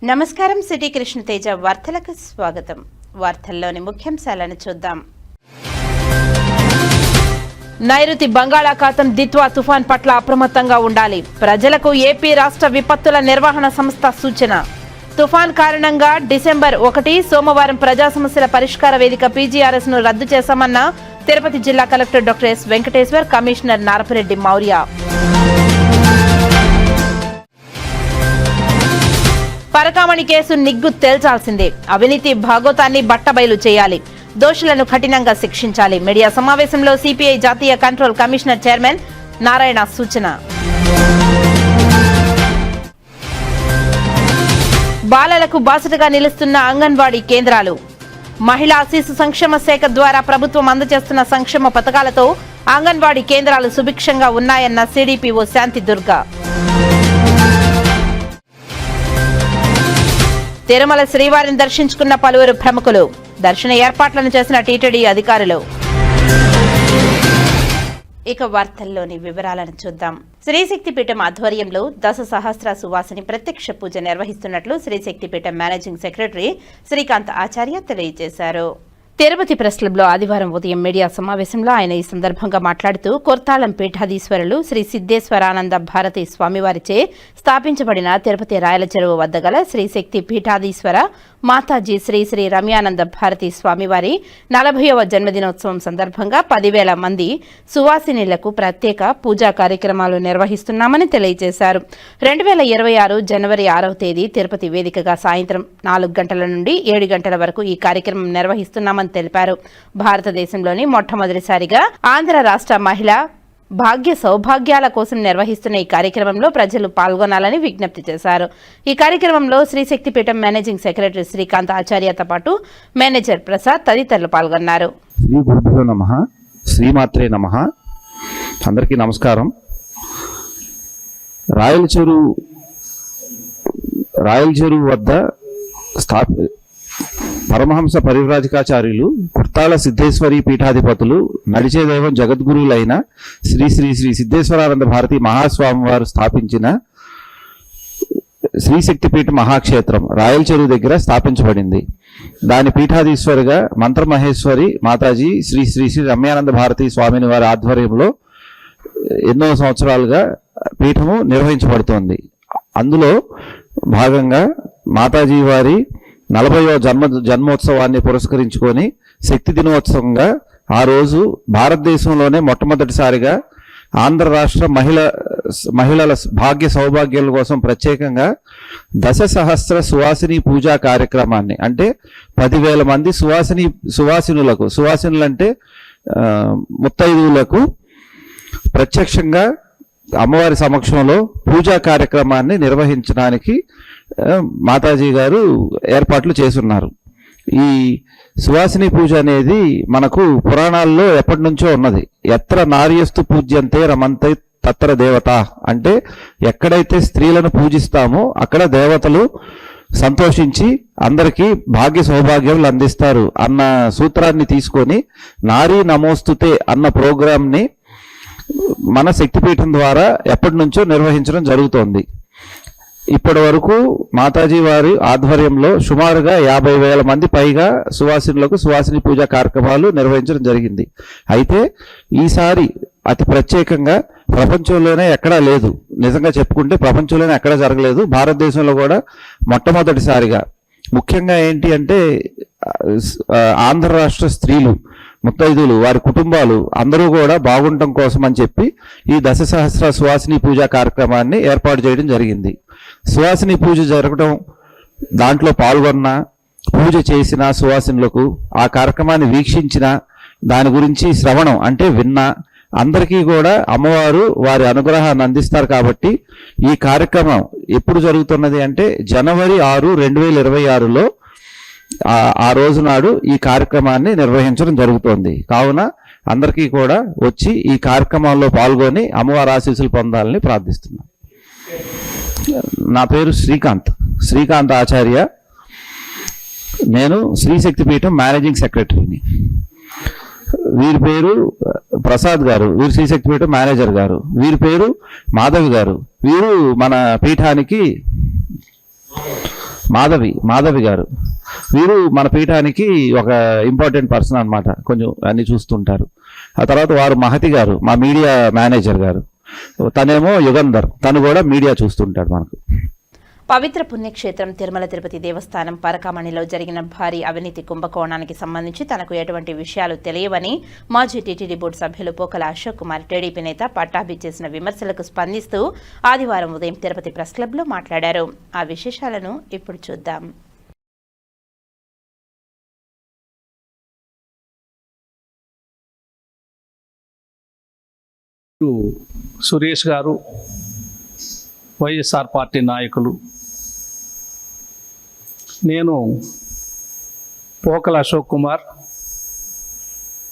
నమస్కారం. సిటీ కృష్ణతేజ వార్తలకు స్వాగతం. వార్తల్లోని ముఖ్యాంశాలను చూద్దాం. నైరుతి బంగాళాఖాతం దిత్వా తుఫాన్ పట్ల అప్రమత్తంగా ఉండాలి. ప్రజలకు ఏపీ రాష్ట్ర విపత్తుల నిర్వహణ సంస్థ సూచన. తుఫాన్ కారణంగా డిసెంబర్ 1 సోమవారం ప్రజా సమస్యల పరిష్కార వేదిక పీజీఆర్ఎస్ ను రద్దు చేశామన్న తిరుపతి జిల్లా collector doctor yes Venkateshwar, commissioner Narapa Reddy Maurya. Parakamani case నిగ్గు తేల్చాల్సిందే. అవినీతి భాగోతాన్ని బట్టబయలు చేయాలి. దోషులను కఠినంగా శిక్షించాలి. మీడియా సమావేశంలో సిపిఐ జాతీయ కంట్రోల్ కమిషనర్ చైర్మన్ నారాయణ సూచన. బాలలకు బాసటగా నిలుస్తున్న అంగన్వాడీ కేంద్రాలు. మహిళా శిశు సంక్షేమ శాఖ ద్వారా ప్రభుత్వం అందజేస్తున్న సంక్షేమ పథకాలతో అంగన్వాడీ కేంద్రాలు సుభిక్షంగా ఉన్నాయన్న సిడిపిఓ శాంతి దుర్గా. తిరుమల శ్రీవారిని దర్శించుకున్న పలువురు ప్రముఖులు. దర్శన ఏర్పాట్లను చేసిన టీటీడీ అధికారులు. ఇక వార్తల్లోని వివరాలను చూద్దాం. శ్రీశక్తిపీఠం ఆధ్వర్యంలో దశ సహస్ర సువాసిని ప్రత్యక్ష పూజ నిర్వహిస్తున్నట్లు శ్రీశక్తిపీఠం మేనేజింగ్ సెక్రటరీ శ్రీకాంత్ ఆచార్య తెలియజేశారు. తిరుపతి ప్రెస్ క్లబ్లో ఆదివారం ఉదయం మీడియా సమావేశంలో ఆయన ఈ సందర్భంగా మాట్లాడుతూ కొర్తాళం పీఠాధీశ్వరులు శ్రీ సిద్ధేశ్వరానంద భారతి స్వామివారిచే స్థాపించబడిన తిరుపతి రాయల చెరువు వద్ద గల శ్రీశక్తి పీఠాధీశ్వర మాతాజీ శ్రీ శ్రీ రమ్యానంద భారతి స్వామివారి 40వ జన్మదినోత్సవం సందర్భంగా 10,000 మంది సువాసినిలకు ప్రత్యేక పూజా కార్యక్రమాలు నిర్వహిస్తున్నామని తెలియజేశారు. 2026 జనవరి 6వ తేదీ తిరుపతి వేదికగా సాయంత్రం 4 గంటల నుండి 7 గంటల వరకు ఈ కార్యక్రమం నిర్వహిస్తున్నామని తెలిపారు. భారతదేశంలోని మొట్టమొదటిసారిగా ఆంధ్ర రాష్ట్ర మహిళ భాగ్య సౌభాగ్యాల కోసం నిర్వహిస్తున్న ఈ కార్యక్రమంలో ప్రజలు పాల్గొనాలని విజ్ఞప్తి చేశారు. ఈ కార్యక్రమంలో శ్రీశక్తిపీఠం మేనేజింగ్ సెక్రటరీ శ్రీకాంత్ ఆచార్యతో పాటు మేనేజర్ ప్రసాద్ తదితరులు పాల్గొన్నారు. శ్రీ గురుభ్యో నమః, శ్రీమాత్రే నమః. అందరికీ నమస్కారం. రాయల చెరువు వద్ద పరమహంస పరివ్రాజకాచార్యులు కుర్తాళ సిద్ధేశ్వరి పీఠాధిపతులు నడిచే దైవం జగద్గురువులైన శ్రీ శ్రీ శ్రీ సిద్ధేశ్వరానంద భారతి మహాస్వామి వారు స్థాపించిన శ్రీశక్తిపీఠ మహాక్షేత్రం రాయల చెరువు దగ్గర స్థాపించబడింది. దాని పీఠాధీశ్వరిగా మంత్రమహేశ్వరి మాతాజీ శ్రీ శ్రీ శ్రీ రమ్యానంద భారతి స్వామిని వారి ఆధ్వర్యంలో ఎన్నో సంవత్సరాలుగా పీఠము నిర్వహించబడుతోంది. అందులో భాగంగా మాతాజీ వారి 40వ జన్మోత్సవాన్ని పురస్కరించుకొని శక్తి దినోత్సవంగా ఆ రోజు భారతదేశంలోనే మొట్టమొదటిసారిగా ఆంధ్ర రాష్ట్ర మహిళల భాగ్య సౌభాగ్యాల కోసం ప్రత్యేకంగా దశ సహస్ర సువాసిని పూజా కార్యక్రమాన్ని, అంటే 10,000 మంది సువాసినులు అంటే ముత్తైదువులకు ప్రత్యక్షంగా అమ్మవారి సమక్షంలో పూజా కార్యక్రమాన్ని నిర్వహించడానికి మాతాజీ గారు ఏర్పాట్లు చేస్తున్నారు. ఈ సువాసిని పూజ అనేది మనకు పురాణాల్లో ఎప్పటి నుంచో ఉన్నది. ఎత్ర నార్యస్తు పూజ్యంతే రమంతే తత్ర దేవత, అంటే ఎక్కడైతే స్త్రీలను పూజిస్తామో అక్కడ దేవతలు సంతోషించి అందరికీ భాగ్య సౌభాగ్యాలు అందిస్తారు అన్న సూత్రాన్ని తీసుకొని నారీ నమోస్తుతే అన్న ప్రోగ్రాంని మన శక్తిపీఠం ద్వారా ఎప్పటి నుంచో నిర్వహించడం జరుగుతోంది. ఇప్పటి వరకు మాతాజీ వారి ఆధ్వర్యంలో సుమారుగా 50,000 మంది పైగా సువాసినులకు సువాసిని పూజా కార్యక్రమాలు నిర్వహించడం జరిగింది. అయితే ఈసారి అతి ప్రత్యేకంగా ప్రపంచంలోనే ఎక్కడా లేదు. నిజంగా చెప్పుకుంటే ప్రపంచంలోనే ఎక్కడా జరగలేదు. భారతదేశంలో కూడా మొట్టమొదటిసారిగా, ముఖ్యంగా ఏంటి అంటే ఆంధ్ర రాష్ట్ర స్త్రీలు ముత్తైదులు వారి కుటుంబాలు అందరూ కూడా బాగుండటం కోసం అని చెప్పి ఈ దశ సహస్ర సువాసిని పూజా కార్యక్రమాన్ని ఏర్పాటు చేయడం జరిగింది. సువాసిని పూజ జరగడం, దాంట్లో పాల్గొన్న, పూజ చేసిన సువాసినులకు ఆ కార్యక్రమాన్ని వీక్షించిన, దాని గురించి శ్రవణం అంటే విన్నా అందరికీ కూడా అమ్మవారు వారి అనుగ్రహాన్ని అందిస్తారు. కాబట్టి ఈ కార్యక్రమం ఎప్పుడు జరుగుతున్నది అంటే జనవరి 6, 2026లో ఆ రోజు నాడు ఈ కార్యక్రమాన్ని నిర్వహించడం జరుగుతోంది. కావున అందరికీ కూడా వచ్చి ఈ కార్యక్రమాల్లో పాల్గొని అమ్మవారి ఆశీస్సులు పొందాలని ప్రార్థిస్తున్నాను. నా పేరు శ్రీకాంత్ ఆచార్య. నేను శ్రీశక్తిపీఠం మేనేజింగ్ సెక్రటరీని. వీరి పేరు ప్రసాద్ గారు, వీరు శ్రీశక్తిపీఠం మేనేజర్ గారు. వీరి పేరు మాధవి గారు. వీరు మన పీఠానికి మాధవి గారు. వీరు మన పీఠానికి ఒక ఇంపార్టెంట్ పర్సన్ అన్నమాట, కొంచెం అన్ని చూస్తుంటారు. ఆ తర్వాత వారు మహతి గారు, మా మీడియా మేనేజర్ గారు. తనేమో యుగంధర్, తను కూడా మీడియా చూస్తుంటాడు మనకు. పవిత్ర పుణ్యక్షేత్రం తిరుమల తిరుపతి దేవస్థానం పరకామణిలో జరిగిన భారీ అవినీతి కుంభకోణానికి సంబంధించి తనకు ఎటువంటి విషయాలు తెలియవని మాజీ టీటీడీ బోర్డు సభ్యులు పోకల అశోక్ కుమార్ టీడీపీ నేత పట్టాభి చేసిన విమర్శలకు స్పందిస్తూ ఆదివారం ఉదయం తిరుపతి ప్రెస్ క్లబ్లో మాట్లాడారు. ఆ విశేషాలను ఇప్పుడు చూద్దాం. సురేష్ గారు, వైఎస్ఆర్ పార్టీ నాయకులు, నేను పోకల అశోక్ కుమార్,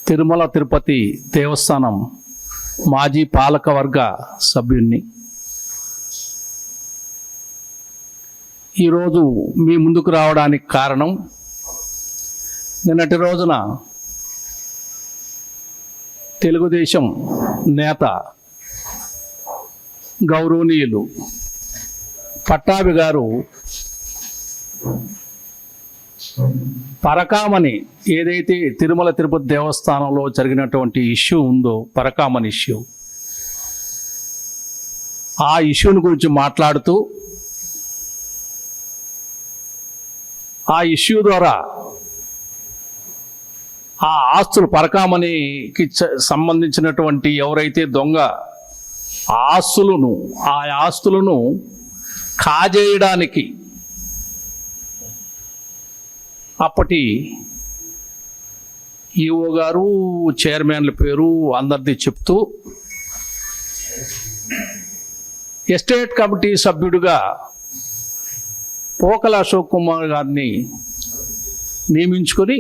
తిరుమల తిరుపతి దేవస్థానం మాజీ పాలకవర్గ సభ్యుణ్ణి. ఈరోజు మీ ముందుకు రావడానికి కారణం, నిన్నటి రోజున తెలుగుదేశం నేత గౌరవనీయులు పట్టాభి గారు పరకామణి ఏదైతే తిరుమల తిరుపతి దేవస్థానంలో జరిగినటువంటి ఇష్యూ ఉందో, పరకామణి ఇష్యూ, ఆ ఇష్యూని గురించి మాట్లాడుతూ ఆ ఇష్యూ ద్వారా ఆ ఆస్తులు పరకామణికి సంబంధించినటువంటి ఎవరైతే దొంగ ఆ ఆస్తులను కాజేయడానికి అప్పటి ఈఓ గారు, చైర్మన్ల పేరు అందరిది చెప్తూ ఎస్టేట్ కమిటీ సభ్యుడిగా పోకల అశోక్ కుమార్ గారిని నియమించుకొని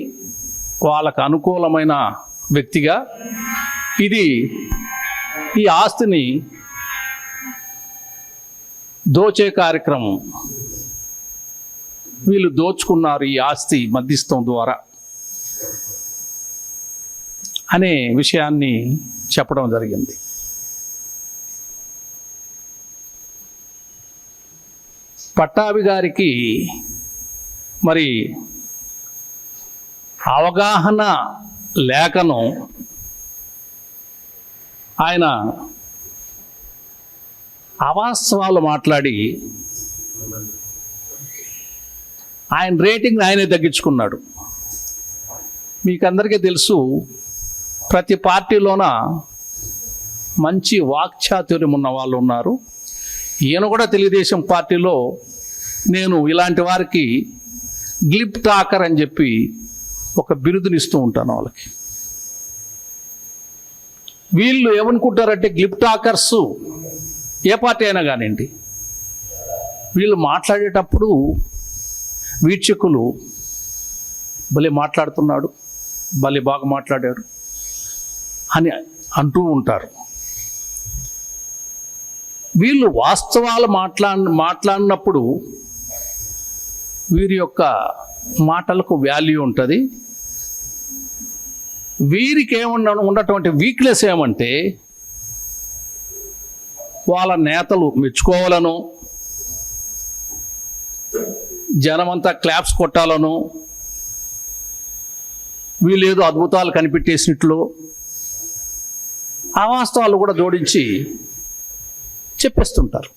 వాళ్ళకు అనుకూలమైన వ్యక్తిగా ఈ ఆస్తిని దోచే కార్యక్రమం, వీళ్ళు దోచుకున్నారు ఈ ఆస్తి మధ్యస్థం ద్వారా అనే విషయాన్ని చెప్పడం జరిగింది. పట్టాభి గారికి మరి అవగాహన లేఖను ఆయన అవాస్తవాలు మాట్లాడి ఆయన రేటింగ్ ఆయనే తగ్గించుకున్నాడు. మీకు అందరికీ తెలుసు, ప్రతి పార్టీలోన మంచి వాక్చాతుర్యం ఉన్న వాళ్ళు ఉన్నారు. ఈయన కూడా తెలుగుదేశం పార్టీలో నేను ఇలాంటి వారికి గ్లిప్ టాకర్ అని చెప్పి ఒక బిరుదునిస్తూ ఉంటాను వాళ్ళకి. వీళ్ళు ఏమనుకుంటారంటే గ్లిప్ టాకర్స్ ఏ పార్టీ అయినా కానివ్వండి, వీళ్ళు మాట్లాడేటప్పుడు వీక్షకులు భలే మాట్లాడుతున్నాడు, భలే బాగా మాట్లాడాడు అని అంటూ ఉంటారు. వీళ్ళు వాస్తవాలు మాట్లాడినప్పుడు వీరి యొక్క మాటలకు వాల్యూ ఉంటుంది. వీరికి ఉన్నటువంటి వీక్నెస్ ఏమంటే వాళ్ళ నేతలు మెచ్చుకోవాలను, జనమంతా క్లాప్స్ కొట్టాలను, వీళ్ళేదో అద్భుతాలు కనిపెట్టేసినట్లు అవాస్తవాలు కూడా జోడించి చెప్పేస్తుంటారు.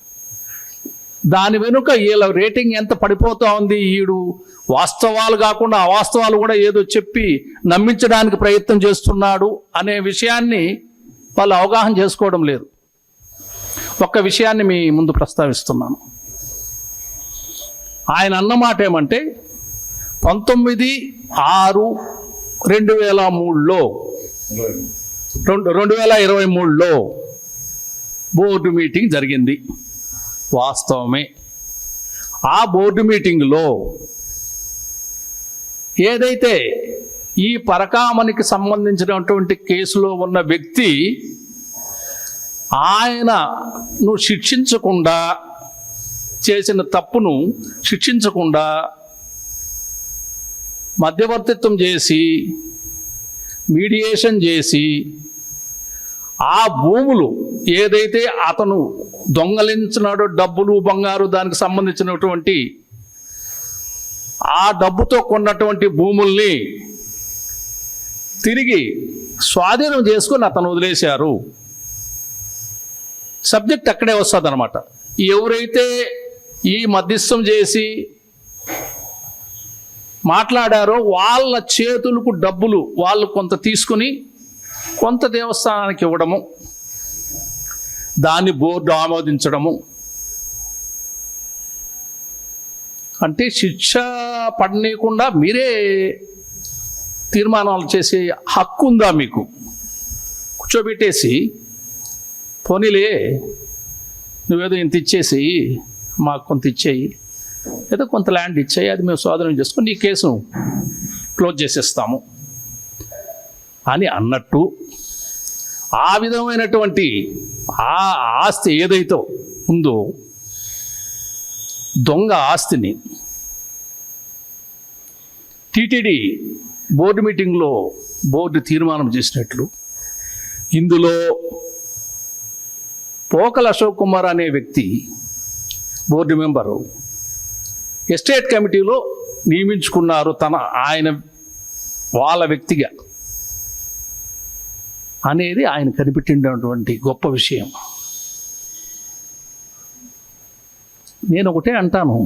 దాని వెనుక వీళ్ళ రేటింగ్ ఎంత పడిపోతూ ఉంది, ఈడు వాస్తవాలు కాకుండా అవాస్తవాలు కూడా ఏదో చెప్పి నమ్మించడానికి ప్రయత్నం చేస్తున్నాడు అనే విషయాన్ని వాళ్ళు అవగాహన చేసుకోవడం లేదు. ఒక్క విషయాన్ని మీ ముందు ప్రస్తావిస్తున్నాను. ఆయన అన్నమాట ఏమంటే 19/6/2023లో 2023లో బోర్డు మీటింగ్ జరిగింది. వాస్తవమే. ఆ బోర్డు మీటింగ్లో ఏదైతే ఈ పరకామణికి సంబంధించినటువంటి కేసులో ఉన్న వ్యక్తి ఆయనను శిక్షించకుండా, చేసిన తప్పును శిక్షించకుండా మధ్యవర్తిత్వం చేసి మీడియేషన్ చేసి ఆ భూములు ఏదైతే అతను దొంగలించినాడో, డబ్బులు బంగారు దానికి సంబంధించినటువంటి ఆ డబ్బుతో కొన్నటువంటి భూముల్ని తిరిగి స్వాధీనం చేసుకొని అతను వదిలేశారు. సబ్జెక్ట్ అక్కడే వస్తుంది అనమాట. ఎవరైతే ఈ మధ్యస్థం చేసి మాట్లాడారో వాళ్ళ చేతులకు డబ్బులు వాళ్ళు కొంత తీసుకుని కొంత దేవస్థానానికి ఇవ్వడము, దాన్ని బోర్డు ఆమోదించడము, అంటే శిక్ష పడనీయకుండా మీరే తీర్మానాలు చేసే హక్కు ఉందా మీకు? కూర్చోబెట్టేసి పోనీలే నువ్వేదో ఇంత ఇచ్చేసి మాకు కొంత ఇచ్చేయి, ఏదో కొంత ల్యాండ్ ఇచ్చేయి, అది మేము స్వాధీనం చేసుకొని నీ కేసు క్లోజ్ చేసేస్తాము అని అన్నట్టు, ఆ విధమైనటువంటి ఆ ఆస్తి ఏదైతే ఉందో దొంగ ఆస్తిని టీటీడీ బోర్డు మీటింగ్లో బోర్డు తీర్మానం చేసినట్లు, ఇందులో పోకల అశోక్ కుమార్ అనే వ్యక్తి బోర్డు మెంబరు ఎస్టేట్ కమిటీలో నియమించుకున్నారు ఆయన వాళ్ళ వ్యక్తిగా అనేది ఆయన కనిపెట్టినటువంటి గొప్ప విషయం. నేను ఒకటే అంటాను,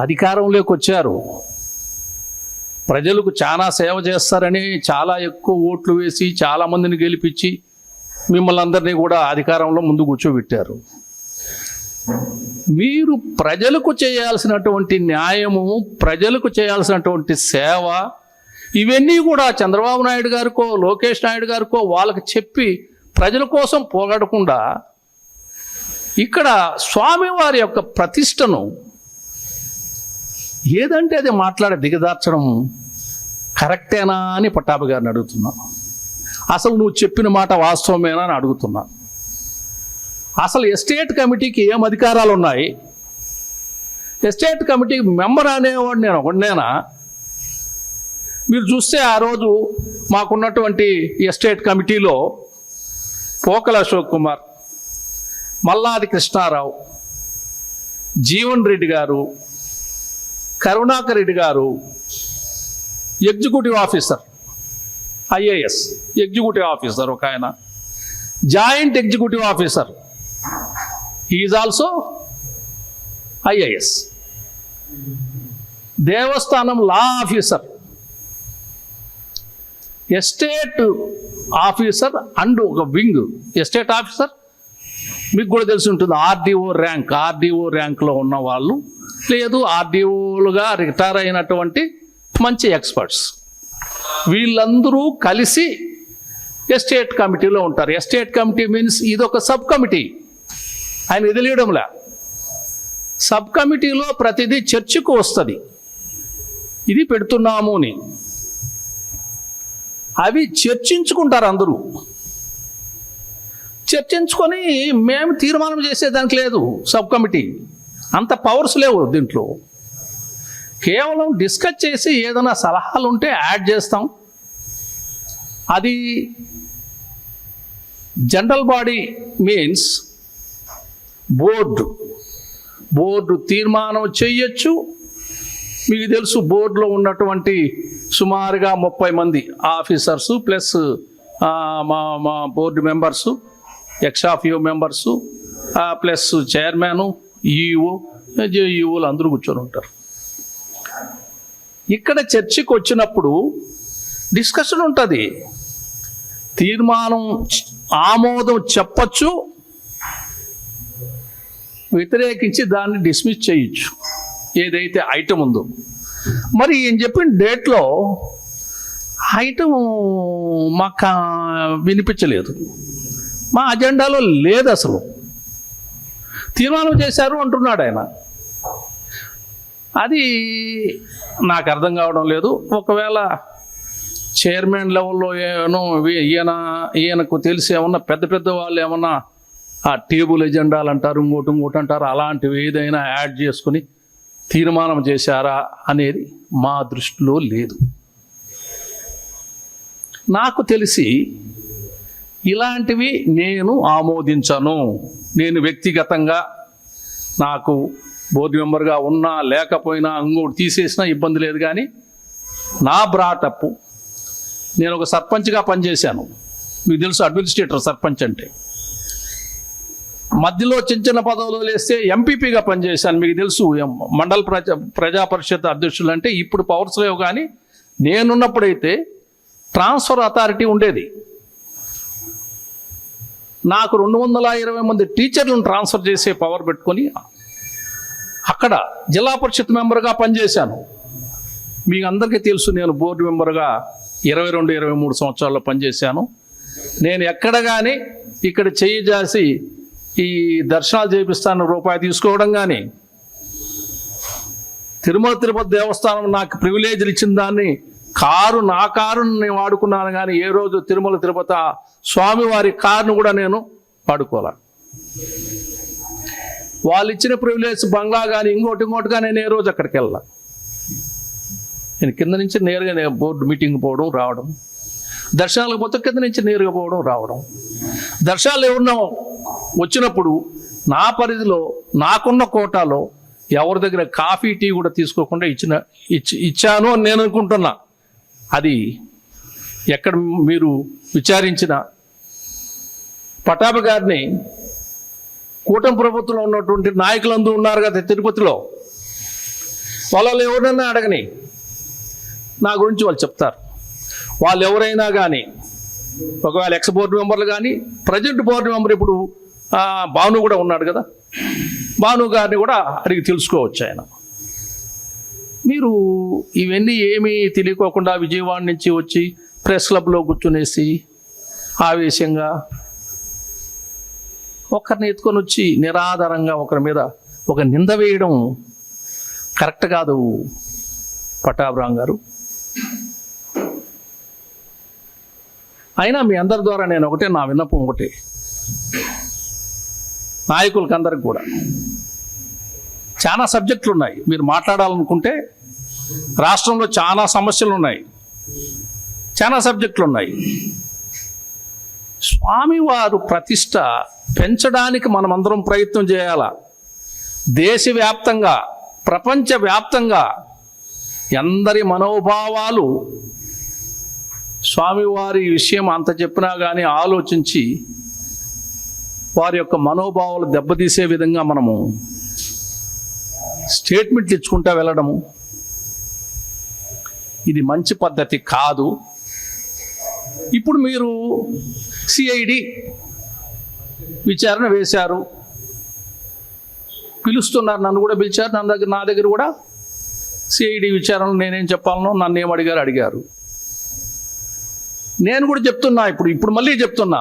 అధికారంలోకి వచ్చారు, ప్రజలకు చాలా సేవ చేస్తారని చాలా ఎక్కువ ఓట్లు వేసి చాలామందిని గెలిపించి మిమ్మల్ని అందరినీ కూడా అధికారంలో ముందు కూర్చోబెట్టారు. మీరు ప్రజలకు చేయాల్సినటువంటి న్యాయము, ప్రజలకు చేయాల్సినటువంటి సేవ, ఇవన్నీ కూడా చంద్రబాబు నాయుడు గారికో లోకేష్ నాయుడు గారికో వాళ్ళకి చెప్పి ప్రజల కోసం పోగొడకుండా ఇక్కడ స్వామివారి యొక్క ప్రతిష్టను ఏదంటే అది మాట్లాడి దిగదార్చడం కరెక్టేనా అని పట్టాభి గారిని అడుగుతున్నా. అసలు నువ్వు చెప్పిన మాట వాస్తవమేనా అని అడుగుతున్నా. అసలు ఎస్టేట్ కమిటీకి ఏం అధికారాలు ఉన్నాయి? ఎస్టేట్ కమిటీ మెంబర్ అనేవాడు నేను ఒకనేనా? మీరు చూస్తే ఆ రోజు మాకున్నటువంటి ఎస్టేట్ కమిటీలో పోకల అశోక్ కుమార్, మల్లాది కృష్ణారావు, జీవన్ రెడ్డి గారు, Karunakar Reddy garu, executive officer IAS executive officer ఒక ఆయన, joint executive officer is also IAS, దేవస్థానం లా ఆఫీసర్, ఎస్టేట్ ఆఫీసర్ అండ్ ఒక వింగ్ ఎస్టేట్ ఆఫీసర్ మీకు కూడా తెలిసి ఉంటుంది. ఆర్డీఓ ర్యాంక్లో ఉన్న వాళ్ళు, లేదు ఆర్డీఓలుగా రిటైర్ అయినటువంటి మంచి ఎక్స్పర్ట్స్, వీళ్ళందరూ కలిసి ఎస్టేట్ కమిటీలో ఉంటారు. ఎస్టేట్ కమిటీ మీన్స్ ఇదొక సబ్ కమిటీ, ఆయన వదిలేయడంలే. సబ్ కమిటీలో ప్రతిదీ చర్చకు వస్తుంది, ఇది పెడుతున్నాము అని. అవి చర్చించుకుంటారు అందరూ. చర్చించుకొని మేము తీర్మానం చేసేదానికి లేదు సబ్ కమిటీ, అంత పవర్స్ లేవు దీంట్లో. కేవలం డిస్కస్ చేసి ఏదైనా సలహాలు ఉంటే యాడ్ చేస్తాం. అది జనరల్ బాడీ మీన్స్ బోర్డు తీర్మానం చెయ్యొచ్చు. మీకు తెలుసు బోర్డులో ఉన్నటువంటి సుమారుగా 30 మంది ఆఫీసర్సు ప్లస్ మా board members, ex officio members plus chairman, ఈఓలు అందరూ కూర్చొని ఉంటారు. ఇక్కడ చర్చకు వచ్చినప్పుడు డిస్కషన్ ఉంటుంది, తీర్మానం ఆమోదం చెప్పచ్చు, వ్యతిరేకించి దాన్ని డిస్మిస్ చేయొచ్చు ఏదైతే ఐటమ్ ఉందో. మరి ఏం చెప్పిన డేట్లో ఐటమ్ మాకు వినిపించలేదు, మా అజెండాలో లేదు, అసలు తీర్మానం చేశారు అంటున్నాడు ఆయన. అది నాకు అర్థం కావడం లేదు. ఒకవేళ చైర్మన్ లెవెల్లో ఏమో ఈయనకు తెలిసి ఏమన్నా పెద్ద వాళ్ళు ఏమన్నా ఆ టేబుల్ ఎజెండాలు అంటారు, ఇంకోటి అంటారు, అలాంటివి ఏదైనా యాడ్ చేసుకుని తీర్మానం చేశారా అనేది మా దృష్టిలో లేదు. నాకు తెలిసి ఇలాంటివి నేను ఆమోదించను. నేను వ్యక్తిగతంగా నాకు బోర్డు మెంబర్గా ఉన్నా లేకపోయినా ఇంకోటి తీసేసినా ఇబ్బంది లేదు. కానీ నా బ్రాటప్, నేను ఒక సర్పంచ్గా పనిచేశాను. మీకు తెలుసు అడ్మినిస్ట్రేటర్ సర్పంచ్ అంటే. మధ్యలో చిన్న చిన్న పదవులు వదిలేస్తే ఎంపీపీగా పనిచేశాను. మీకు తెలుసు మండల ప్రజా పరిషత్ అధ్యక్షులు అంటే ఇప్పుడు పవర్స్ లేవు. కానీ నేనున్నప్పుడైతే ట్రాన్స్ఫర్ అథారిటీ ఉండేది. నాకు 220 మంది టీచర్లను ట్రాన్స్ఫర్ చేసే పవర్ పెట్టుకొని అక్కడ జిల్లా పరిషత్ మెంబర్గా పనిచేశాను. మీకు అందరికీ తెలుసు నేను బోర్డు మెంబర్గా 22-23 సంవత్సరాల్లో పనిచేశాను. నేను ఎక్కడ కానీ ఇక్కడ చెయ్యి జాసి ఈ దర్శనాలు చేపిస్తాను రూపాయి తీసుకోవడం కానీ, తిరుమల తిరుపతి దేవస్థానం నాకు ప్రివిలేజ్లు ఇచ్చిన దాన్ని నా కారును నేను వాడుకున్నాను. కానీ ఏ రోజు తిరుమల తిరుపతి స్వామివారి కారును కూడా నేను వాడుకోలే. వాళ్ళు ఇచ్చిన ప్రివిలేజ్ బంగ్లా కానీ ఇంకోటి కానీ నేను ఏ రోజు అక్కడికి వెళ్ళా. నేను కింద నుంచి నేరుగా బోర్డు మీటింగ్ పోవడం రావడం, దర్శనాలకు పోతే కింద నుంచి నేరుగా పోవడం రావడం. దర్శనాలు ఎవరినో వచ్చినప్పుడు నా పరిధిలో నాకున్న కోటాలో ఎవరి దగ్గర కాఫీ టీ కూడా తీసుకోకుండా ఇచ్చాను అని నేను అనుకుంటున్నా. అది ఎక్కడ మీరు విచారించిన పటాభి గారిని కూటమి ప్రభుత్వంలో ఉన్నటువంటి నాయకులందరూ ఉన్నారు కదా తిరుపతిలో, వాళ్ళు ఎవరైనా అడగని నా గురించి వాళ్ళు చెప్తారు. వాళ్ళు ఎవరైనా కానీ ఒకవేళ ఎక్స్ బోర్డు మెంబర్లు కానీ ప్రజెంట్ బోర్డు మెంబర్ ఇప్పుడు భాను కూడా ఉన్నాడు కదా, భాను గారిని కూడా అడిగి తెలుసుకోవచ్చు. ఆయన మీరు ఇవన్నీ ఏమీ తెలియకోకుండా విజయవాడ నుంచి వచ్చి ప్రెస్ క్లబ్లో కూర్చునేసి ఆవేశంగా ఒకరిని ఎత్తుకొని వచ్చి నిరాధారంగా ఒకరి మీద ఒక నింద వేయడం కరెక్ట్ కాదు పట్టాభిరామ్ గారు. అయినా మీ అందరి ద్వారా నేను ఒకటే, నా విన్నపం ఒకటే, నాయకులకి అందరికి కూడా చాలా సబ్జెక్టులు ఉన్నాయి. మీరు మాట్లాడాలనుకుంటే రాష్ట్రంలో చాలా సమస్యలు ఉన్నాయి, చాలా సబ్జెక్టులు ఉన్నాయి. స్వామివారు ప్రతిష్ట పెంచడానికి మనమందరం ప్రయత్నం చేయాలా. దేశవ్యాప్తంగా ప్రపంచవ్యాప్తంగా అందరి మనోభావాలు స్వామివారి విషయం అంత చెప్పినా కానీ ఆలోచించి వారి యొక్క మనోభావాలు దెబ్బతీసే విధంగా మనము స్టేట్మెంట్లు ఇచ్చుకుంటూ వెళ్ళడము ఇది మంచి పద్ధతి కాదు. ఇప్పుడు మీరు సిఐడి విచారణ వేశారు, పిలుస్తున్నారు, నన్ను కూడా పిలిచారు. నా దగ్గర కూడా సిఐడి విచారణలో నేనేం చెప్పాలనో నన్ను ఏం అడిగారు. నేను కూడా చెప్తున్నా, ఇప్పుడు మళ్ళీ చెప్తున్నా,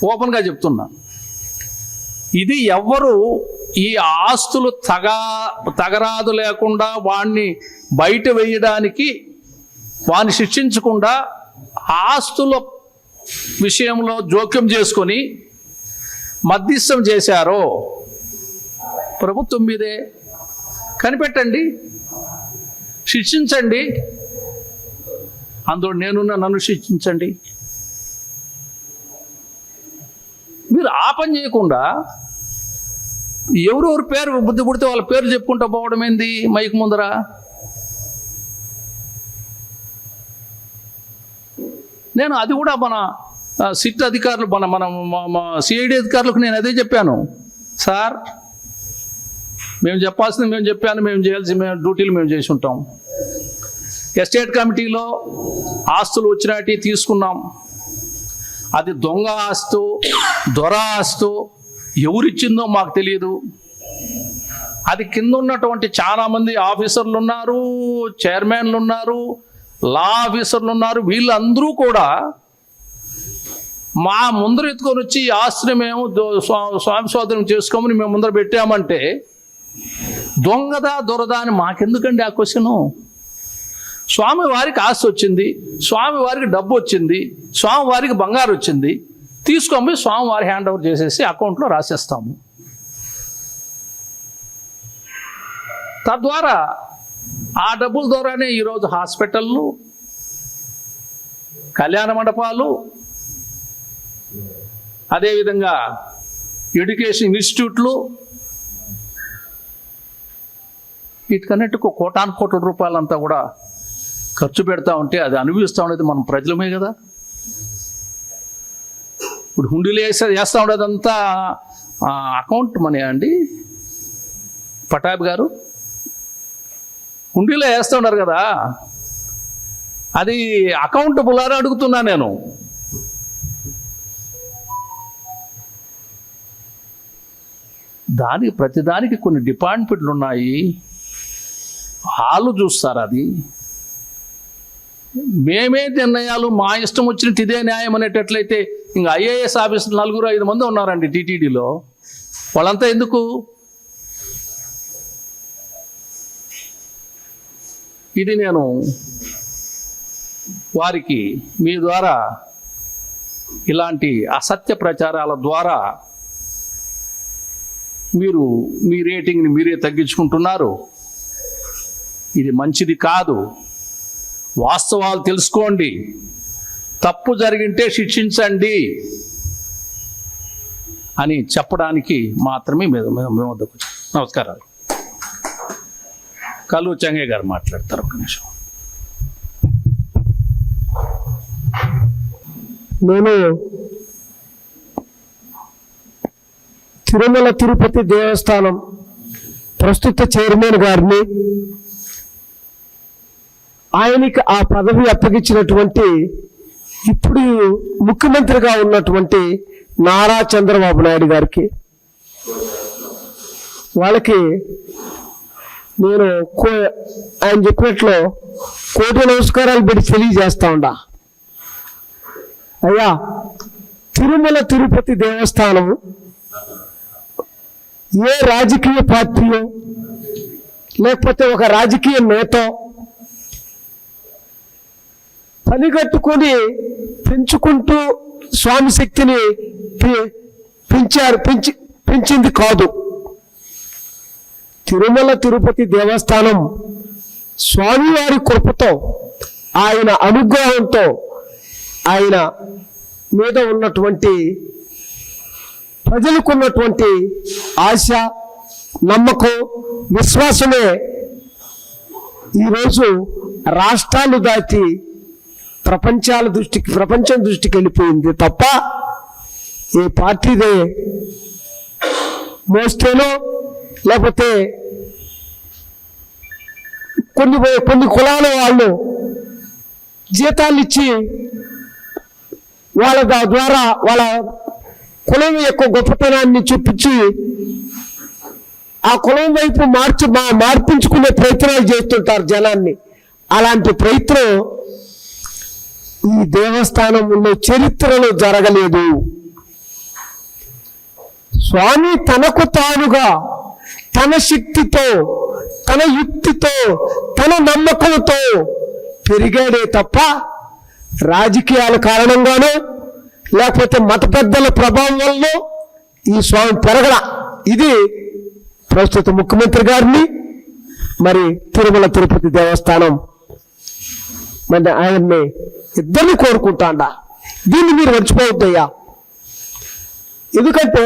ఓపెన్గా చెప్తున్నా, ఇది ఎవ్వరు ఈ ఆస్తులు తగరాదు లేకుండా వాడిని బయట వేయడానికి, వాడిని శిక్షించకుండా ఆస్తుల విషయంలో జోక్యం చేసుకొని మధ్యస్థం చేశారో ప్రభుత్వం మీదే. కనిపెట్టండి, శిక్షించండి, అందులో నన్ను శిక్షించండి. మీరు ఆ పని చేయకుండా ఎవరెవరి పేరు బుద్ధి పుడితే వాళ్ళ పేరు చెప్పుకుంటూ పోవడం ఏంది మైక్ ముందర? నేను అది కూడా మన సిట్ అధికారులు మన సిఐడి అధికారులకు నేను అదే చెప్పాను. సార్, మేము చెప్పాల్సింది మేము చెప్పాను, మేము డ్యూటీలు మేము చేసి ఉంటాం. ఎస్టేట్ కమిటీలో ఆస్తులు వచ్చినట్టు తీసుకున్నాం. అది దొంగ ఆస్తు, దొర ఆస్తు, ఎవరిచ్చిందో మాకు తెలియదు. అది కింద ఉన్నటువంటి చాలామంది ఆఫీసర్లు ఉన్నారు, చైర్మన్లు ఉన్నారు, లా ఆఫీసర్లు ఉన్నారు. వీళ్ళందరూ కూడా మా ముందర ఎత్తుకొని వచ్చి ఈ ఆస్తిని మేము స్వామి సోదరం చేసుకోమని మేము ముందర పెట్టామంటే దొంగదా దొరదా అని మాకెందుకండి ఆ క్వశ్చను? స్వామివారికి ఆస్తి వచ్చింది, స్వామివారికి డబ్బు వచ్చింది, స్వామివారికి బంగారు వచ్చింది, తీసుకొని స్వామివారి హ్యాండ్ ఓవర్ చేసేసి అకౌంట్లో రాసేస్తాము. తద్వారా ఆ డబ్బుల ద్వారానే ఈరోజు హాస్పిటళ్ళు, కళ్యాణ మండపాలు, అదేవిధంగా ఎడ్యుకేషన్ ఇన్స్టిట్యూట్లు, వీటికన్నిటికీ కోటాను కోట్ల రూపాయలంతా కూడా ఖర్చు పెడతా ఉంటే అది అనుభవిస్తూ ఉండేది మనం ప్రజలమే కదా. ఇప్పుడు హుండీలు వేస్తూ ఉండేదంతా అకౌంట్ మనీ అండి పటాబ్ గారు, హుండీలో వేస్తూ ఉన్నారు కదా, అది అకౌంటబుల్ అని అడుగుతున్నా నేను. ప్రతిదానికి కొన్ని డిపార్ట్మెంట్లు ఉన్నాయి, వాళ్ళు చూస్తారు. అది మేమే నిర్ణయాలు మా ఇష్టం వచ్చినట్టు ఇదే న్యాయం అనేటట్లయితే ఇంకా ఐఏఎస్ ఆఫీసర్ 4-5 మంది ఉన్నారండి టీటీడీలో, వాళ్ళంతా ఎందుకు? ఇది నేను వారికి మీ ద్వారా ఇలాంటి అసత్య ప్రచారాల ద్వారా మీరు మీ రేటింగ్ని మీరే తగ్గించుకుంటున్నారు. ఇది మంచిది కాదు. వాస్తవాలు తెలుసుకోండి, తప్పు జరిగింటే శిక్షించండి అని చెప్పడానికి మాత్రమే మేము వద్దకు. నమస్కారాలు. కల్లు చెంగయ్య గారు మాట్లాడతారు. ఒక నిమిషం. నేను తిరుమల తిరుపతి దేవస్థానం ప్రస్తుత చైర్మన్ గారిని, ఆయనకి ఆ పదవి అప్పగించినటువంటి ఇప్పుడు ముఖ్యమంత్రిగా ఉన్నటువంటి నారా చంద్రబాబు నాయుడు గారికి, వాళ్ళకి నేను ఆయన చెప్పినట్లు కోటి నమస్కారాలు పెట్టి తెలియజేస్తా ఉండా. అయ్యా, తిరుమల తిరుపతి దేవస్థానం ఏ రాజకీయ పార్టీయో లేకపోతే ఒక రాజకీయ నేత పనిగట్టుకొని పెంచుకుంటూ స్వామి శక్తిని పెంచింది కాదు. తిరుమల తిరుపతి దేవస్థానం స్వామివారి కృపతో, ఆయన అనుగ్రహంతో, ఆయన మీద ఉన్నటువంటి ప్రజలకు ఉన్నటువంటి ఆశ, నమ్మకం, విశ్వాసమే ఈరోజు రాష్ట్రాలు దాటి ప్రపంచం దృష్టికి వెళ్ళిపోయింది తప్ప ఏ పార్టీదే మోస్తేనో లేకపోతే కొన్ని కులాల వాళ్ళు జీతాలు ఇచ్చి వాళ్ళ ద్వారా వాళ్ళ కులం యొక్క గొప్పతనాన్ని చూపించి ఆ కులం వైపు మార్పించుకునే ప్రయత్నాలు చేస్తుంటారు జనాన్ని. అలాంటి ప్రయత్నం ఈ దేవస్థానంలో చరిత్రలో జరగలేదు. స్వామి తనకు తానుగా తన శక్తితో, తన యుక్తితో, తన నమ్మకంతో పెరిగాడే తప్ప రాజకీయాల కారణంగానో లేకపోతే మత పెద్దల ప్రభావం వల్ల ఈ స్వామి పెరగల. ఇది ప్రస్తుత ముఖ్యమంత్రి గారిని, మరి తిరుమల తిరుపతి దేవస్థానం మరి ఆయన్ని ఇద్దరిని కోరుకుంటాండా. దీన్ని మీరు మర్చిపోవద్దయ్యా. ఎందుకంటే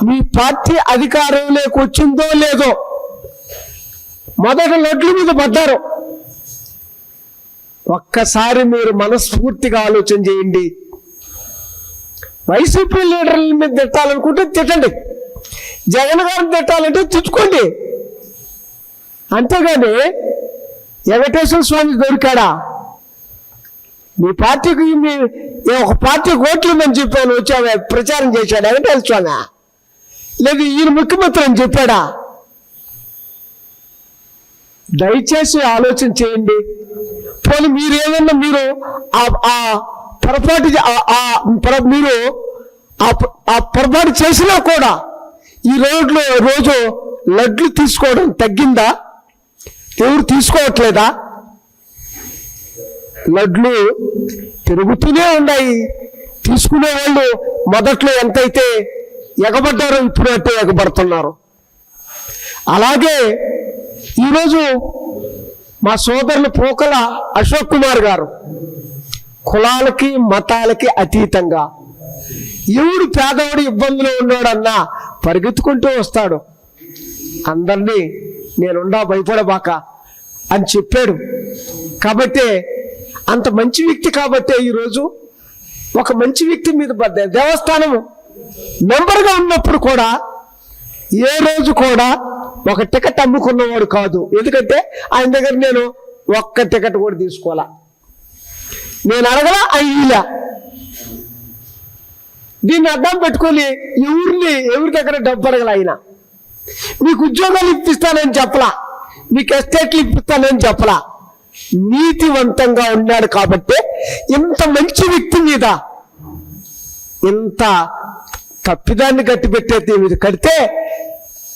మీ పార్టీ అధికారంలోకి వచ్చిందో లేదో మొదట లడ్ల మీద పడ్డారు. ఒక్కసారి మీరు మనస్ఫూర్తిగా ఆలోచన చేయండి. వైసీపీ లీడర్ల మీద తిట్టాలనుకుంటే తిట్టండి, జగన్ గారిని తిట్టాలంటే తిట్టుకోండి. అంతేగాని వెంకటేశ్వర స్వామి దొరికాడా? మీ పార్టీకి ఒక పార్టీకి ఓట్లు అని చెప్పాను వచ్చా ప్రచారం చేశాడా వెంకటేశ్వర స్వామి? లేదు ఈయన ముఖ్యమంత్రి అని చెప్పాడా? దయచేసి ఆలోచన చేయండి. పోనీ మీరేమన్నా మీరు పొరపాటు చేసినా కూడా ఈ రోజు లడ్లు తీసుకోవడం తగ్గిందా? ఎవరు తీసుకోవట్లేదా? లడ్లు పెరుగుతూనే ఉన్నాయి. తీసుకునే వాళ్ళు మొదట్లో ఎంతైతే ఎగబడ్డారో ఇప్పుడు అంటే ఎగబడుతున్నారు. అలాగే ఈరోజు మా సోదరులు పోకల అశోక్ కుమార్ గారు కులాలకి మతాలకి అతీతంగా ఎవడు పేదవాడు ఇబ్బందిలో ఉన్నాడన్నా పరిగెత్తుకుంటూ వస్తాడు, అందరినీ నేనుండా భయపడబాక అని చెప్పాడు. కాబట్టి అంత మంచి వ్యక్తి కాబట్టే ఈరోజు ఒక మంచి వ్యక్తి మీద దేవస్థానం మెంబర్గా ఉన్నప్పుడు కూడా ఏ రోజు కూడా ఒక టికెట్ అమ్ముకున్నవాడు కాదు. ఎందుకంటే ఆయన దగ్గర నేను ఒక్క టికెట్ కూడా తీసుకోవాలా, నేను అడగలా అయ్యిలా. దీన్ని అడ్డం పెట్టుకొని ఎవరి దగ్గర డబ్బు అడగల. ఆయన మీకు ఉద్యోగాలు ఇప్పిస్తానని చెప్పలా, మీకు ఎస్టేట్లు ఇప్పిస్తానని చెప్పలా. నీతివంతంగా ఉన్నాడు కాబట్టి ఇంత మంచి వ్యక్తి మీద ఇంత తప్పిదాన్ని గట్టిపెట్టే మీద కడితే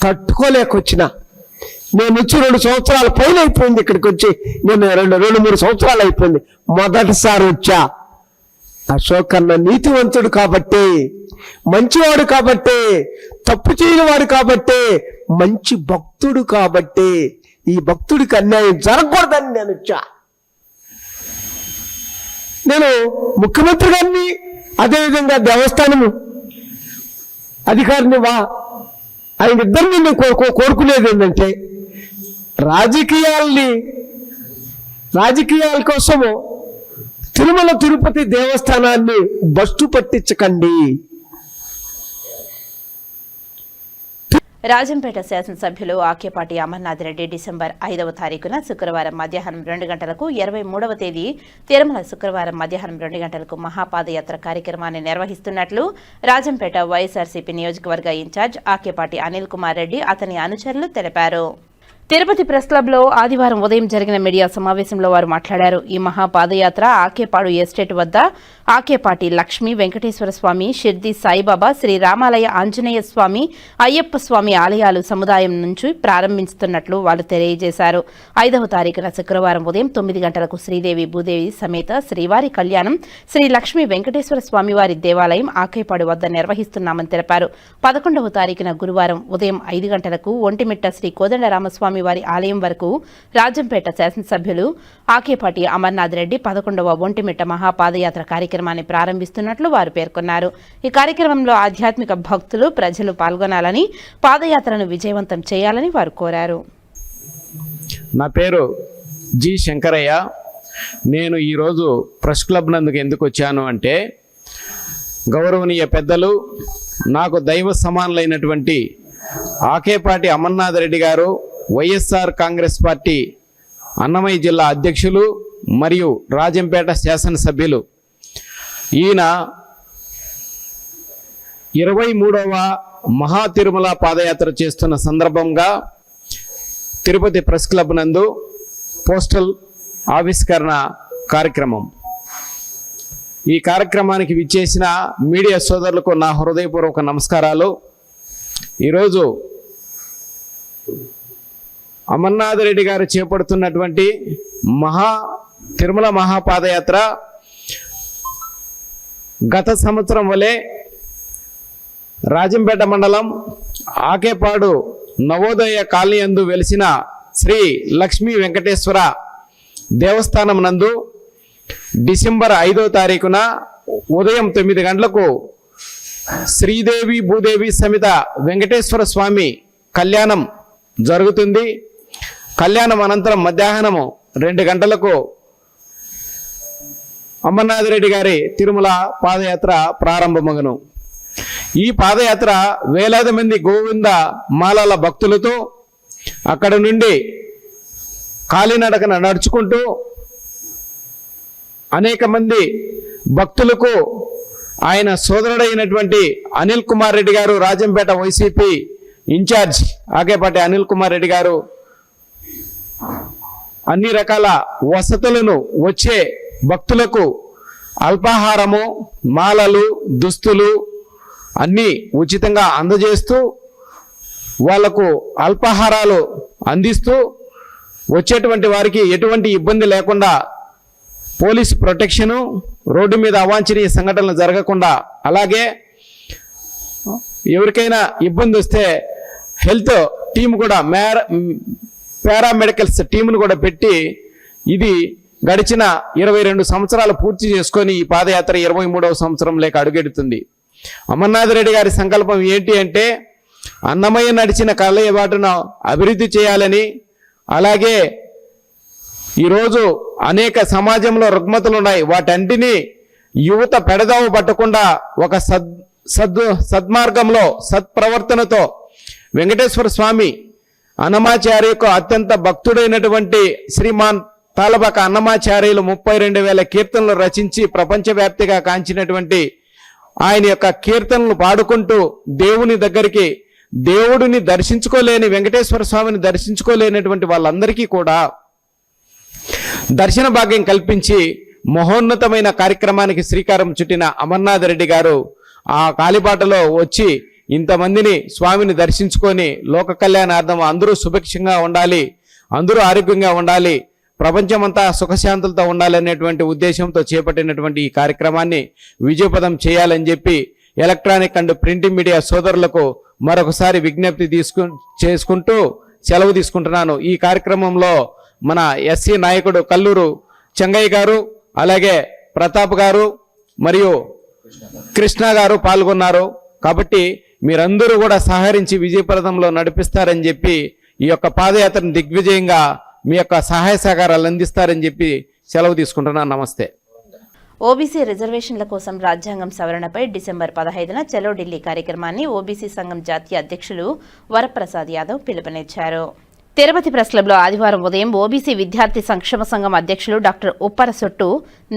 తట్టుకోలేకొచ్చిన. నేను వచ్చి 2 సంవత్సరాల పైన అయిపోయింది ఇక్కడికి వచ్చి. నేను 2-3 సంవత్సరాలు అయిపోయింది. మొదటిసారి వచ్చా. అశోక్ అన్న నీతివంతుడు కాబట్టి, మంచివాడు కాబట్టి, తప్పు చేయని వాడు కాబట్టి, మంచి భక్తుడు కాబట్టి ఈ భక్తుడికి అన్యాయం జరగకూడదని నేను వచ్చా. నేను ముఖ్యమంత్రి గారిని అదేవిధంగా దేవస్థానము అధికారిని ఆయన ఇద్దరిని నేను కోరుకునేది ఏంటంటే రాజకీయాల కోసము తిరుమల తిరుపతి దేవస్థానాన్ని బస్టు పట్టించకండి. రాజంపేట శాసనసభ్యులు ఆకేపాటి అమర్నాథ్ రెడ్డి డిసెంబర్ 5వ తారీఖున శుక్రవారం మధ్యాహ్నం 2 గంటలకు 23వ తేదీ తిరుమల శుక్రవారం మధ్యాహ్నం 2 గంటలకు మహాపాదయాత్ర కార్యక్రమాన్ని నిర్వహిస్తున్నట్లు రాజంపేట వైఎస్ఆర్సీపీ నియోజకవర్గ ఇన్ఛార్జ్ ఆకేపాటి అనిల్ కుమార్ రెడ్డి అతని అనుచరులు తెలిపారు. తిరుపతి ప్రెస్ క్లబ్లో ఆదివారం ఉదయం జరిగిన మీడియా సమావేశంలో వారు మాట్లాడారు. ఈ మహాపాదయాత్ర ఆకేపాడు ఎస్టేట్ వద్ద ఆకేపాటి లక్ష్మీ వెంకటేశ్వర స్వామి, షిర్ది సాయిబాబా, శ్రీ రామాలయ ఆంజనేయ స్వామి, అయ్యప్ప స్వామి ఆలయాలు సముదాయం నుంచి ప్రారంభిస్తున్నట్లు వాళ్ళు తెలియజేశారు. 5వ తారీఖున శుక్రవారం ఉదయం 9 గంటలకు శ్రీదేవి భూదేవి సమేత శ్రీవారి కళ్యాణం శ్రీ లక్ష్మీ వెంకటేశ్వర స్వామివారి దేవాలయం ఆకేపాడు వద్ద నిర్వహిస్తున్నామని తెలిపారు. 11వ తారీఖున గురువారం ఉదయం 5 గంటలకు ఒంటిమిట్ట శ్రీ కోదండరామస్వామి వారి ఆలయం వరకు రాజంపేట శాసనసభ్యులు ఆకేపాటి అమర్నాథ్ రెడ్డి 11వ ఒంటిమిట్ట మహాపాదయాత్ర కార్యక్రమాన్ని ప్రారంభిస్తున్నట్లు వారు పేర్కొన్నారు. ఈ కార్యక్రమంలో ఆధ్యాత్మిక భక్తులు ప్రజలు పాల్గొనాలని, పాదయాత్రను విజయవంతం చేయాలని వారు కోరారు. నా పేరు జి శంకరయ్య. నేను ఈరోజు ప్రెస్ క్లబ్ నందుకు ఎందుకు వచ్చాను అంటే, గౌరవనీయ పెద్దలు, నాకు దైవ సమానులైనటువంటి ఆకేపాటి అమర్నాథ్ రెడ్డి గారు, వైఎస్ఆర్ కాంగ్రెస్ పార్టీ అన్నమయ్య జిల్లా అధ్యక్షులు మరియు రాజంపేట శాసనసభ్యులు, ఈయన 23వ మహా తిరుమల పాదయాత్ర చేస్తున్న సందర్భంగా తిరుపతి ప్రెస్ క్లబ్ నందు పోస్టల్ ఆవిష్కరణ కార్యక్రమం. ఈ కార్యక్రమానికి విచ్చేసిన మీడియా సోదరులకు నా హృదయపూర్వక నమస్కారాలు. ఈరోజు అమర్నాథ్ రెడ్డి గారు చేపడుతున్నటువంటి తిరుమల మహాపాదయాత్ర గత సంవత్సరం వలె రాజంపేట మండలం ఆకేపాడు నవోదయ కాలనీ యందు వెలిసిన శ్రీ లక్ష్మీ వెంకటేశ్వర దేవస్థానం నందు డిసెంబర్ 5వ తారీఖున ఉదయం 9 గంటలకు శ్రీదేవి భూదేవి సమేత వెంకటేశ్వర స్వామి కళ్యాణం జరుగుతుంది. కళ్యాణం అనంతరం మధ్యాహ్నము 2 గంటలకు అమర్నాథ్ రెడ్డి గారి తిరుమల పాదయాత్ర ప్రారంభమగును. ఈ పాదయాత్ర వేలాది మంది గోవింద మాలల భక్తులతో అక్కడ నుండి కాలినడకన నడుచుకుంటూ అనేక మంది భక్తులకు ఆయన సోదరుడైనటువంటి అనిల్ కుమార్ రెడ్డి గారు, రాజంపేట వైసీపీ ఇన్ఛార్జ్ ఆకేపాటి అనిల్ కుమార్ రెడ్డి గారు అన్ని రకాల వసతులను వచ్చే భక్తులకు అల్పాహారము, మాలలు, దుస్తులు అన్నీ ఉచితంగా అందజేస్తూ వాళ్లకు అల్పాహారాలు అందిస్తూ వచ్చేటువంటి వారికి ఎటువంటి ఇబ్బంది లేకుండా పోలీస్ ప్రొటెక్షను, రోడ్డు మీద అవాంఛనీయ సంఘటనలు జరగకుండా, అలాగే ఎవరికైనా ఇబ్బంది వస్తే హెల్త్ టీం కూడా పారామెడికల్స్ టీంను కూడా పెట్టి ఇది గడిచిన 22 సంవత్సరాలు పూర్తి చేసుకొని ఈ పాదయాత్ర 23వ సంవత్సరం లేక అడుగెడుతుంది. అమర్నాథ్ రెడ్డి గారి సంకల్పం ఏంటి అంటే అన్నమయ్య నడిచిన కలయబాటును అభివృద్ధి చేయాలని, అలాగే ఈరోజు అనేక సమాజంలో రుగ్మతలు ఉన్నాయి, వాటంటిని యువత పెడదావ పట్టకుండా ఒక సద్మార్గంలో సత్ప్రవర్తనతో వెంకటేశ్వర స్వామి అన్నమాచార్యకు అత్యంత భక్తుడైనటువంటి శ్రీమాన్ తాళపాక అన్నమాచార్యులు 32,000 కీర్తనలు రచించి ప్రపంచవ్యాప్తిగా కాంచినటువంటి ఆయన యొక్క కీర్తనలు పాడుకుంటూ దేవుడిని దర్శించుకోలేని, వెంకటేశ్వర స్వామిని దర్శించుకోలేనటువంటి వాళ్ళందరికీ కూడా దర్శన భాగ్యం కల్పించి మహోన్నతమైన కార్యక్రమానికి శ్రీకారం చుట్టిన అమర్నాథ్ రెడ్డి గారు ఆ కాలిబాటలో వచ్చి ఇంతమందిని స్వామిని దర్శించుకొని లోక కళ్యాణార్థం అందరూ సుభిక్షంగా ఉండాలి, అందరూ ఆరోగ్యంగా ఉండాలి, ప్రపంచమంతా సుఖశాంతులతో ఉండాలనేటువంటి ఉద్దేశంతో చేపట్టినటువంటి ఈ కార్యక్రమాన్ని విజయపదం చేయాలని చెప్పి ఎలక్ట్రానిక్ అండ్ ప్రింటింగ్ మీడియా సోదరులకు మరొకసారి విజ్ఞప్తి చేసుకుంటూ సెలవు తీసుకుంటున్నాను. ఈ కార్యక్రమంలో మన ఎస్సీ నాయకుడు కల్లూరు చెంగయ్య గారు, అలాగే ప్రతాప్ గారు మరియు కృష్ణ గారు పాల్గొన్నారు. కాబట్టి మీరందరూ కూడా సహకరించి విజయప్రదంలో నడిపిస్తారని చెప్పి, ఈ యొక్క పాదయాత్రను దిగ్విజయంగా మీ యొక్క సహాయ సహకారాలు అందిస్తారని చెప్పి సెలవు తీసుకుంటున్నాను. నమస్తే. ఓబీసీ రిజర్వేషన్ల కోసం రాజ్యాంగం సవరణపై డిసెంబర్ 15న చలో ఢిల్లీ కార్యక్రమాన్ని ఓబీసీ సంఘం జాతీయ అధ్యక్షులు వరప్రసాద్ యాదవ్ పిలుపునిచ్చారు. తిరుపతి ప్రెస్ క్లబ్లో ఆదివారం ఉదయం ఓబీసీ విద్యార్థి సంక్షేమ సంఘం అధ్యక్షులు డాక్టర్ ఉప్పరసొట్టు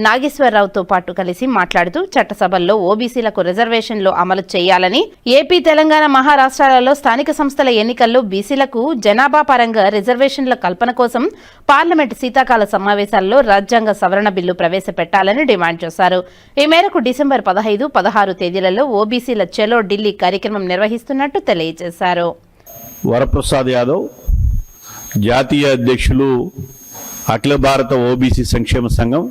నాగేశ్వరరావుతో పాటు కలిసి మాట్లాడుతూ చట్టసభల్లో ఓబీసీలకు రిజర్వేషన్లు అమలు చేయాలని, ఏపీ, తెలంగాణ, మహారాష్ట్రాలలో స్థానిక సంస్థల ఎన్నికల్లో బీసీలకు జనాభా పరంగా రిజర్వేషన్ల కల్పన కోసం పార్లమెంటు శీతాకాల సమావేశాల్లో రాజ్యాంగ సవరణ బిల్లు ప్రవేశపెట్టాలని డిమాండ్ చేశారు. ఈ మేరకు డిసెంబర్ 15, 16 తేదీలలో ఓబీసీల చలో ఢిల్లీ కార్యక్రమం నిర్వహిస్తున్నట్టు తెలియజేశారు. వరప్రసాద్ యాదవ్, జాతీయ అధ్యక్షులు, అఖిల భారత ఓబీసీ సంక్షేమ సంఘం.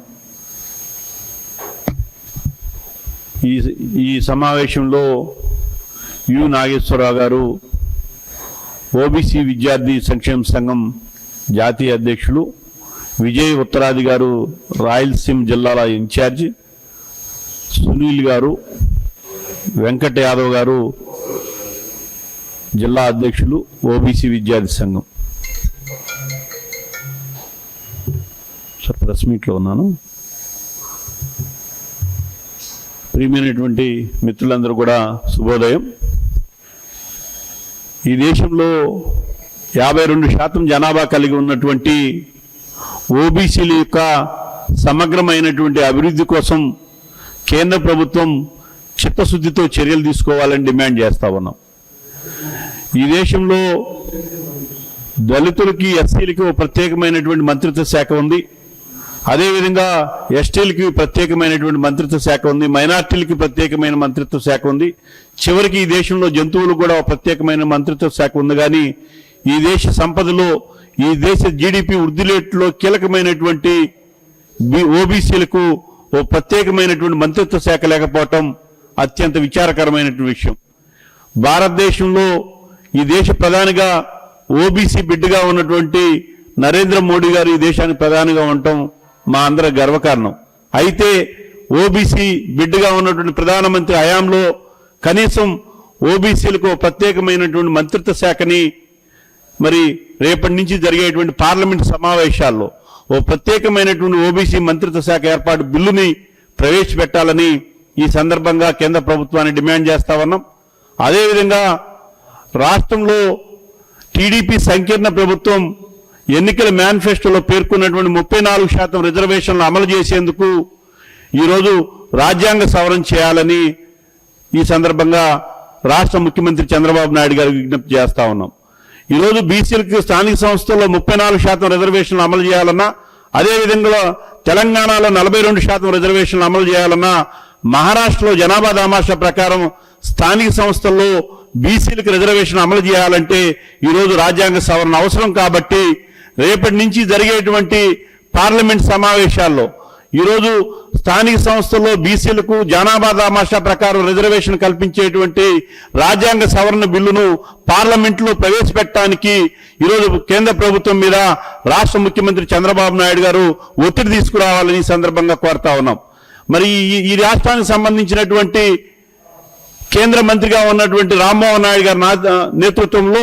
ఈ సమావేశంలో యు నాగేశ్వరరావు గారు, ఓబీసీ విద్యార్థి సంక్షేమ సంఘం జాతీయ అధ్యక్షులు, విజయ్ ఉత్తరాది గారు రాయలసీమ జిల్లాల ఇన్ఛార్జి, సునీల్ గారు, వెంకట యాదవ్ గారు జిల్లా అధ్యక్షులు, ఓబీసీ విద్యార్థి సంఘం. సార్, ప్రెస్ మీట్లో ఉన్నాను. ప్రియమైనటువంటి మిత్రులందరూ కూడా శుభోదయం. ఈ దేశంలో 52% జనాభా కలిగి ఉన్నటువంటి ఓబీసీల యొక్క సమగ్రమైనటువంటి అభివృద్ధి కోసం కేంద్ర ప్రభుత్వం చిత్తశుద్ధితో చర్యలు తీసుకోవాలని డిమాండ్ చేస్తా ఉన్నాం. ఈ దేశంలో దళితులకి, ఎస్సీలకి ఒక ప్రత్యేకమైనటువంటి మంత్రిత్వ శాఖ ఉంది. అదేవిధంగా ఎస్టీలకి ప్రత్యేకమైనటువంటి మంత్రిత్వ శాఖ ఉంది, మైనార్టీలకి ప్రత్యేకమైన మంత్రిత్వ శాఖ ఉంది. చివరికి ఈ దేశంలో జంతువులు కూడా ఒక ప్రత్యేకమైన మంత్రిత్వ శాఖ ఉంది. కానీ ఈ దేశ సంపదలో, ఈ దేశ జీడిపి వృద్ధి రేట్లో కీలకమైనటువంటి ఓబీసీలకు ఓ ప్రత్యేకమైనటువంటి మంత్రిత్వ శాఖ లేకపోవటం అత్యంత విచారకరమైనటువంటి విషయం. భారతదేశంలో ఈ దేశ ప్రధానిగా ఓబీసీ బిడ్డగా ఉన్నటువంటి నరేంద్ర మోడీ గారు ఈ దేశానికి ప్రధానిగా ఉండటం మా అందరి గర్వకారణం. అయితే ఓబీసీ బిడ్డగా ఉన్నటువంటి ప్రధానమంత్రి హయాంలో కనీసం ఓబీసీలకు ప్రత్యేకమైనటువంటి మంత్రిత్వ శాఖని, మరి రేపటి నుంచి జరిగేటువంటి పార్లమెంట్ సమావేశాల్లో ఓ ప్రత్యేకమైనటువంటి ఓబీసీ మంత్రిత్వ శాఖ ఏర్పాటు బిల్లుని ప్రవేశపెట్టాలని ఈ సందర్భంగా కేంద్ర ప్రభుత్వాన్ని డిమాండ్ చేస్తా ఉన్నాం. అదేవిధంగా రాష్ట్రంలో టీడీపీ సంకీర్ణ ప్రభుత్వం ఎన్నికల మేనిఫెస్టోలో పేర్కొన్నటువంటి 34% రిజర్వేషన్లు అమలు చేసేందుకు ఈరోజు రాజ్యాంగ సవరణ చేయాలని ఈ సందర్భంగా రాష్ట్ర ముఖ్యమంత్రి చంద్రబాబు నాయుడు గారికి విజ్ఞప్తి చేస్తా ఉన్నాం. ఈరోజు బీసీలకు స్థానిక సంస్థల్లో 34% రిజర్వేషన్లు అమలు చేయాలన్నా, అదేవిధంగా తెలంగాణలో 42% రిజర్వేషన్లు అమలు చేయాలన్నా, మహారాష్ట్రలో జనాభా దామాషా ప్రకారం స్థానిక సంస్థల్లో బీసీలకు రిజర్వేషన్ అమలు చేయాలంటే ఈరోజు రాజ్యాంగ సవరణ అవసరం. కాబట్టి రేపటి నుంచి జరిగేటువంటి పార్లమెంట్ సమావేశాల్లో ఈరోజు స్థానిక సంస్థల్లో బీసీలకు జనాభా దామాషా ప్రకారం రిజర్వేషన్ కల్పించేటువంటి రాజ్యాంగ సవరణ బిల్లును పార్లమెంట్లో ప్రవేశపెట్టడానికి ఈరోజు కేంద్ర ప్రభుత్వం మీద రాష్ట్ర ముఖ్యమంత్రి చంద్రబాబు నాయుడు గారు ఒత్తిడి తీసుకురావాలని ఈ సందర్భంగా కోరుతా ఉన్నాం. మరి ఈ రాష్ట్రానికి సంబంధించినటువంటి కేంద్ర మంత్రిగా ఉన్నటువంటి రామ్మోహన్ నాయుడు గారి నేతృత్వంలో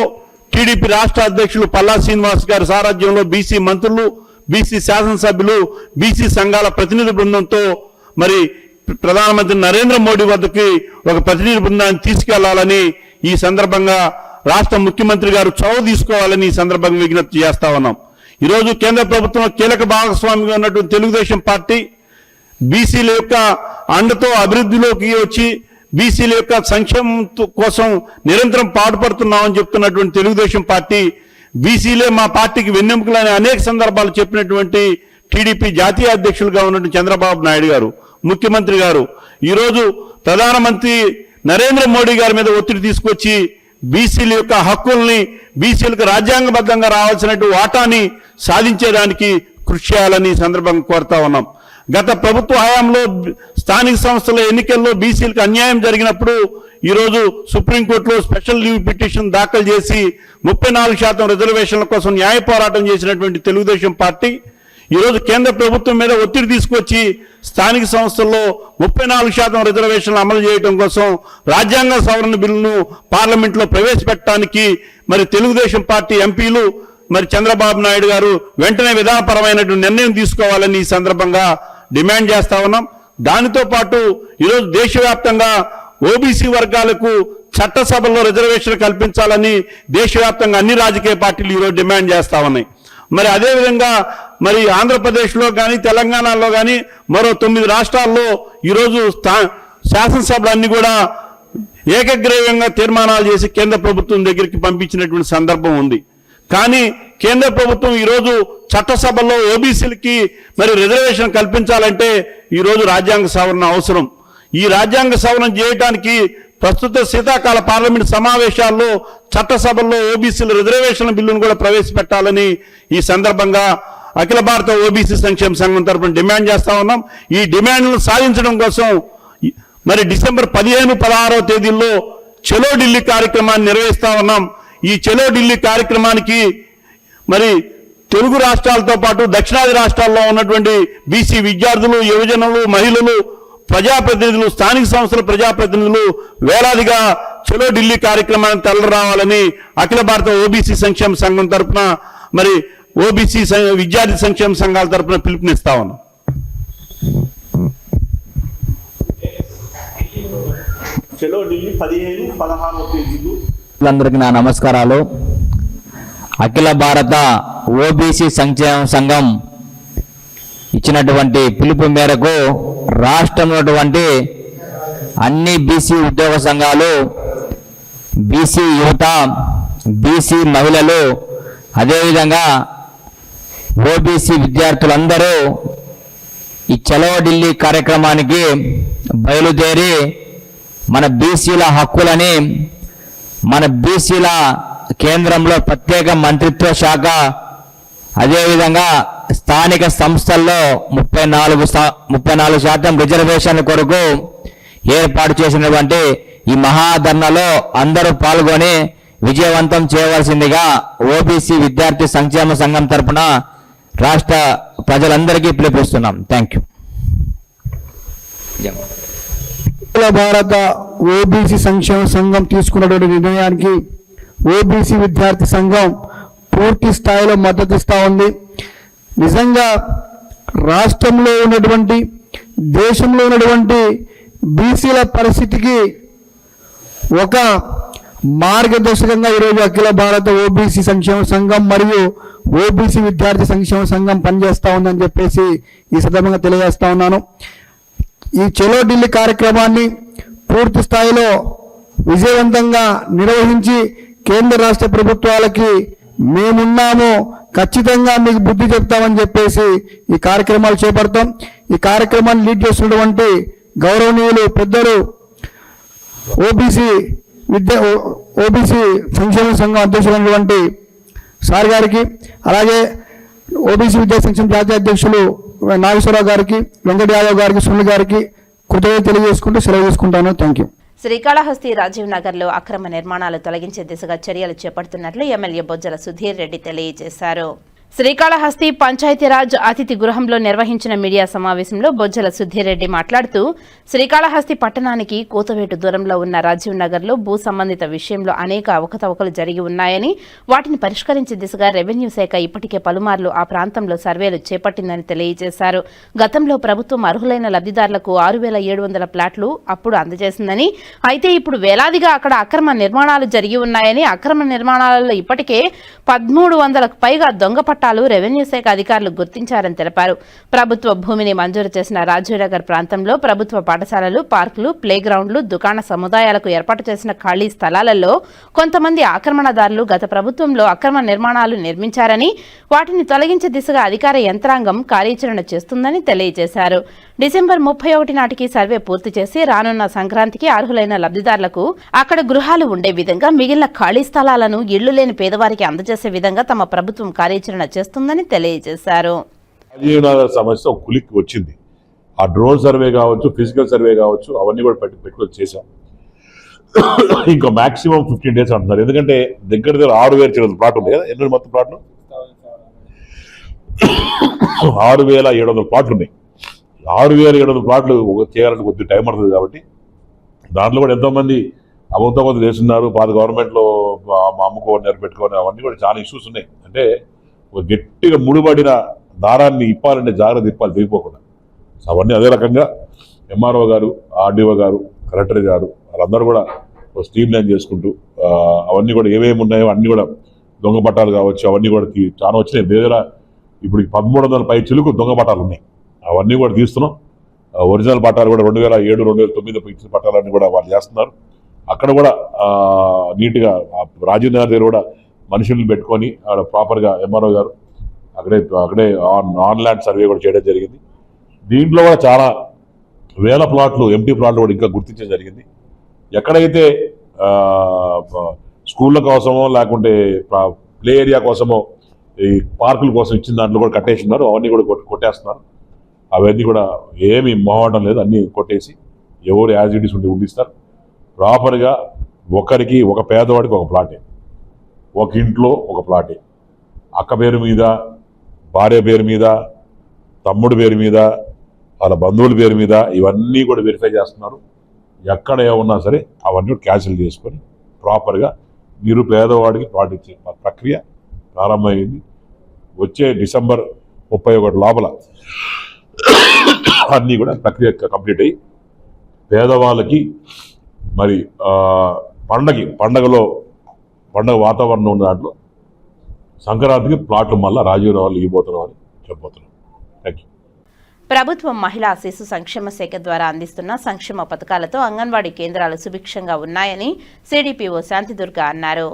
టీడీపీ రాష్ట్ర అధ్యక్షులు పల్లా శ్రీనివాస్ గారి సారథ్యంలో బీసీ మంత్రులు, బీసీ శాసనసభ్యులు, బీసీ సంఘాల ప్రతినిధి బృందంతో మరి ప్రధానమంత్రి నరేంద్ర మోడీ వద్దకి ఒక ప్రతినిధి బృందాన్ని తీసుకెళ్లాలని ఈ సందర్భంగా రాష్ట్ర ముఖ్యమంత్రి గారు చొరవ తీసుకోవాలని ఈ సందర్భంగా విజ్ఞప్తి చేస్తా ఉన్నాం. ఈరోజు కేంద్ర ప్రభుత్వంలో కీలక భాగస్వామిగా ఉన్నటువంటి తెలుగుదేశం పార్టీ బీసీల యొక్క అండతో అభివృద్ధిలోకి వచ్చి బీసీల యొక్క సంక్షేమం కోసం నిరంతరం పాటుపడుతున్నామని చెప్తున్నటువంటి తెలుగుదేశం పార్టీ బీసీలే మా పార్టీకి వెన్నెముకలని అనేక సందర్భాలు చెప్పినటువంటి టీడీపీ జాతీయ అధ్యక్షులుగా ఉన్నటువంటి చంద్రబాబు నాయుడు గారు, ముఖ్యమంత్రి గారు ఈరోజు ప్రధానమంత్రి నరేంద్ర మోడీ గారి మీద ఒత్తిడి తీసుకొచ్చి బీసీల యొక్క హక్కుల్ని, బీసీలకు రాజ్యాంగబద్ధంగా రావాల్సినటువంటి వాటాని సాధించేదానికి కృషి చేయాలని ఈ సందర్భంగా కోరుతా ఉన్నాం. గత ప్రభుత్వ హయాంలో స్థానిక సంస్థల ఎన్నికల్లో బీసీలకు అన్యాయం జరిగినప్పుడు ఈరోజు సుప్రీంకోర్టులో స్పెషల్ లీవ్ పిటిషన్ దాఖలు చేసి 34% రిజర్వేషన్ల కోసం న్యాయ పోరాటం చేసినటువంటి తెలుగుదేశం పార్టీ ఈరోజు కేంద్ర ప్రభుత్వం మీద ఒత్తిడి తీసుకొచ్చి స్థానిక సంస్థల్లో 34% రిజర్వేషన్లు అమలు చేయడం కోసం రాజ్యాంగ సవరణ బిల్లును పార్లమెంట్లో ప్రవేశపెట్టడానికి మరి తెలుగుదేశం పార్టీ ఎంపీలు మరి చంద్రబాబు నాయుడు గారు వెంటనే విధానపరమైనటువంటి నిర్ణయం తీసుకోవాలని ఈ సందర్భంగా డిమాండ్ చేస్తా ఉన్నాం. దానితో పాటు ఈరోజు దేశవ్యాప్తంగా ఓబీసీ వర్గాలకు చట్టసభల్లో రిజర్వేషన్ కల్పించాలని దేశవ్యాప్తంగా అన్ని రాజకీయ పార్టీలు ఈరోజు డిమాండ్ చేస్తా ఉన్నాయి. మరి అదేవిధంగా మరి ఆంధ్రప్రదేశ్లో కానీ తెలంగాణలో కానీ మరో 9 రాష్ట్రాల్లో ఈరోజు శాసనసభలన్నీ కూడా ఏకగ్రీవంగా తీర్మానాలు చేసి కేంద్ర ప్రభుత్వం దగ్గరికి పంపించినటువంటి సందర్భం ఉంది. కానీ కేంద్ర ప్రభుత్వం ఈరోజు చట్టసభల్లో ఓబీసీలకి మరి రిజర్వేషన్ కల్పించాలంటే ఈరోజు రాజ్యాంగ సవరణ అవసరం. ఈ రాజ్యాంగ సవరణ చేయడానికి ప్రస్తుత శీతాకాల పార్లమెంట్ సమావేశాల్లో చట్టసభల్లో ఓబీసీల రిజర్వేషన్ల బిల్లును కూడా ప్రవేశపెట్టాలని ఈ సందర్భంగా అఖిల భారత ఓబీసీ సంక్షేమ సంఘం తరఫున డిమాండ్ చేస్తా ఉన్నాం. ఈ డిమాండ్లను సాధించడం కోసం మరి డిసెంబర్ 15, 16వ తేదీల్లో చలో ఢిల్లీ కార్యక్రమాన్ని నిర్వహిస్తా ఉన్నాం. ఈ చలో ఢిల్లీ కార్యక్రమానికి మరి తెలుగు రాష్ట్రాలతో పాటు దక్షిణాది రాష్ట్రాల్లో ఉన్నటువంటి బీసీ విద్యార్థులు, యువజనులు, మహిళలు, ప్రజాప్రతినిధులు, స్థానిక సంస్థల ప్రజాప్రతినిధులు వేలాదిగా చలో ఢిల్లీ కార్యక్రమాన్ని తరలిరావాలని అఖిల భారత ఓబీసీ సంక్షేమ సంఘం తరఫున మరి ఓబీసీ విద్యార్థి సంక్షేమ సంఘాల తరఫున పిలుపునిస్తా ఉన్నాం. చలో ఢిల్లీ 15, 16వ తేదీలు. అందరికీ నా నమస్కారాలు. అఖిల భారత ఓబీసీ సంక్షేమ సంఘం ఇచ్చినటువంటి పిలుపు మేరకు రాష్ట్రంలో ఉన్నటువంటి అన్ని బీసీ ఉద్యోగ సంఘాలు, బీసీ యువత, బీసీ మహిళలు, అదేవిధంగా ఓబీసీ విద్యార్థులందరూ ఈ చలో ఢిల్లీ కార్యక్రమానికి బయలుదేరి మన బీసీల హక్కులని, మన బీసీల కేంద్రంలో ప్రత్యేక మంత్రిత్వ శాఖ, అదేవిధంగా స్థానిక సంస్థల్లో 34% రిజర్వేషన్ కొరకు ఏర్పాటు చేసినటువంటి ఈ మహాధర్నాలో అందరూ పాల్గొని విజయవంతం చేయవలసిందిగా ఓబీసీ విద్యార్థి సంక్షేమ సంఘం తరపున రాష్ట్ర ప్రజలందరికీ పిలుపుస్తున్నాం. Thank you. అఖిల భారత ఓబీసీ సంక్షేమ సంఘం తీసుకున్నటువంటి నిర్ణయానికి ఓబీసీ విద్యార్థి సంఘం పూర్తి స్థాయిలో మద్దతు ఇస్తూ ఉంది. నిజంగా రాష్ట్రంలో ఉన్నటువంటి, దేశంలో ఉన్నటువంటి బీసీల పరిస్థితికి ఒక మార్గదర్శకంగా ఈరోజు అఖిల భారత ఓబీసీ సంక్షేమ సంఘం మరియు ఓబీసీ విద్యార్థి సంక్షేమ సంఘం పనిచేస్తూ ఉందని చెప్పేసి ఈ సందర్భంగా తెలియజేస్తా ఉన్నాను. ఈ చలో ఢిల్లీ కార్యక్రమాన్ని పూర్తి స్థాయిలో విజయవంతంగా నిర్వహించి కేంద్ర రాష్ట్ర ప్రభుత్వాలకి మేమున్నాము, ఖచ్చితంగా మీకు బుద్ధి చెప్తామని చెప్పేసి ఈ కార్యక్రమాలు చేపడతాం. ఈ కార్యక్రమాన్ని లీడ్ చేస్తున్నటువంటి గౌరవనీయులు పెద్దలు ఓబీసీ సంక్షేమ సంఘం అధ్యక్షులైనటువంటి సార్ గారికి, అలాగే ఓబీసీ విద్యా సంక్షేమ జాతీయ అధ్యక్షులు నాగేశ్వరరావు గారికి, వెంకట యాదవ్ గారికి, సునీల్ గారికి కృతజ్ఞతలు తెలియజేసుకుంటూ సెలవు తీసుకుంటాను. Thank you. శ్రీకాళహస్తి రాజీవ్ నగర్లో అక్రమ నిర్మాణాలు తొలగించే దిశగా చర్యలు చేపడుతున్నట్లు ఎమ్మెల్యే బొజ్జల సుధీర్ రెడ్డి తెలియజేశారు. శ్రీకాళహస్తి పంచాయతీరాజ్ అతిథి గృహంలో నిర్వహించిన మీడియా సమావేశంలో బొజ్జల సుధీరెడ్డి మాట్లాడుతూ శ్రీకాళహస్తి పట్టణానికి కూతవేటు దూరంలో ఉన్న రాజీవ్ నగర్లో భూ సంబంధిత విషయంలో అనేక అవకతవకలు జరిగి ఉన్నాయని వాటిని పరిష్కరించే దిశగా రెవెన్యూ శాఖ ఇప్పటికే పలుమార్లు ఆ ప్రాంతంలో సర్వేలు చేపట్టిందని తెలియజేశారు. గతంలో ప్రభుత్వం అర్హులైన లబ్ధిదారులకు 6,700 ప్లాట్లు అప్పుడు అందజేసిందని, అయితే ఇప్పుడు వేలాదిగా అక్కడ అక్రమ నిర్మాణాలు జరిగి ఉన్నాయని, అక్రమ నిర్మాణాలలో ఇప్పటికే 1,300కు పైగా దొంగ పట్టాలు రెవెన్యూ శాఖ అధికారులు గుర్తించారని తెలిపారు. ప్రభుత్వ భూమిని మంజూరు చేసిన రాజీవ్నగర్ ప్రాంతంలో ప్రభుత్వ పాఠశాలలు, పార్కులు, ప్లే గ్రౌండ్లు, దుకాణ సముదాయాలకు ఏర్పాటు చేసిన ఖాళీ స్థలాలలో కొంతమంది ఆక్రమణదారులు గత ప్రభుత్వంలో అక్రమ నిర్మాణాలు నిర్మించారని, వాటిని తొలగించే దిశగా అధికార యంత్రాంగం కార్యాచరణ చేస్తుందని తెలియజేశారు. డిసెంబర్ 31 నాటికి సర్వే పూర్తి చేసి రానున్న సంక్రాంతికి అర్హులైన లబ్ధిదారులకు అక్కడ గృహాలు ఉండే విధంగా మిగిలిన ఖాళీ స్థలాలను ఇళ్లు లేని పేదవారికి అందజేసే విధంగా తమ ప్రభుత్వం కార్యాచరణ చేస్తుందని తెలియజేశారు. రాజీవ్నగర్ సమస్య ఒక కులిక్కి వచ్చింది. ఆ డ్రోన్ సర్వే కావచ్చు, ఫిజికల్ సర్వే కావచ్చు, అవన్నీ కూడా పెట్టుకొని చేశాం. ఇంకా మాక్సిమం 15 days అంటున్నారు. ఎందుకంటే దగ్గర 6,000 ప్లాట్ ఉంది కదా. ఎన్ని మొత్తం ప్లాట్లు? 6,700 ప్లాట్లు ఉన్నాయి. 6,700 ప్లాట్లు చేయాలని కొద్ది టైం పడుతుంది. కాబట్టి దాంట్లో కూడా ఎంతోమంది అబద్ధం కొద్ది చేస్తున్నారు. పాత గవర్నమెంట్లో అమ్ముకోని పెట్టుకోని అవన్నీ కూడా చాలా ఇష్యూస్ ఉన్నాయి. అంటే ఒక గట్టిగా ముడిపడిన దారాన్ని ఇప్పాలంటే జాగ్రత్త ఇప్పాలి, తెగిపోకుండా. సో అవన్నీ అదే రకంగా ఎంఆర్ఓ గారు, ఆర్డీఓ గారు, కలెక్టర్ గారు వాళ్ళందరూ కూడా స్ట్రీమ్ లైన్ చేసుకుంటూ అవన్నీ కూడా ఏమేమి ఉన్నాయో అన్నీ కూడా దొంగ పట్టాలు కావచ్చు, అవన్నీ కూడా చాలా వచ్చినాయి. దగ్గర ఇప్పుడు 1,300 పై చిలుకు దొంగ పట్టాలు ఉన్నాయి. అవన్నీ కూడా తీస్తున్నాం. ఒరిజినల్ పట్టాలు కూడా 2007, 2009 ఇచ్చిన పట్టాలన్నీ కూడా వాళ్ళు చేస్తున్నారు. అక్కడ కూడా నీట్గా రాజీవ్ నగర్ దగ్గర కూడా మనుషుల్ని పెట్టుకొని అక్కడ ప్రాపర్గా ఎంఆర్ఓ గారు అక్కడే ఆన్ ల్యాండ్ సర్వే కూడా చేయడం జరిగింది. దీంట్లో కూడా చాలా వేల ప్లాట్లు, ఎంటీ ప్లాట్లు కూడా ఇంకా గుర్తించడం జరిగింది. ఎక్కడైతే స్కూళ్ళ కోసమో లేకుంటే ప్లే ఏరియా కోసమో ఈ పార్కుల కోసం ఇచ్చిన దాంట్లో కూడా కట్టేస్తున్నారు. అవన్నీ కూడా కొట్టేస్తున్నారు. అవన్నీ కూడా ఏమి మొహమాటం లేదు, అన్నీ కొట్టేసి ఎవరు యాజిటీస్ ఉంటే ఉండిస్తారు. ప్రాపర్గా ఒకరికి, ఒక పేదవాడికి ఒక ప్లాటే, ఒక ఇంట్లో ఒక ప్లాటే, అక్క పేరు మీద, భార్య పేరు మీద, తమ్ముడు పేరు మీద, వాళ్ళ బంధువుల పేరు మీద ఇవన్నీ కూడా వెరిఫై చేస్తున్నారు. ఎక్కడ ఏమన్నా సరే అవన్నీ క్యాన్సిల్ చేసుకొని ప్రాపర్గా మీరు పేదవాడికి ప్లాట్ ఇచ్చే ప్రక్రియ ప్రారంభమైంది. వచ్చే డిసెంబర్ 31 లోపల అన్నీ కూడా ప్రక్రియ కంప్లీట్ అయ్యి పేదవాళ్ళకి మరి పండగ వాతావరణం ఉన్న దాంట్లో సంక్రాంతికి ప్లాట్లు మళ్ళీ రాజీవ్ నగర్లో ఇవ్వబోతున్నాం అని చెప్పబోతున్నాం. Thank you. ప్రభుత్వం మహిళా శిశు సంక్షేమ శాఖ ద్వారా అందిస్తున్న సంక్షేమ పథకాలతో అంగన్వాడీ కేంద్రాలు సుభిక్షంగా ఉన్నాయని సిడిపిఓ శాంతిదుర్గ అన్నారు.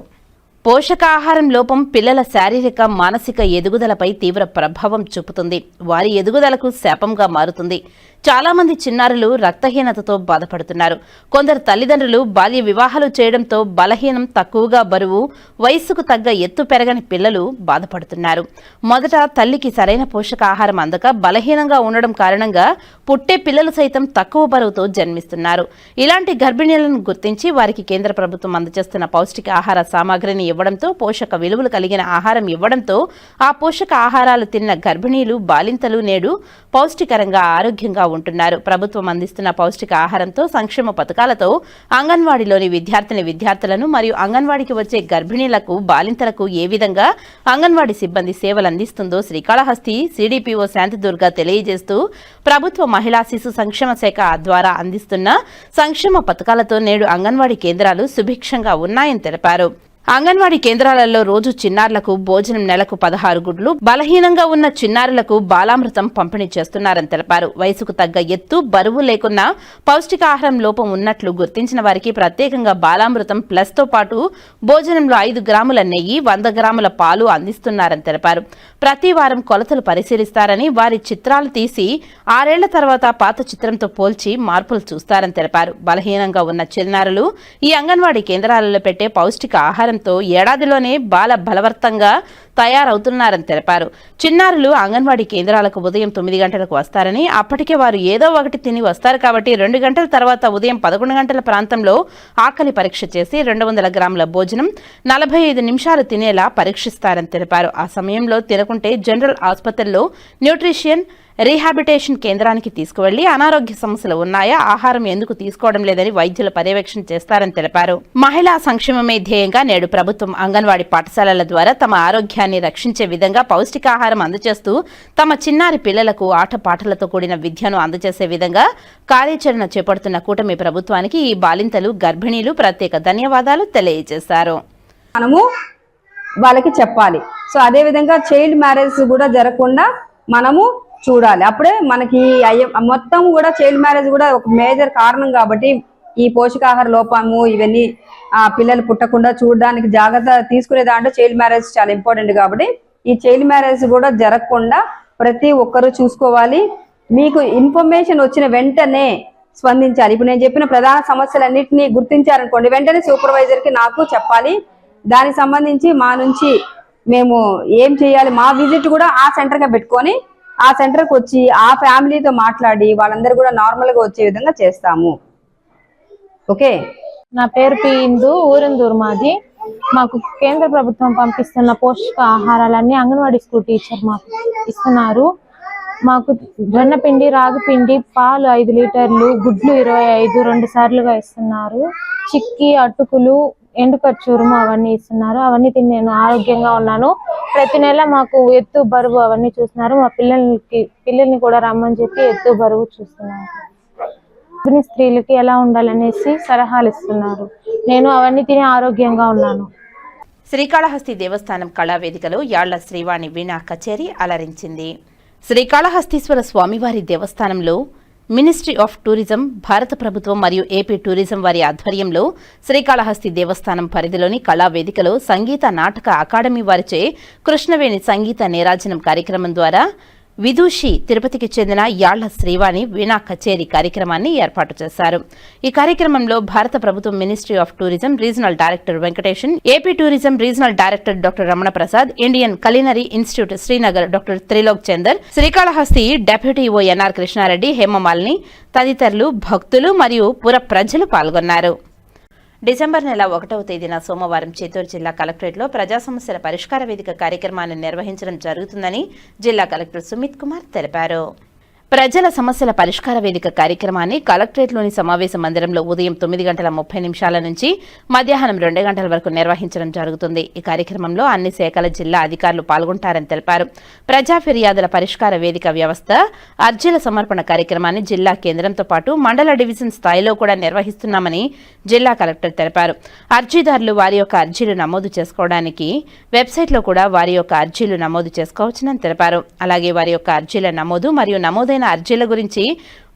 పోషకాహారం లోపం పిల్లల శారీరక, మానసిక ఎదుగుదలపై తీవ్ర ప్రభావం చూపుతుంది. వారి ఎదుగుదలకు శాపంగా మారుతుంది. చాలా మంది చిన్నారులు రక్తహీనతతో బాధపడుతున్నారు. కొందరు తల్లిదండ్రులు బాల్య వివాహాలు చేయడంతో బలహీనం, తక్కువగా బరువు, వయస్సుకు తగ్గ ఎత్తు పెరగని పిల్లలు బాధపడుతున్నారు. మొదట తల్లికి సరైన పోషకాహారం అందక బలహీనంగా ఉండడం కారణంగా పుట్టే పిల్లలు సైతం తక్కువ బరువుతో జన్మిస్తున్నారు. ఇలాంటి గర్భిణీలను గుర్తించి వారికి కేంద్ర ప్రభుత్వం అందజేస్తున్న పౌష్టిక ఆహార సామాగ్రిని ఇవ్వడంతో, పోషక విలువలు కలిగిన ఆహారం ఇవ్వడంతో ఆ పోషక ఆహారాలు తిన్న గర్భిణీలు, బాలింతలు నేడు పౌష్టికరంగా, ఆరోగ్యంగా ఉంటున్నారు. ప్రభుత్వం అందిస్తున్న పౌష్టిక ఆహారంతో, సంక్షేమ పథకాలతో అంగన్వాడీలోని విద్యార్థులను మరియు అంగన్వాడీకి వచ్చే గర్భిణీలకు, బాలింతలకు ఏ విధంగా అంగన్వాడీ సిబ్బంది సేవలు అందిస్తుందో శ్రీకాళహస్తి సిడిపిఓ శాంతిదుర్గ తెలియజేస్తూ, ప్రభుత్వ మహిళా శిశు సంక్షేమ శాఖ ద్వారా అందిస్తున్న సంక్షేమ పథకాలతో నేడు అంగన్వాడీ కేంద్రాలు సుభిక్షంగా ఉన్నాయని తెలిపారు. అంగన్వాడీ కేంద్రాలలో రోజు చిన్నారులకు భోజనం నెలకు 16 గుడ్లు, బలహీనంగా ఉన్న చిన్నారులకు బాలామృతం పంపిణీ చేస్తున్నారని తెలిపారు. వయసుకు తగ్గ ఎత్తు, బరువు లేకున్నా పౌష్టికాహారం లోపం ఉన్నట్లు గుర్తించిన వారికి ప్రత్యేకంగా బాలామృతం ప్లస్తో పాటు భోజనంలో 5 గ్రాముల నెయ్యి, 100 గ్రాముల పాలు అందిస్తున్నారని తెలిపారు. ప్రతి వారం కొలతలు పరిశీలిస్తారని, వారి చిత్రాలు తీసి 6 ఏళ్ల తర్వాత పాత చిత్రంతో పోల్చి మార్పులు చూస్తారని తెలిపారు. బలహీనంగా ఉన్న చిన్నారులు ఈ అంగన్వాడీ కేంద్రాలలో పెట్టే పౌష్టిక ఆహారం ఏడాదిలోనే బాల బలవర్తంగా తయారవుతున్నారని తెలిపారు. చిన్నారులు అంగన్వాడీ కేంద్రాలకు ఉదయం 9 గంటలకు వస్తారని, అప్పటికే వారు ఏదో ఒకటి తిని వస్తారు కాబట్టి 2 గంటల తర్వాత ఉదయం 11 గంటల ప్రాంతంలో ఆకలి పరీక్ష చేసి 200 గ్రాముల భోజనం 45 నిమిషాలు తినేలా పరీక్షిస్తారని తెలిపారు. ఆ సమయంలో తినకుంటే జనరల్ ఆసుపత్రిలో న్యూట్రిషన్ రీహాబిటేషన్ కేంద్రానికి తీసుకువెళ్లి అనారోగ్య సమస్యలు ఉన్నాయా, ఆహారం ఎందుకు తీసుకోవడం లేదని వైద్యులు పర్యవేక్షణ చేస్తారని తెలిపారు. మహిళా సంక్షేమమే ధ్యేయంగా నేడు ప్రభుత్వం అంగన్వాడీ పాఠశాలల ద్వారా తమ ఆరోగ్యాన్ని రక్షించే విధంగా పౌష్టికాహారం అందజేస్తూ తమ చిన్నారి పిల్లలకు ఆటపాటలతో కూడిన విద్యను అందజేసే విధంగా కార్యాచరణ చేపడుతున్న కూటమి ప్రభుత్వానికి ఈ బాలింతలు, గర్భిణీలు ప్రత్యేక ధన్యవాదాలు తెలియజేశారు. మనము వాళ్ళకి చెప్పాలి. సో అదే విధంగా చైల్డ్ మ్యారేజ్ కూడా జరగకుండా మనము చూడాలి. అప్పుడే మనకి మొత్తం కూడా చైల్డ్ మ్యారేజ్ కూడా ఒక మేజర్ కారణం కాబట్టి ఈ పోషకాహార లోపము ఇవన్నీ పిల్లలు పుట్టకుండా చూడడానికి జాగ్రత్త తీసుకునే దాంట్లో చైల్డ్ మ్యారేజ్ చాలా ఇంపార్టెంట్ కాబట్టి ఈ చైల్డ్ మ్యారేజ్ కూడా జరగకుండా ప్రతి ఒక్కరూ చూసుకోవాలి. మీకు ఇన్ఫర్మేషన్ వచ్చిన వెంటనే స్పందించాలి. ఇప్పుడు నేను చెప్పిన ప్రధాన సమస్యలన్నింటినీ గుర్తించారనుకోండి, వెంటనే సూపర్వైజర్కి నాకు చెప్పాలి. దానికి సంబంధించి మా నుంచి మేము ఏం చేయాలి, మా విజిట్ కూడా ఆ సెంటర్గా పెట్టుకొని ఆ సెంటర్కి వచ్చి ఆ ఫ్యామిలీతో మాట్లాడి వాళ్ళందరూ కూడా నార్మల్గా వచ్చే విధంగా చేస్తాము. ఓకే. నా పేరు పి ఇందు, ఊరందూరు మాది. మాకు కేంద్ర ప్రభుత్వం పంపిస్తున్న పోషక ఆహారాలన్నీ అంగన్వాడీ స్కూల్ టీచర్ మాకు ఇస్తున్నారు. మాకు జొన్నపిండి, రాగిపిండి, పాలు 5 లీటర్లు, గుడ్లు 25 2 సార్లుగా ఇస్తున్నారు. చిక్కీ, అటుకులు, ఎండు ఖర్చూరము అవన్నీ ఇస్తున్నారు. అవన్నీ తిని నేను ఆరోగ్యంగా ఉన్నాను. ప్రతి నెల మాకు ఎత్తు బరువు అవన్నీ చూస్తున్నారు. మా పిల్లల్ని కూడా రమ్మని చెప్పి ఎత్తు బరువు చూస్తున్నారు. గర్భిణీ స్త్రీలకి ఎలా ఉండాలనేసి సలహాలు ఇస్తున్నారు. నేను అవన్నీ తిని ఆరోగ్యంగా ఉన్నాను. శ్రీకాళహస్తి దేవస్థానం కళావేదికలో యాళ్ల శ్రీవాణి వీణా కచేరీ అలరించింది. శ్రీకాళహస్తీశ్వర స్వామివారి దేవస్థానంలో మినిస్ట్రీ ఆఫ్ టూరిజం, భారత ప్రభుత్వం మరియు ఏపీ టూరిజం వారి ఆధ్వర్యంలో శ్రీకాళహస్తి దేవస్థానం పరిధిలోని కళావేదికలో సంగీత నాటక అకాడమీ వారిచే కృష్ణవేణి సంగీత నీరాజనం కార్యక్రమం ద్వారా విదూషి తిరుపతికి చెందిన యాళ్ల శ్రీవాణి వీణా కచేరీ కార్యక్రమాన్ని ఏర్పాటు చేశారు. ఈ కార్యక్రమంలో భారత ప్రభుత్వం ministry of tourism regional director Venkatesan, AP tourism regional director doctor Ramana Prasad, Indian culinary institute Srinagar doctor Trilok Chander, Srikalahasti deputy O NR Krishna Reddy, Hemamalini తదితరులు, భక్తులు మరియు పుర ప్రజలు పాల్గొన్నారు. డిసెంబర్ నెల 1వ తేదీన సోమవారం చిత్తూరు జిల్లా కలెక్టరేట్లో ప్రజా సమస్యల పరిష్కార వేదిక కార్యక్రమాన్ని నిర్వహించడం జరుగుతుందని జిల్లా కలెక్టర్ సుమిత్ కుమార్ తెలిపారు. ప్రజల సమస్యల పరిష్కార వేదిక కార్యక్రమాన్ని కలెక్టరేట్లోని సమావేశ మందిరంలో ఉదయం 9:30 నుంచి మధ్యాహ్నం 2 గంటల వరకు నిర్వహించడం జరుగుతుంది. ఈ కార్యక్రమంలో అన్ని శాఖల జిల్లా అధికారులు పాల్గొంటారని తెలిపారు. ప్రజా ఫిర్యాదుల పరిష్కార వేదిక వ్యవస్థ అర్జీల సమర్పణ కార్యక్రమాన్ని జిల్లా కేంద్రంతో పాటు మండల డివిజన్ స్థాయిలో కూడా నిర్వహిస్తున్నామని జిల్లా కలెక్టర్ తెలిపారు. అర్జీదారులు వారి యొక్క అర్జీలు నమోదు చేసుకోవడానికి వెబ్సైట్లో కూడా వారి యొక్క అర్జీలు నమోదు చేసుకోవచ్చునని తెలిపారు. అలాగే వారి యొక్క అర్జీల నమోదు మరియు నమోదైన అర్జీల గురించి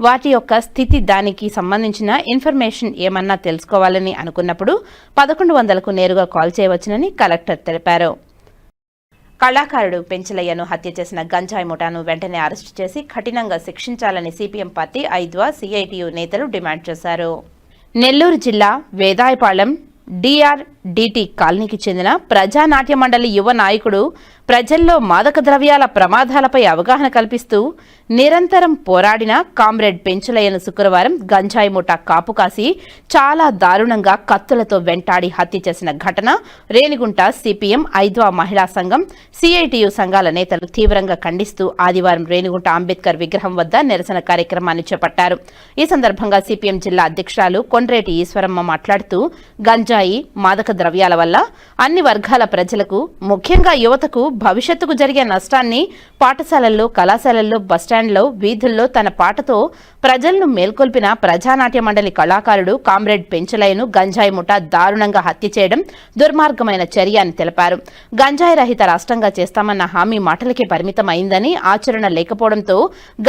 వాటి యొక్క స్థితి, దానికి సంబంధించిన ఇన్ఫర్మేషన్ ఏమన్నా తెలుసుకోవాలని అనుకున్నప్పుడు 1100కు నేరుగా కాల్ చేయవచ్చునని కలెక్టర్ తెలిపారు. కళాకారుడు పెంచలయ్యను హత్య చేసిన గంజాయి ముఠాను వెంటనే అరెస్టు చేసి కఠినంగా శిక్షించాలని సిపిఎం పార్టీ ఐద్వా సిఐటియు నేతలు డిమాండ్ చేశారు. నెల్లూరు జిల్లా వేదాయపాళెం డిఆర్డిటి కాలనీకి చెందిన ప్రజానాట్య మండలి యువ నాయకుడు ప్రజల్లో మాదక ద్రవ్యాల ప్రమాదాలపై అవగాహన కల్పిస్తూ నిరంతరం పోరాడిన కామ్రేడ్ పెంచులయ్యను శుక్రవారం గంజాయి ముఠా కాపు కాసి చాలా దారుణంగా కత్తులతో వెంటాడి హత్య చేసిన ఘటన రేణిగుంట సిపిఎం ఐద్వా మహిళా సంఘం సిఐటియు సంఘాల నేతలు తీవ్రంగా ఖండిస్తూ ఆదివారం రేణిగుంట అంబేద్కర్ విగ్రహం వద్ద నిరసన కార్యక్రమాన్ని చేపట్టారు. ఈ సందర్భంగా సిపిఎం జిల్లా అధ్యక్షురాలు కొండ్రేటి ఈశ్వరమ్మ మాట్లాడుతూ గంజాయి, మాదక ద్రవ్యాల వల్ల అన్ని వర్గాల ప్రజలకు, ముఖ్యంగా యువతకు భవిష్యత్తుకు జరిగే నష్టాన్ని పాఠశాలల్లో, కళాశాలల్లో, బస్టాండ్లో, వీధుల్లో తన పాటతో ప్రజలను మేల్కొల్పిన ప్రజానాట్య మండలి కళాకారుడు కామ్రేడ్ పెంచలయ్యను గంజాయి ముఠా దారుణంగా హత్య చేయడం దుర్మార్గమైన చర్య అని తెలిపారు. గంజాయి రహిత రాష్ట్రంగా చేస్తామన్న హామీ మాటలకే పరిమితం అయిందని, ఆచరణ లేకపోవడంతో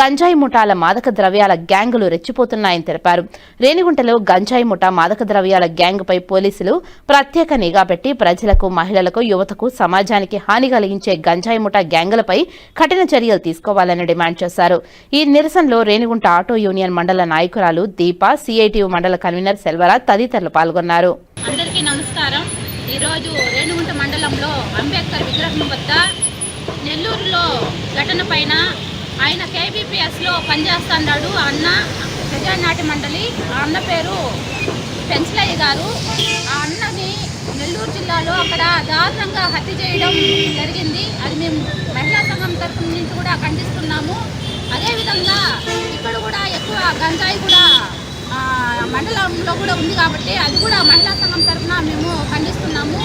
గంజాయి ముఠాల మాదక ద్రవ్యాల గ్యాంగులు రెచ్చిపోతున్నాయని తెలిపారు. రేణిగుంటలో గంజాయి ముఠా మాదక ద్రవ్యాల గ్యాంగుపై పోలీసులు ప్రత్యేక నిఘా పెట్టి ప్రజలకు, మహిళలకు, యువతకు, సమాజానికి హాని కలిగించే గంజాయి ముఠా గ్యాంగులపై కఠిన చర్యలు తీసుకోవాలని డిమాండ్ చేశారు. ఈ నిరసనలో రేణిగుంట ఆటో యూనియన్ మండల నాయకురాలు దీప, సిఐటియు మండల కన్వీనర్ సెల్వరాజ్ తదితరులు పాల్గొన్నారు. అందరికీ నమస్కారం. ఈరోజు రేణిగుంట మండలంలో అంబేద్కర్ విగ్రహం వద్ద నెల్లూరులో ఘటన పైన ఆయన కేబీపీఎస్లో పనిచేస్తున్నాడు అన్న ప్రజానాట్య మండలి. ఆ అన్న పేరు పెంచలయ్య గారు. ఆ అన్నని నెల్లూరు జిల్లాలో అక్కడ దారుణంగా హత్య చేయడం జరిగింది. అది మేము మహిళా సంఘం తరఫు నుంచి కూడా ఖండిస్తున్నాము. అదేవిధంగా ఇక్కడ కూడా ఎక్కువ గంజాయి కూడా మండలంలో కూడా ఉంది కాబట్టి అది కూడా మహిళా సంఘం తరఫున మేము ఖండిస్తున్నాము.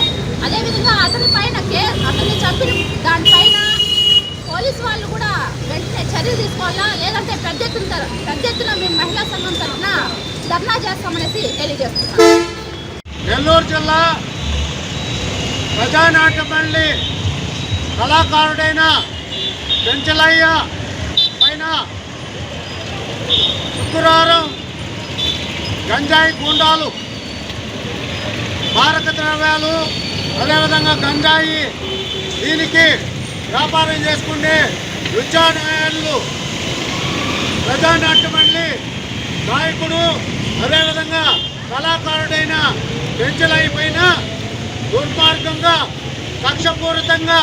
అదేవిధంగా అతన్ని చంపిన దానిపైన పోలీసు వాళ్ళు కూడా వెంటనే చర్యలు తీసుకోవాలా, లేదంటే పెద్ద ఎత్తున మేము మహిళా సంఘం తరఫున ధర్నా చేస్తామనేసి తెలియజేస్తున్నాం. నెల్లూరు జిల్లా ప్రజానాట్య మండలి కళాకారుడైన పెంచలయ్య పైన శుక్రవారం గంజాయి గూండాలు, మారక ద్రవ్యాలు, అదేవిధంగా గంజాయి దీనికి వ్యాపారం చేసుకునే విద్యానాయాలు ప్రజానాట్య మండలి నాయకుడు అదేవిధంగా కళాకారుడైన పెంచలయ్య పైన దుర్మార్గంగా కక్షపూరితంగా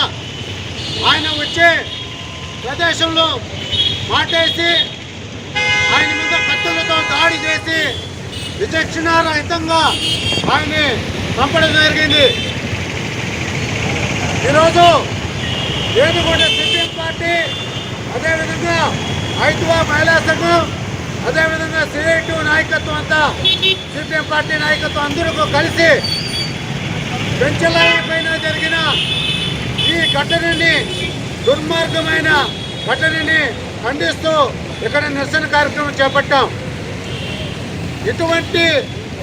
ఆయన వచ్చే ప్రదేశంలో మాటేసి ఆయన మీద కత్తులతో దాడి చేసి విచక్షణారహితంగా ఆయన్ని చంపడం జరిగింది. ఈరోజు ఏనుగోడ సిపిఎం పార్టీ, అదేవిధంగా ఐదువా మహిళా సంఘం, అదేవిధంగా సిఐటి నాయకత్వం అంతా సిపిఎం పార్టీ నాయకత్వం అందరూ కలిసి పెంచలయ్య పైన జరిగిన ఈ ఘటనని, దుర్మార్గమైన ఘటనని ఖండిస్తూ ఇక్కడ నిరసన కార్యక్రమం చేపట్టాం. ఇటువంటి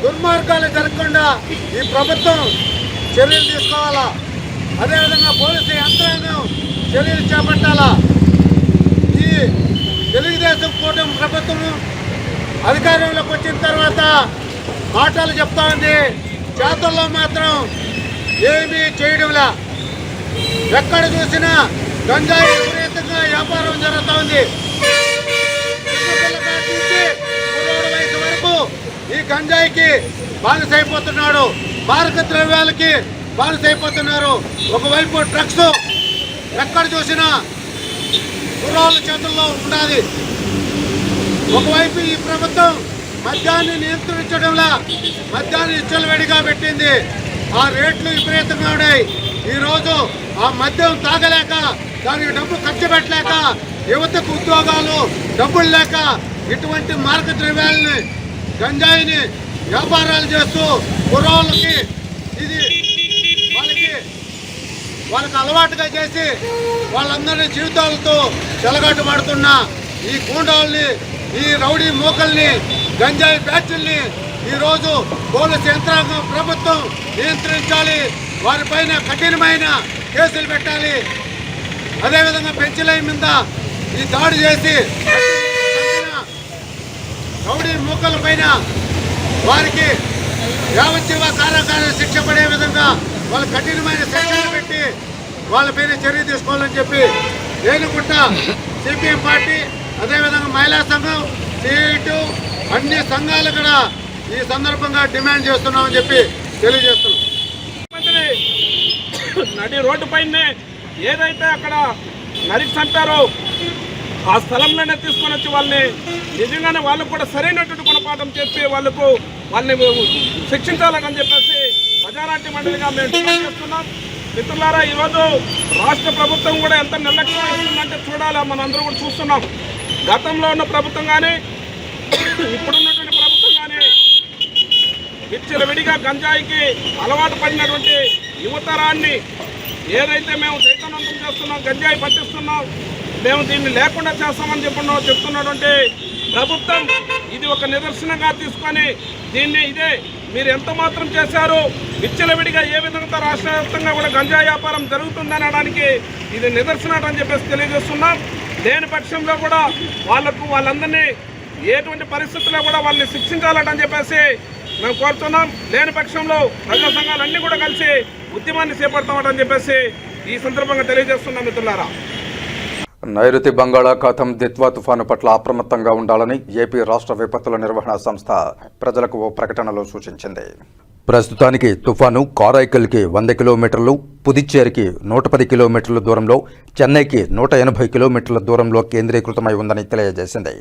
దుర్మార్గాలు జరగకుండా ఈ ప్రభుత్వం చర్యలు తీసుకోవాలా, అదేవిధంగా పోలీసు యంత్రాంగం చర్యలు చేపట్టాలా. ఈ తెలుగుదేశం కూటమి ప్రభుత్వం అధికారంలోకి వచ్చిన తర్వాత మాటలు చెప్తా ఉంది, చేతుల్లో మాత్రం ఏమీ చేయడంలా. ఎక్కడ చూసినా గంజాయి విపరీతంగా వ్యాపారం జరుగుతూ ఉంది. వయసు వరకు ఈ గంజాయికి బానిసైపోతున్నాడు, మారక ద్రవ్యాలకి బానిసైపోతున్నారు. ఒకవైపు డ్రగ్స్ ఎక్కడ చూసినా కుర్రాళ్ళ చేతుల్లో ఉండాలి. ఒకవైపు ఈ ప్రభుత్వం మద్యాన్ని నియంత్రించడంలా మద్యాన్ని ఇచ్చలవేడిగా పెట్టింది. ఆ రేట్లు విపరీతంగా ఉన్నాయి. ఈరోజు ఆ మద్యం తాగలేక, దానికి డబ్బు ఖర్చు పెట్టలేక, యువతకు ఉద్యోగాలు డబ్బులు లేక ఇటువంటి మార్గ ద్రవ్యాలని, గంజాయిని వ్యాపారాలు చేస్తూ కుర్రాళ్ళకి ఇది వాళ్ళకి అలవాటుగా చేసి వాళ్ళందరినీ జీవితాలతో చెలగాటు పడుతున్న ఈ గూండాల్ని, ఈ రౌడీ మూకల్ని, గంజాయి బ్యాచ్ల్ని ఈరోజు పోలీసు యంత్రాంగం ప్రభుత్వం నియంత్రించాలి. వారిపైన కఠినమైన కేసులు పెట్టాలి. అదేవిధంగా పెంచలయ్య మీద ఈ దాడి చేసి రౌడీ మూకల పైన వారికి యావజ్జీవ కారాగార శిక్ష పడే విధంగా వాళ్ళు కఠినమైన శిక్షలు పెట్టి వాళ్ళపైన చర్య తీసుకోవాలని చెప్పి రేణుగుంట సిపిఎం పార్టీ, అదేవిధంగా మహిళా సంఘం, సిఐటి అన్ని సంఘాలు కూడా ఈ సందర్భంగా డిమాండ్ చేస్తున్నామని చెప్పి తెలియజేస్తున్నాం. నడి రోడ్డు పైనే ఏదైతే అక్కడ నరికి చంపారో ఆ స్థలంలోనే తీసుకొని వచ్చి వాళ్ళని నిజంగానే వాళ్ళకు కూడా సరైనటువంటి గుణపాఠం చెప్పి వాళ్ళని శిక్షించాలని చెప్పేసి ప్రజానాట్య మండలిగా మేము డిమాండ్ చేస్తున్నాం. మిత్రులారా, ఈరోజు రాష్ట్ర ప్రభుత్వం కూడా ఎంత నిర్లక్ష్యం వహిస్తుందంటే చూడాలా, మనందరూ కూడా చూస్తున్నాం. గతంలో ఉన్న ప్రభుత్వం కానీ ఇప్పుడున్నటువంటి ప్రభుత్వం కానీ విచ్చలవిడిగా గంజాయికి అలవాటు పడినటువంటి యువతరాన్ని ఏదైతే మేము చైతన్యవంతం చేస్తున్నాం, గంజాయి పట్టిస్తున్నాం, మేము దీన్ని లేకుండా చేస్తామని చెప్తున్నటువంటి ప్రభుత్వం ఇది ఒక నిదర్శనంగా తీసుకొని దీన్ని ఇదే మీరు ఎంత మాత్రం చేశారు, విచ్చలవిడిగా ఏ విధంగా రాష్ట్ర వ్యాప్తంగా కూడా గంజాయి వ్యాపారం జరుగుతుందనడానికి ఇది నిదర్శనం అని చెప్పేసి తెలియజేస్తున్నాం. లేని పక్షంలో కూడా వాళ్ళందరినీ ఎటువంటి పరిస్థితుల్లో కూడా వాళ్ళని శిక్షించాలని చెప్పేసి మేము కోరుతున్నాం. లేని పక్షంలో ప్రజా సంఘాలన్నీ కూడా కలిసి ఉద్యమాన్ని చేపడతామని చెప్పేసి ఈ సందర్భంగా తెలియజేస్తున్నాం. మిత్రులారా, నైరుతి బంగాళాఖాతం దిత్వా తుఫాను పట్ల అప్రమత్తంగా ఉండాలని ఏపీ రాష్ట్ర విపత్తుల నిర్వహణ సంస్థ ప్రజలకు ఓ ప్రకటనలో సూచించింది. ప్రస్తుతానికి తుఫాను కారైకల్కి 100 కిలోమీటర్లు, పుదుచ్చేరికి 110 కిలోమీటర్ల దూరంలో, చెన్నైకి 180 కిలోమీటర్ల దూరంలో కేంద్రీకృతమై ఉందని తెలియజేసింది.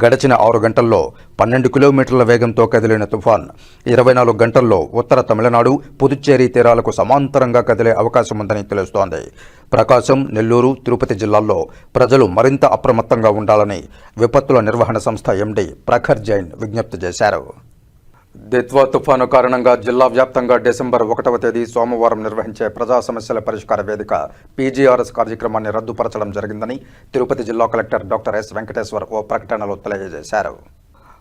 గడిచిన 6 గంటల్లో 12 కిలోమీటర్ల వేగంతో కదిలిన తుఫాన్ 24 గంటల్లో ఉత్తర తమిళనాడు, పుదుచ్చేరి తీరాలకు సమాంతరంగా కదిలే అవకాశం ఉందని తెలుస్తోంది. ప్రకాశం, నెల్లూరు, తిరుపతి జిల్లాల్లో ప్రజలు మరింత అప్రమత్తంగా ఉండాలని విపత్తుల నిర్వహణ సంస్థ ఎండీ ప్రఖర్ జైన్ విజ్ఞప్తి చేశారు. దిత్వా తుఫాను కారణంగా జిల్లా వ్యాప్తంగా డిసెంబర్ 1వ తేదీ సోమవారం నిర్వహించే ప్రజా సమస్యల పరిష్కార వేదిక PGRS కార్యక్రమాన్ని రద్దుపరచడం జరిగిందని తిరుపతి జిల్లా కలెక్టర్ డాక్టర్ ఎస్ వెంకటేశ్వర్ ఓ ప్రకటనలో తెలియజేశారు.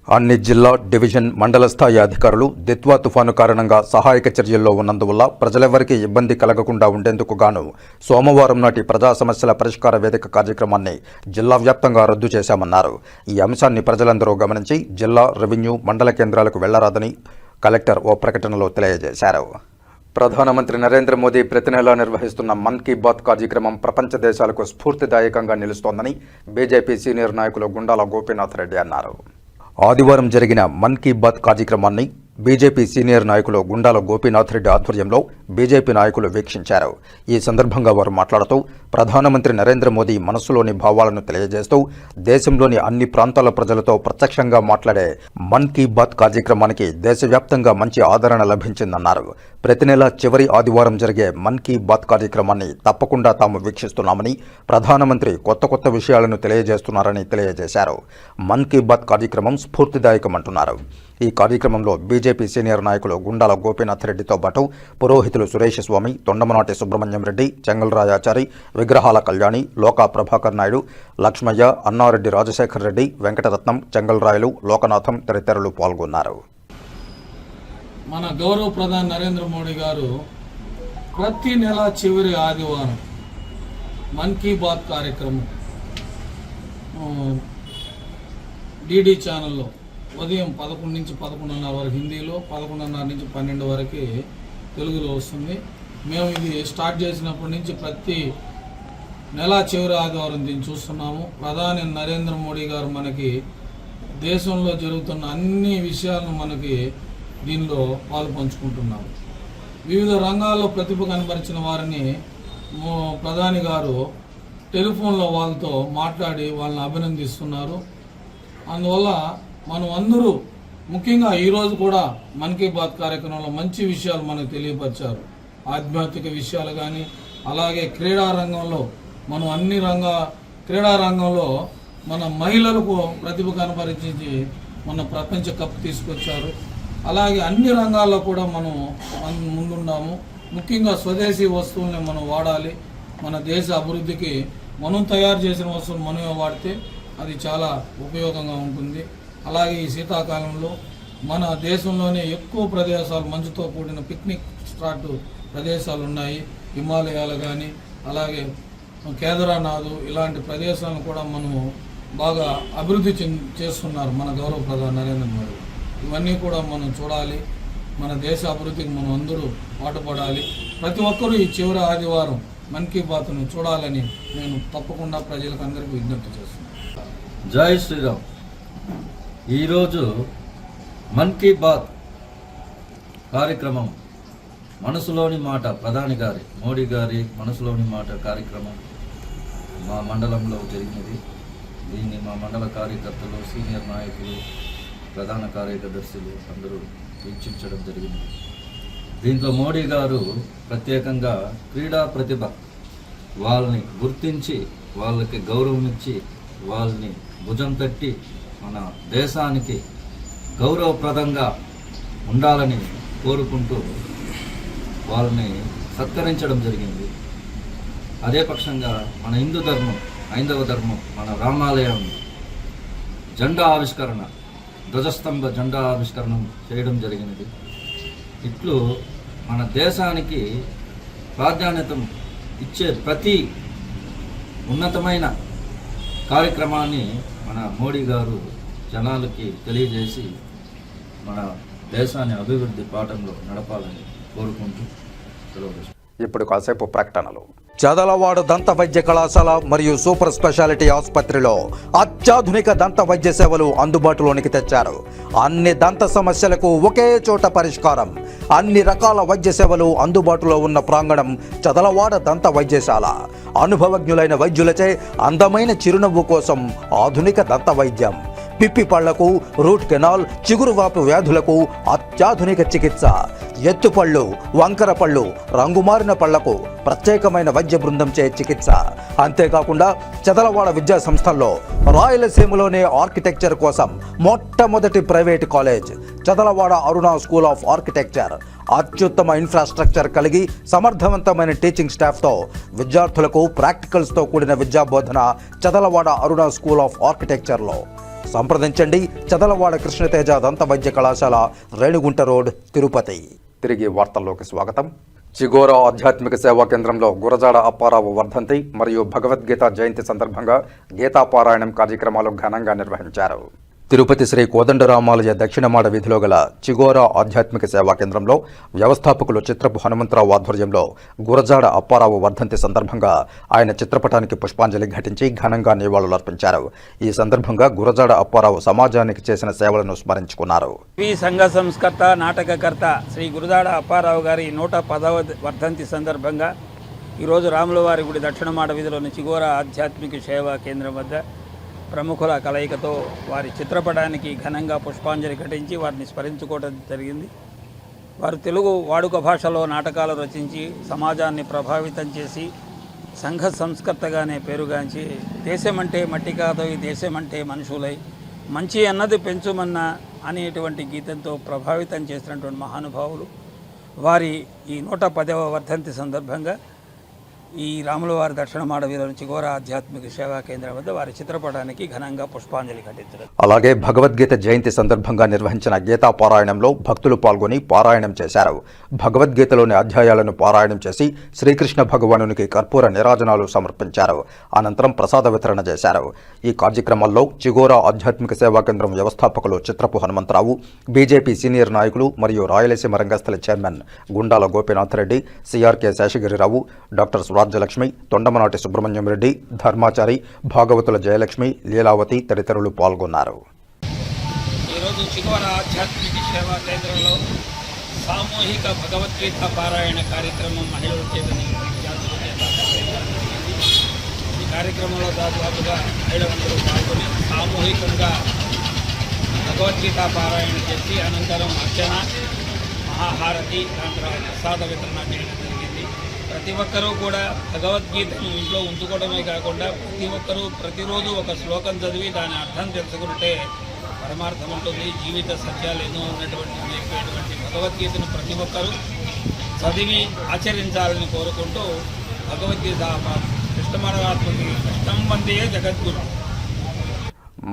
అన్ని జిల్లా, డివిజన్, మండల స్థాయి అధికారులు దిత్వా తుఫాను కారణంగా సహాయక చర్యల్లో ఉన్నందువల్ల ప్రజలెవరికీ ఇబ్బంది కలగకుండా ఉండేందుకు గాను సోమవారం నాటి ప్రజా సమస్యల పరిష్కార వేదిక కార్యక్రమాన్ని జిల్లా వ్యాప్తంగా రద్దు చేశామన్నారు. ఈ అంశాన్ని ప్రజలందరూ గమనించి జిల్లా, రెవెన్యూ, మండల కేంద్రాలకు వెళ్లరాదని కలెక్టర్ ఓ ప్రకటనలో తెలియజేశారు. ప్రధానమంత్రి నరేంద్ర మోదీ ప్రతి నెలా నిర్వహిస్తున్న మన్ కీ బాత్ కార్యక్రమం ప్రపంచ దేశాలకు స్ఫూర్తిదాయకంగా నిలుస్తోందని బీజేపీ సీనియర్ నాయకులు గుండాల గోపీనాథ్ రెడ్డి అన్నారు. ఆదివారం జరిగిన మన్ కీ బాత్ కార్యక్రమాన్ని బీజేపీ సీనియర్ నాయకులు గుండాల గోపీనాథ్ రెడ్డి ఆధ్వర్యంలో బీజేపీ నాయకులు వీక్షించారు. ఈ సందర్భంగా వారు మాట్లాడుతూ ప్రధానమంత్రి నరేంద్ర మోదీ మనసులోని భావాలను తెలియజేస్తూ దేశంలోని అన్ని ప్రాంతాల ప్రజలతో ప్రత్యక్షంగా మాట్లాడే మన్ కీ బాత్ కార్యక్రమానికి దేశవ్యాప్తంగా మంచి ఆదరణ లభించిందన్నారు. ప్రతి నెల చివరి ఆదివారం జరిగే మన్ కీ బాత్ కార్యక్రమాన్ని తప్పకుండా తాము వీక్షిస్తున్నామని, ప్రధానమంత్రి కొత్త విషయాలను తెలియజేస్తున్నారని తెలియజేశారు. మన్ కీ బాత్ కార్యక్రమం స్ఫూర్తిదాయకమంటున్నారు. ఈ కార్యక్రమంలో బీజేపీ సీనియర్ నాయకులు గుండాల గోపీనాథ్ రెడ్డితో పాటు పురోహితులు సురేష్ స్వామి, తొండమనాటి సుబ్రహ్మణ్యం రెడ్డి, చెంగల్రాయాచారి, విగ్రహాల కళ్యాణి, లోకా ప్రభాకర్ నాయుడు, లక్ష్మయ్య, అన్నారెడ్డి రాజశేఖర్ రెడ్డి, వెంకటరత్నం, చెంగల్రాయలు, లోకనాథం తదితరులు పాల్గొన్నారు. మన గౌరవ ప్రధాని నరేంద్ర మోడీ గారు ప్రతి నెల చివరి ఆదివారం మన్ కీ బాత్ కార్యక్రమం డిడి ఛానల్లో ఉదయం 11 నుంచి 11:30 వరకు హిందీలో, 11:30 నుంచి 12 వరకు తెలుగులో వస్తుంది. మేము ఇది స్టార్ట్ చేసినప్పటి నుంచి ప్రతి నెల చివరి ఆదివారం దీన్ని చూస్తున్నాము. ప్రధాని నరేంద్ర మోడీ గారు మనకి దేశంలో జరుగుతున్న అన్ని విషయాలను మనకి దీనిలో పాలు పంచుకుంటున్నారు. వివిధ రంగాల్లో ప్రతిభ కనబరిచిన వారిని ప్రధాని గారు టెలిఫోన్లో వాళ్ళతో మాట్లాడి వాళ్ళని అభినందిస్తున్నారు. అందువల్ల మనం అందరూ ముఖ్యంగా ఈరోజు కూడా మన్ కీ బాత్ కార్యక్రమంలో మంచి విషయాలు మనకు తెలియపరిచారు. ఆధ్యాత్మిక విషయాలు కానీ, అలాగే క్రీడా రంగంలో మనం క్రీడా రంగంలో మన మహిళలకు ప్రతిభ కనపరిచి మన ప్రపంచ కప్ తీసుకొచ్చారు. అలాగే అన్ని రంగాల్లో కూడా మనం ముందున్నాము. ముఖ్యంగా స్వదేశీ వస్తువుల్ని మనం వాడాలి. మన దేశ అభివృద్ధికి మనం తయారు చేసిన వస్తువులు మనమే వాడితే అది చాలా ఉపయోగంగా ఉంటుంది. అలాగే ఈ శీతాకాలంలో మన దేశంలోనే ఎక్కువ ప్రదేశాలు మంచుతో కూడిన పిక్నిక్ స్పాట్ ప్రదేశాలు ఉన్నాయి. హిమాలయాలు కానీ, అలాగే కేదార్నాథ్, ఇలాంటి ప్రదేశాలను కూడా మనము బాగా అభివృద్ధి చేస్తున్నారు మన గౌరవ ప్రధాని నరేంద్ర మోడీ. ఇవన్నీ కూడా మనం చూడాలి. మన దేశ అభివృద్ధికి మనం అందరూ పాటుపడాలి. ప్రతి ఒక్కరూ ఈ చివరి ఆదివారం మన్ కీ బాత్ను చూడాలని నేను తప్పకుండా ప్రజలకు అందరికీ విజ్ఞప్తి చేస్తున్నాను. జై శ్రీరామ్. ఈరోజు మన్ కీ బాత్ కార్యక్రమం మనసులోని మాట, ప్రధాని గారి మోడీ గారి మనసులోని మాట కార్యక్రమం మా మండలంలో జరిగినది. దీన్ని మా మండల కార్యకర్తలు, సీనియర్ నాయకులు, ప్రధాన కార్యదర్శులు అందరూ వీక్షించడం జరిగింది. దీంట్లో మోడీ గారు ప్రత్యేకంగా క్రీడా ప్రతిభ వాళ్ళని గుర్తించి, వాళ్ళకి గౌరవం ఇచ్చి, వాళ్ళని భుజం తట్టి మన దేశానికి గౌరవప్రదంగా ఉండాలని కోరుకుంటూ వాళ్ళని సత్కరించడం జరిగింది. అదే పక్షంగా మన హిందూ ధర్మం, హైందవ ధర్మం, మన రామాలయం జెండా ఆవిష్కరణ, ధ్వజస్తంభ జెండా ఆవిష్కరణ చేయడం జరిగినది. ఇట్లు మన దేశానికి ప్రాధాన్యత ఇచ్చే ప్రతి ఉన్నతమైన కార్యక్రమాన్ని మన మోడీ గారు జనాలకి తెలియజేసి మన దేశాన్ని అభివృద్ధి పాఠంలో నడపాలని కోరుకుంటూ సెలవు. ఇప్పుడు కాసేపు ప్రకటనలు. చదలవాడ దంత వైద్య కళాశాల మరియు సూపర్ స్పెషాలిటీ ఆసుపత్రిలో అత్యాధునిక దంత వైద్య సేవలు అందుబాటులోనికి తెచ్చారు. అన్ని దంత సమస్యలకు ఒకే చోట పరిష్కారం. అన్ని రకాల వైద్య సేవలు అందుబాటులో ఉన్న ప్రాంగణం చదలవాడ దంత వైద్యశాల. అనుభవజ్ఞులైన వైద్యులచే అందమైన చిరునవ్వు కోసం ఆధునిక దంత వైద్యం. పిప్పి పళ్లకు, రూట్ కెనాల్, చిగురువాపు వ్యాధులకు అత్యాధునిక చికిత్స. ఎత్తుపళ్ళు, వంకర పళ్ళు, రంగుమారిన పళ్లకు ప్రత్యేకమైన వైద్య బృందంచే చికిత్స. అంతేకాకుండా చదలవాడ విద్యా సంస్థల్లో రాయలసీమలోనే ఆర్కిటెక్చర్ కోసం మొట్టమొదటి private college Chadalavada Aruna school of architecture. అత్యుత్తమ ఇన్ఫ్రాస్ట్రక్చర్ కలిగి సమర్థవంతమైన టీచింగ్ స్టాఫ్తో విద్యార్థులకు ప్రాక్టికల్స్తో కూడిన విద్యా బోధన చదలవాడ అరుణ స్కూల్ ఆఫ్ ఆర్కిటెక్చర్లో. సంప్రదించండి. చదలవాడ కృష్ణతేజ దంత వైద్య కళాశాల, రేణిగుంట రోడ్, తిరుపతి. తిరిగి వార్తల్లోకి స్వాగతం. చిగోరా ఆధ్యాత్మిక సేవా కేంద్రంలో గురజాడ అప్పారావు వర్ధంతి మరియు భగవద్గీత జయంతి సందర్భంగా గీతాపారాయణం కార్యక్రమాలు ఘనంగా నిర్వహించారు. తిరుపతి శ్రీ కోదండరామాలయ దక్షిణమాడ వీధిలో గల చిగోరా ఆధ్యాత్మిక సేవా కేంద్రంలో వ్యవస్థాపకులు చిత్రపు హనుమంతరావు ఆధ్వర్యంలో గురజాడ అప్పారావు వర్ధంతి సందర్భంగా ఆయన చిత్రపటానికి పుష్పాంజలి ఘటించి ఘనంగా నివాళులర్పించారు. ఈ సందర్భంగా గురజాడ అప్పారావు సమాజానికి చేసిన సేవలను స్మరించుకున్నారు. సంఘ సంస్కర్త, నాటకకర్త శ్రీ గురజాడ అప్పారావు గారి 110వ వర్ధంతి సందర్భంగా ఈరోజు రాములవారి గుడి దక్షిణమాడ వీధిలోని చిగోరా ఆధ్యాత్మిక సేవా కేంద్రం వద్ద ప్రముఖుల కలయికతో వారి చిత్రపటానికి ఘనంగా పుష్పాంజలి ఘటించి వారిని స్మరించుకోవడం జరిగింది. వారు తెలుగు వాడుక భాషలో నాటకాలు రచించి సమాజాన్ని ప్రభావితం చేసి సంఘ సంస్కర్తగానే పేరుగాంచి దేశమంటే మట్టి కాదు ఈ దేశమంటే మనుషులై మంచి అన్నది పెంచుమన్న అనేటువంటి గీతంతో ప్రభావితం చేసినటువంటి మహానుభావులు. వారి ఈ 110వ వర్ధంతి సందర్భంగా ఈ రాములవారి దక్షిణమాడ వీధిలోని చిగోరా ఆధ్యాత్మిక సేవా కేంద్రం వద్ద వారి చిత్రపటానికి ఘనంగా పుష్పాంజలి ఘటించారు. అలాగే భగవద్గీత జయంతి సందర్భంగా నిర్వహించిన గీతా పారాయణంలో భక్తులు పాల్గొని పారాయణం చేశారు. భగవద్గీతలోని అధ్యాయాలను పారాయణం చేసి శ్రీకృష్ణ భగవానునికి కర్పూర నీరాజనాలు సమర్పించారు. అనంతరం ప్రసాద వితరణ చేశారు. ఈ కార్యక్రమాల్లో చిగోరా ఆధ్యాత్మిక సేవా కేంద్రం వ్యవస్థాపకులు చిత్రపు హనుమంతరావు, బీజేపీ సీనియర్ నాయకులు మరియు రాయలసీమ రంగస్థల chairman Gundala Gopinath Reddy, CRK Seshagirirao, doctor Rajyalakshmi, Thondamanati Subrahmanyam Reddy, Dharmachari, Bhagavatula Jayalakshmi, Leelavathi తదితరులు పాల్గొన్నారు. ఈరోజు చిగోరా ఆధ్యాత్మిక సేవా కేంద్రంలో సామూహిక భగవద్గీత పారాయణ కార్యక్రమం మహిళల చేత ఈ కార్యక్రమంలో దాదాపుగా 500 పాల్గొని సామూహికంగా భగవద్గీత పారాయణ చేసి అనంతరం అర్చన, మహాహారతి, దాని తర్వాత ప్రసాద వితరణ చేయడం జరిగింది. ప్రతి ఒక్కరూ కూడా భగవద్గీతను ఇంట్లో ఉంచుకోవడమే కాకుండా ప్రతి ఒక్కరూ ప్రతిరోజు ఒక శ్లోకం చదివి దాని అర్థం తెలుసుకుంటే పరమార్థం ఉంటుంది. జీవిత సత్యాలు ఎన్నో ఉన్నటువంటి చెప్పేటువంటి భగవద్గీతను ప్రతి ఒక్కరూ చదివి ఆచరించాలని కోరుకుంటూ భగవద్గీత కృష్ణమానవాత్మకి కృష్ణం వందే జగద్గురు.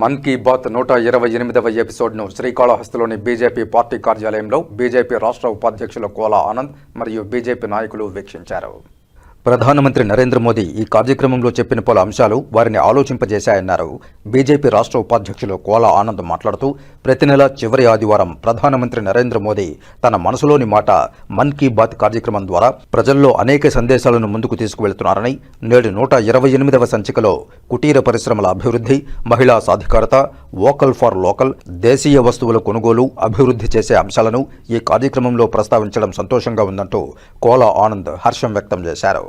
మన్ కీ బాత్ 128వ ఎపిసోడ్ను శ్రీకాళహస్తిలోని బీజేపీ పార్టీ కార్యాలయంలో బీజేపీ రాష్ట్ర ఉపాధ్యక్షులు కోలా ఆనంద్ మరియు బీజేపీ నాయకులు వీక్షించారు. ప్రధానమంత్రి నరేంద్ర మోదీ ఈ కార్యక్రమంలో చెప్పిన పలు అంశాలు వారిని ఆలోచింపజేశాయన్నారు. బీజేపీ రాష్ట్ర ఉపాధ్యక్షులు కోలా ఆనంద్ మాట్లాడుతూ ప్రతి నెల చివరి ఆదివారం ప్రధానమంత్రి నరేంద్ర మోదీ తన మనసులోని మాట మన్ కీ బాత్ కార్యక్రమం ద్వారా ప్రజల్లో అనేక సందేశాలను ముందుకు తీసుకువెళ్తున్నారని, నేడు 128వ సంచికలో కుటీర పరిశ్రమల అభివృద్ధి, మహిళా సాధికారత, వోకల్ ఫర్ లోకల్, దేశీయ వస్తువుల కొనుగోలు, అభివృద్ధి చేసే అంశాలను ఈ కార్యక్రమంలో ప్రస్తావించడం సంతోషంగా ఉందంటూ కోలా ఆనంద్ హర్షం వ్యక్తం చేశారు.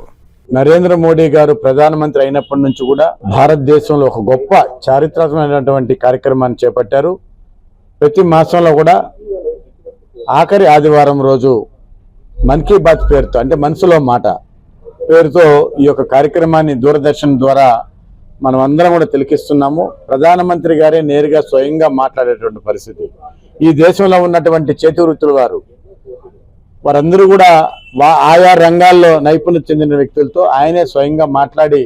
నరేంద్ర మోడీ గారు ప్రధానమంత్రి అయినప్పటి నుంచి కూడా భారతదేశంలో ఒక గొప్ప చారిత్రాత్మకమైనటువంటి కార్యక్రమాన్ని చేపట్టారు. ప్రతి మాసంలో కూడా ఆఖరి ఆదివారం రోజు మన్ కీ బాత్ పేరుతో, అంటే మనసులో మాట పేరుతో ఈ యొక్క కార్యక్రమాన్ని దూరదర్శన్ ద్వారా మనం అందరం కూడా తిలకిస్తున్నాము. ప్రధానమంత్రి గారే నేరుగా స్వయంగా మాట్లాడేటువంటి పరిస్థితి. ఈ దేశంలో ఉన్నటువంటి చేతి వృత్తుల వారందరూ కూడా ఆయా రంగాల్లో నైపుణ్యం చెందిన వ్యక్తులతో ఆయనే స్వయంగా మాట్లాడి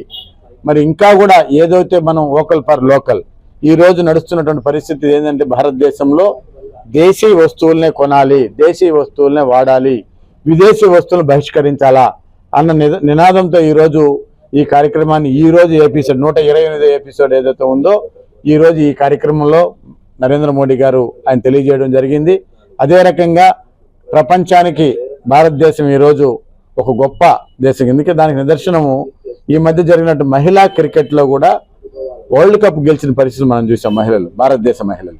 మరి ఇంకా కూడా ఏదైతే మనం వోకల్ ఫర్ లోకల్ ఈ రోజు నడుస్తున్నటువంటి పరిస్థితి ఏంటంటే భారతదేశంలో దేశీ వస్తువులనే కొనాలి, దేశీ వస్తువులనే వాడాలి, విదేశీ వస్తువులను బహిష్కరించాలా అన్న నినాదంతో ఈరోజు ఈ కార్యక్రమాన్ని ఈరోజు ఎపిసోడ్ 128వ ఎపిసోడ్ ఏదైతే ఉందో ఈరోజు ఈ కార్యక్రమంలో నరేంద్ర మోడీ గారు ఆయన తెలియజేయడం జరిగింది. అదే రకంగా ప్రపంచానికి భారతదేశం ఈరోజు ఒక గొప్ప దేశం. ఎందుకంటే దానికి నిదర్శనము ఈ మధ్య జరిగినట్టు మహిళా క్రికెట్లో కూడా వరల్డ్ కప్ గెలిచిన పరిస్థితి మనం చూసాం మహిళలు, భారతదేశ మహిళలు.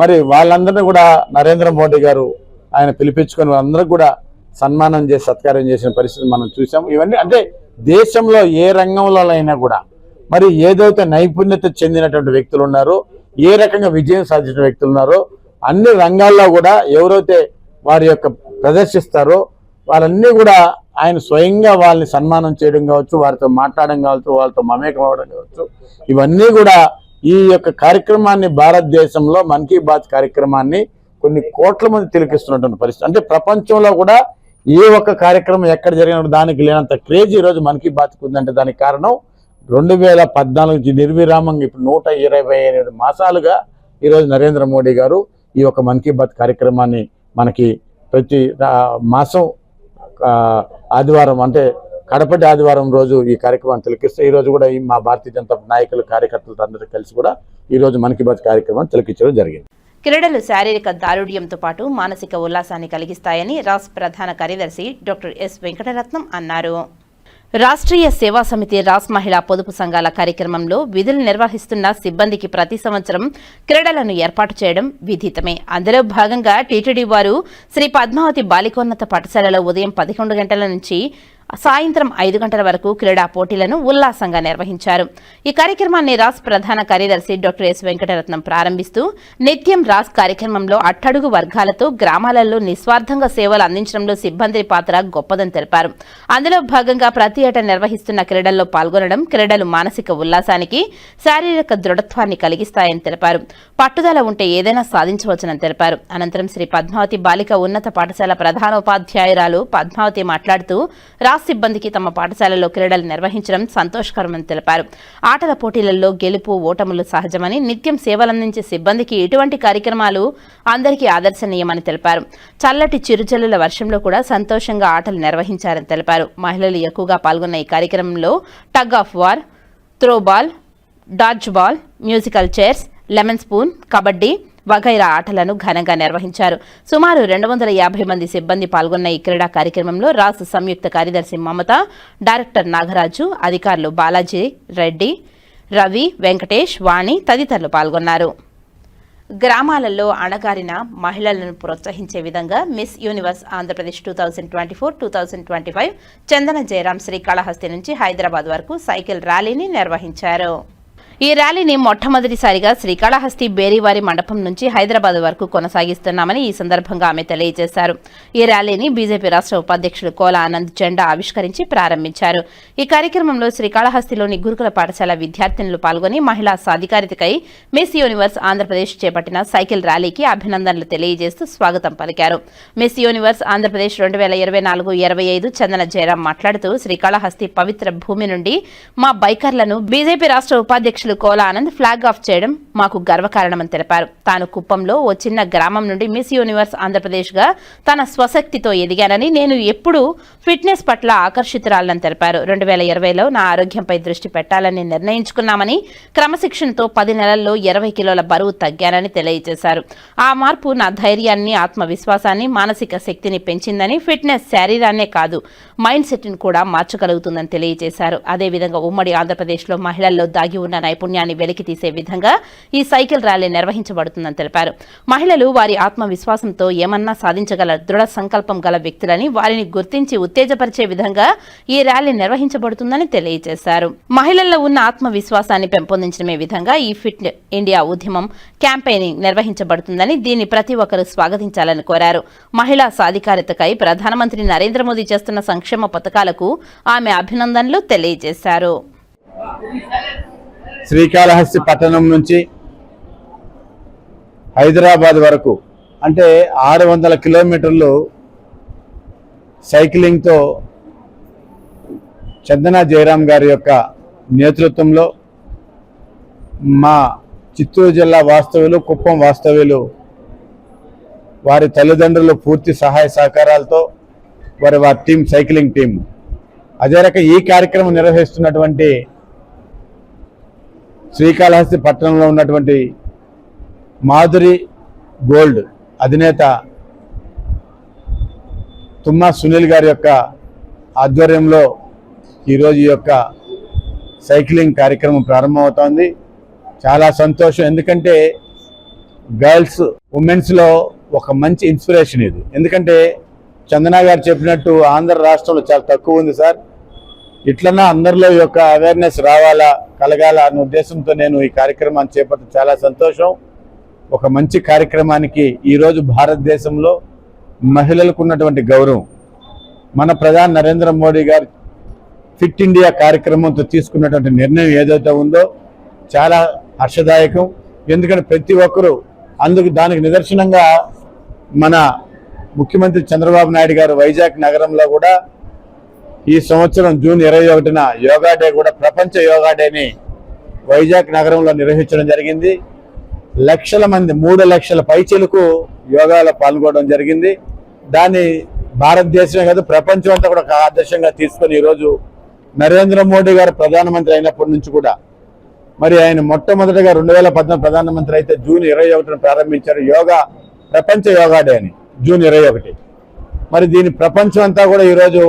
మరి వాళ్ళందరినీ కూడా నరేంద్ర మోడీ గారు ఆయన పిలిపించుకొని వాళ్ళందరూ కూడా సన్మానం చేసి సత్కారం చేసిన పరిస్థితి మనం చూసాం. ఇవన్నీ అంటే దేశంలో ఏ రంగంలో అయినా కూడా మరి ఏదైతే నైపుణ్యత చెందినటువంటి వ్యక్తులు ఉన్నారో, ఏ రకంగా విజయం సాధించిన వ్యక్తులు ఉన్నారో అన్ని రంగాల్లో కూడా ఎవరైతే వారి యొక్క ప్రదర్శిస్తారో వాళ్ళన్నీ కూడా ఆయన స్వయంగా వాళ్ళని సన్మానం చేయడం కావచ్చు, వారితో మాట్లాడడం కావచ్చు, వాళ్ళతో మమేకం అవ్వడం కావచ్చు, ఇవన్నీ కూడా ఈ యొక్క కార్యక్రమాన్ని భారతదేశంలో మన్ కీ బాత్ కార్యక్రమాన్ని కొన్ని కోట్ల మంది తిలకిస్తున్నటువంటి పరిస్థితి. అంటే ప్రపంచంలో కూడా ఏ ఒక్క కార్యక్రమం ఎక్కడ జరిగిన దానికి లేనంత క్రేజ్ ఈరోజు మన్ కీ బాత్కి ఉందంటే దానికి కారణం 2014 నుంచి నిర్విరామంగా ఇప్పుడు 128 మాసాలుగా ఈరోజు నరేంద్ర మోడీ గారు ఈ యొక్క మన్ కీ బాత్ కార్యక్రమాన్ని మనకి ప్రతి మాసం ఆదివారం అంటే కడపటి ఆదివారం రోజు ఈ కార్యక్రమాన్ని తిలకిస్తే ఈరోజు కూడా మా భారతీయ జనతా నాయకులు కార్యకర్తలతో అందరూ కలిసి కూడా ఈరోజు మన్ కీ బాత్ కార్యక్రమాన్ని తిలకించడం జరిగింది. క్రీడలు శారీరక దారుఢ్యంతో పాటు మానసిక ఉల్లాసాన్ని కలిగిస్తాయని రాష్ట్ర ప్రధాన కార్యదర్శి డాక్టర్ ఎస్ వెంకటరత్నం అన్నారు. రాష్ట్రీయ సేవా సమితి రాస్ మహిళా పొదుపు సంఘాల కార్యక్రమంలో విధులు నిర్వహిస్తున్న సిబ్బందికి ప్రతి సంవత్సరం క్రీడలను ఏర్పాటు చేయడం విధితమే. అందులో భాగంగా టీటీడీ వారు శ్రీ పద్మావతి బాలికోన్నత పాఠశాలలో ఉదయం 11 గంటల నుంచి సాయంత్రం 5 గంటల వరకు క్రీడా పోటీలను ఉల్లాసంగా నిర్వహించారు. ఈ కార్యక్రమాన్ని రాస్ ప్రధాన కార్యదర్శి డాక్టర్ ఎస్ వెంకటరత్నం ప్రారంభిస్తూ నిత్యం రాస్ కార్యక్రమంలో అట్టడుగు వర్గాలతో గ్రామాలలో నిస్వార్థంగా సేవలు అందించడంలో సిబ్బంది పాత్ర గొప్పదని తెలిపారు. అందులో భాగంగా ప్రతి ఏటా నిర్వహిస్తున్న క్రీడల్లో పాల్గొనడం క్రీడలు మానసిక ఉల్లాసానికి, శారీరక దృఢత్వాన్ని కలిగిస్తాయని తెలిపారు. పట్టుదల ఉంటే ఏదైనా సాధించవచ్చునని తెలిపారు. అనంతరం శ్రీ పద్మావతి బాలిక ఉన్నత పాఠశాల ప్రధానోపాధ్యాయురాలు పద్మావతి మాట్లాడుతూ సిబ్బందికి తమ పాఠశాలలో క్రీడలు నిర్వహించడం సంతోషకరమని తెలిపారు. ఆటల పోటీలలో గెలుపు ఓటములు సహజమని, నిత్యం సేవలందించే సిబ్బందికి ఇటువంటి కార్యక్రమాలు అందరికీ ఆదర్శనీయమని తెలిపారు. చల్లటి చిరుజల్లుల వర్షంలో కూడా సంతోషంగా ఆటలు నిర్వహించారని తెలిపారు. మహిళలు ఎక్కువగా పాల్గొన్న ఈ కార్యక్రమంలో tug of war, throwball, dodge ball, musical chairs, lemon spoon, kabaddi వగైరా ఆటలను ఘనంగా నిర్వహించారు. సుమారు 250 మంది సిబ్బంది పాల్గొన్న ఈ క్రీడా కార్యక్రమంలో రాష్ట్ర సంయుక్త కార్యదర్శి మమత, డైరెక్టర్ నాగరాజు, అధికారులు బాలాజీ రెడ్డి, రవి, వెంకటేష్, వాణి తదితరులు పాల్గొన్నారు. గ్రామాలలో అణగారిన మహిళలను ప్రోత్సహించే విధంగా మిస్ యూనివర్స్ ఆంధ్రప్రదేశ్ 2024-2025 చందన జయరాం శ్రీకాళహస్తి నుంచి హైదరాబాద్ వరకు సైకిల్ ర్యాలీని నిర్వహించారు. ఈ ర్యాలీని మొట్టమొదటిసారిగా శ్రీకాళహస్తి బేరీవారి మండపం నుంచి హైదరాబాద్ వరకు కొనసాగిస్తున్నామని ఈ సందర్భంగా ఆమె తెలియజేశారు. ఈ ర్యాలీని బీజేపీ రాష్ట్ర ఉపాధ్యక్షుడు కోల ఆనంద్ జెండా ఆవిష్కరించి ప్రారంభించారు. ఈ కార్యక్రమంలో శ్రీకాళహస్తిలోని గురుకుల పాఠశాల విద్యార్థినులు పాల్గొని మహిళా సాధికారితకై మిస్ యూనివర్స్ ఆంధ్రప్రదేశ్ చేపట్టిన సైకిల్ ర్యాలీకి అభినందనలు తెలియజేస్తూ స్వాగతం పలికారు. మిస్ యూనివర్స్ ఆంధ్రప్రదేశ్ 2024-25 చందన జయరాం మాట్లాడుతూ శ్రీకాళహస్తి పవిత్ర భూమి నుండి మా బైకర్లను బీజేపీ రాష్ట్ర ఉపాధ్యక్షుడు కోల ఆనంద్ ఫ్లాగ్ ఆఫ్ చేయడం మాకు గర్వకారణమని తెలిపారు. తాను కుప్పంలో ఓ చిన్న గ్రామం నుండి మిస్ యూనివర్స్ ఆంధ్రప్రదేశ్ గా తన స్వశక్తితో ఎదిగానని, నేను ఎప్పుడూ ఫిట్నెస్ పట్ల ఆకర్షితురాలని తెలిపారు. 2020లో నా ఆరోగ్యంపై దృష్టి పెట్టాలని నిర్ణయించుకున్నామని, క్రమశిక్షణతో 10 నెలల్లో 20 కిలోల బరువు తగ్గానని తెలియజేశారు. ఆ మార్పు నా ధైర్యాన్ని, ఆత్మవిశ్వాసాన్ని, మానసిక శక్తిని పెంచిందని, ఫిట్నెస్ శరీరాన్నే కాదు మైండ్ సెట్ ని కూడా మార్చగలుగుతుందని తెలియజేశారు. అదేవిధంగా ఉమ్మడి ఆంధ్రప్రదేశ్లో మహిళల్లో దాగి ఉన్న నైపుణ్యాన్ని వెలికి తీసే విధంగా ఈ సైకిల్ ర్యాలీ నిర్వహించబడుతుందని తెలిపారు. మహిళలు వారి ఆత్మవిశ్వాసంతో ఏమన్నా సాధించగల దృఢ సంకల్పం గల వ్యక్తులని, వారిని గుర్తించి ఉత్తేజపరిచే విధంగా ఈ ర్యాలీ నిర్వహించబడుతుందని తెలియజేశారు. మహిళల్లో ఉన్న ఆత్మవిశ్వాసాన్ని పెంపొందించడమే విధంగా ఈ ఫిట్ ఇండియా ఉద్యమం క్యాంపెయినింగ్ నిర్వహించబడుతుందని, దీన్ని ప్రతి ఒక్కరూ స్వాగతించాలని కోరారు. మహిళా సాధికారితకై ప్రధానమంత్రి నరేంద్ర మోదీ చేస్తున్న సంక్షేమ పథకాలకు ఆమె అభినందనలు తెలియజేశారు. శ్రీకాళహస్తి పట్టణం నుంచి హైదరాబాద్ వరకు అంటే 600 కిలోమీటర్లు సైక్లింగ్తో చందన జయరాం గారి యొక్క నేతృత్వంలో మా చిత్తూరు జిల్లా వాస్తవ్యులు, కుప్పం వాస్తవ్యులు, వారి తల్లిదండ్రులు పూర్తి సహాయ సహకారాలతో వారి టీం, సైక్లింగ్ టీం, అదే రకంగా ఈ కార్యక్రమం నిర్వహిస్తున్నటువంటి శ్రీకాళహస్తి పట్టణంలో ఉన్నటువంటి మాధురి గోల్డ్ అధినేత తుమ్మా సునీల్ గారి యొక్క ఆధ్వర్యంలో ఈరోజు ఈ యొక్క సైక్లింగ్ కార్యక్రమం ప్రారంభమవుతోంది. చాలా సంతోషం, ఎందుకంటే గర్ల్స్ ఉమెన్స్లో ఒక మంచి ఇన్స్పిరేషన్ ఇది. ఎందుకంటే చందన గారు చెప్పినట్టు ఆంధ్ర రాష్ట్రంలో చాలా తక్కువ ఉంది సార్. ఇట్లన్నా అందరిలో ఈ యొక్క అవేర్నెస్ రావాలా, కలగాల అనే ఉద్దేశంతో నేను ఈ కార్యక్రమాన్ని చేపట్టడం చాలా సంతోషం. ఒక మంచి కార్యక్రమానికి ఈరోజు భారతదేశంలో మహిళలకు ఉన్నటువంటి గౌరవం, మన ప్రధాని నరేంద్ర మోడీ గారు ఫిట్ ఇండియా కార్యక్రమంతో తీసుకున్నటువంటి నిర్ణయం ఏదైతే ఉందో చాలా హర్షదాయకం. ఎందుకంటే ప్రతి ఒక్కరూ దానికి నిదర్శనంగా మన ముఖ్యమంత్రి చంద్రబాబు నాయుడు గారు వైజాగ్ నగరంలో కూడా ఈ సంవత్సరం జూన్ 21న యోగా డే కూడా ప్రపంచ యోగా డేని వైజాగ్ నగరంలో నిర్వహించడం జరిగింది. లక్షల మంది 3 లక్షల పైచిలకు యోగాలో పాల్గొనడం జరిగింది. దాన్ని భారతదేశమే కాదు ప్రపంచం అంతా కూడా ఒక ఆదర్శంగా తీసుకొని ఈరోజు నరేంద్ర మోడీ గారు ప్రధానమంత్రి అయినప్పటి నుంచి కూడా, మరి ఆయన మొట్టమొదటిగా 2014 ప్రధానమంత్రి అయితే జూన్ 21న ప్రారంభించారు యోగా ప్రపంచ యోగా డే అని, జూన్ 21. మరి దీని ప్రపంచం అంతా కూడా ఈరోజు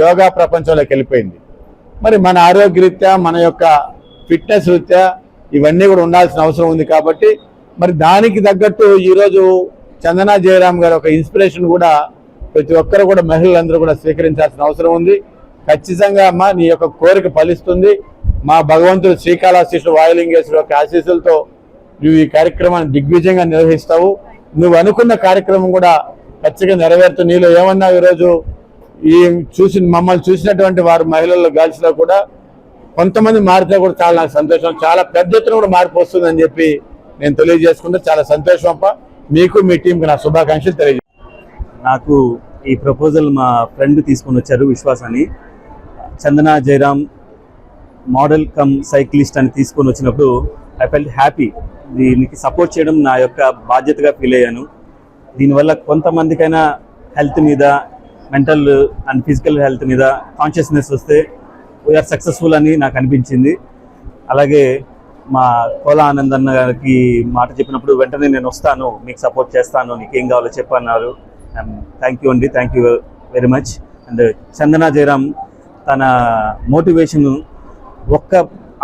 యోగా ప్రపంచంలోకి వెళ్ళిపోయింది. మరి మన ఆరోగ్య రీత్యా, మన యొక్క ఫిట్నెస్ రీత్యా ఇవన్నీ కూడా ఉండాల్సిన అవసరం ఉంది. కాబట్టి మరి దానికి తగ్గట్టు ఈరోజు చందనా జయరాం గారు ఒక ఇన్స్పిరేషన్ కూడా ప్రతి ఒక్కరు కూడా మహిళలందరూ కూడా స్వీకరించాల్సిన అవసరం ఉంది. ఖచ్చితంగా అమ్మ నీ యొక్క కోరిక ఫలిస్తుంది. మా భగవంతుడు శ్రీకాళహస్తీశ్వరుడు వాయులింగేశ్వరుడు యొక్క ఆశీస్సులతో నువ్వు ఈ కార్యక్రమాన్ని దిగ్విజయంగా నిర్వహిస్తావు. నువ్వు అనుకున్న కార్యక్రమం కూడా ఖచ్చితంగా నెరవేరుతూ నీలో ఏమన్నా ఈరోజు మమ్మల్ని చూసినటువంటి వారు మహిళల్లో గర్ల్స్లో కూడా కొంతమంది మారితే కూడా చాలా నాకు సంతోషం. చాలా పెద్ద ఎత్తున కూడా మార్పు వస్తుందని చెప్పి నేను తెలియజేసుకుంటే చాలా సంతోషం అప్ప. మీకు మీ టీంకి నా శుభాకాంక్షలు తెలియజేస్తాను. నాకు ఈ ప్రపోజల్ మా ఫ్రెండ్ తీసుకొని వచ్చారు, విశ్వాస్ అని. Chandana Jayaram model come cyclist అని తీసుకొని వచ్చినప్పుడు ఐ ఫెల్ట్ హ్యాపీ. దీనికి సపోర్ట్ చేయడం నా యొక్క బాధ్యతగా ఫీల్ అయ్యాను. దీనివల్ల కొంతమందికైనా హెల్త్ మీద, మెంటల్ అండ్ ఫిజికల్ హెల్త్ మీద కాన్షియస్నెస్ వస్తే వీఆర్ సక్సెస్ఫుల్ అని నాకు అనిపించింది. అలాగే మా కోలా ఆనందన్న గారికి మాట చెప్పినప్పుడు వెంటనే నేను వస్తాను, మీకు సపోర్ట్ చేస్తాను, నీకేం కావాలో చెప్పన్నారు. థ్యాంక్ యూ అండి, thank you very much. And Chandana Jayaram తన మోటివేషన్, ఒక్క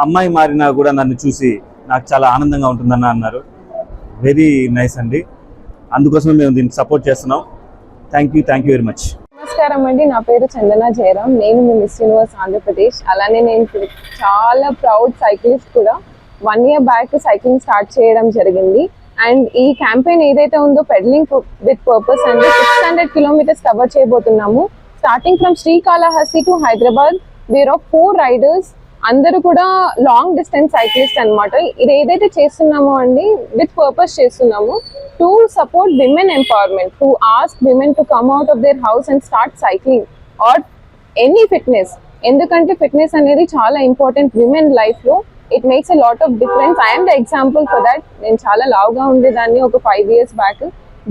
అమ్మాయి మారినా కూడా నన్ను చూసి నాకు చాలా ఆనందంగా ఉంటుందని అన్నారు. వెరీ నైస్ అండి. అందుకోసమే మేము దీనికి సపోర్ట్ చేస్తున్నాం. Thank you very much. నమస్కారం అండి, నా పేరు చందనా జయరాం. నేను మీ మిస్ యూనివర్స్ ఆంధ్రప్రదేశ్. అలానే నేను చాలా ప్రౌడ్ సైక్లిస్ట్ కూడా. 1 year బ్యాక్ సైక్లింగ్ స్టార్ట్ చేయడం జరిగింది. అండ్ ఈ క్యాంపెయిన్ ఏదైతే ఉందో పెడలింగ్ విత్ పర్పస్ అండి 600 kilometers కవర్ చేయబోతున్నాము. Starting from Srikalahasti to Hyderabad. We're of 4 riders. అందరూ కూడా లాంగ్ డిస్టెన్స్ సైక్లిస్ట్ అనమాట. ఇది ఏదైతే చేస్తున్నామో అండి విత్ పర్పస్ చేస్తున్నాము to support women empowerment, to ask women to come out of their house and start cycling or any fitness. ఎందుకంటే ఫిట్నెస్ అనేది చాలా ఇంపార్టెంట్ విమెన్ లైఫ్లో. It makes a lot of difference. I'm the example for that. నేను చాలా లావుగా ఉండేదాన్ని ఒక 5 years back.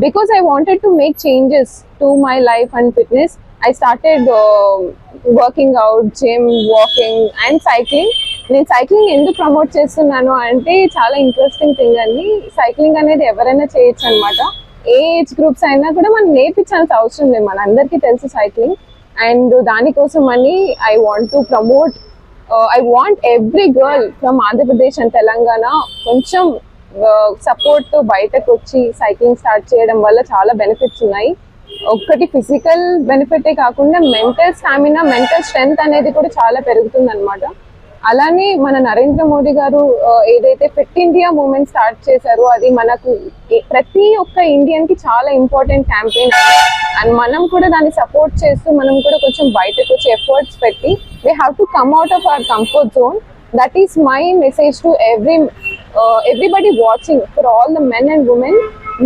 Because I wanted to make changes to my life and fitness. I started working out, gym, walking and cycling. నేను cycling ఎందుకు promote చేస్తున్నాను అంటే చాలా ఇంట్రెస్టింగ్ థింగ్ అండి. సైక్లింగ్ అనేది ఎవరైనా చేయొచ్చు అనమాట. ఏ ఏజ్ గ్రూప్స్ అయినా కూడా మనం నేర్పించాల్సిన అవసరం లేదు, మన అందరికీ తెలుసు సైక్లింగ్. అండ్ దానికోసం అని I want every girl from Andhra Pradesh and Telangana కొంచెం సపోర్ట్తో బయటకు వచ్చి సైక్లింగ్ స్టార్ట్ చేయడం వల్ల చాలా బెనిఫిట్స్ ఉన్నాయి. ఒక్కటి ఫిజికల్ బెనిఫిటే కాకుండా మెంటల్ స్టామినా, మెంటల్ స్ట్రెంగ్త్ అనేది కూడా చాలా పెరుగుతుంది అనమాట. అలానే మన నరేంద్ర మోడీ గారు ఏదైతే ఫిట్ ఇండియా మూవ్మెంట్ స్టార్ట్ చేశారో అది మనకు ప్రతి ఒక్క ఇండియన్ కి చాలా ఇంపార్టెంట్ క్యాంపెయిన్. అండ్ మనం కూడా దాన్ని సపోర్ట్ చేస్తూ మనం కూడా కొంచెం బయటకు వచ్చి ఎఫర్ట్స్ పెట్టి we have to come out of our comfort zone. That is my message to everybody watching, for all the men and women.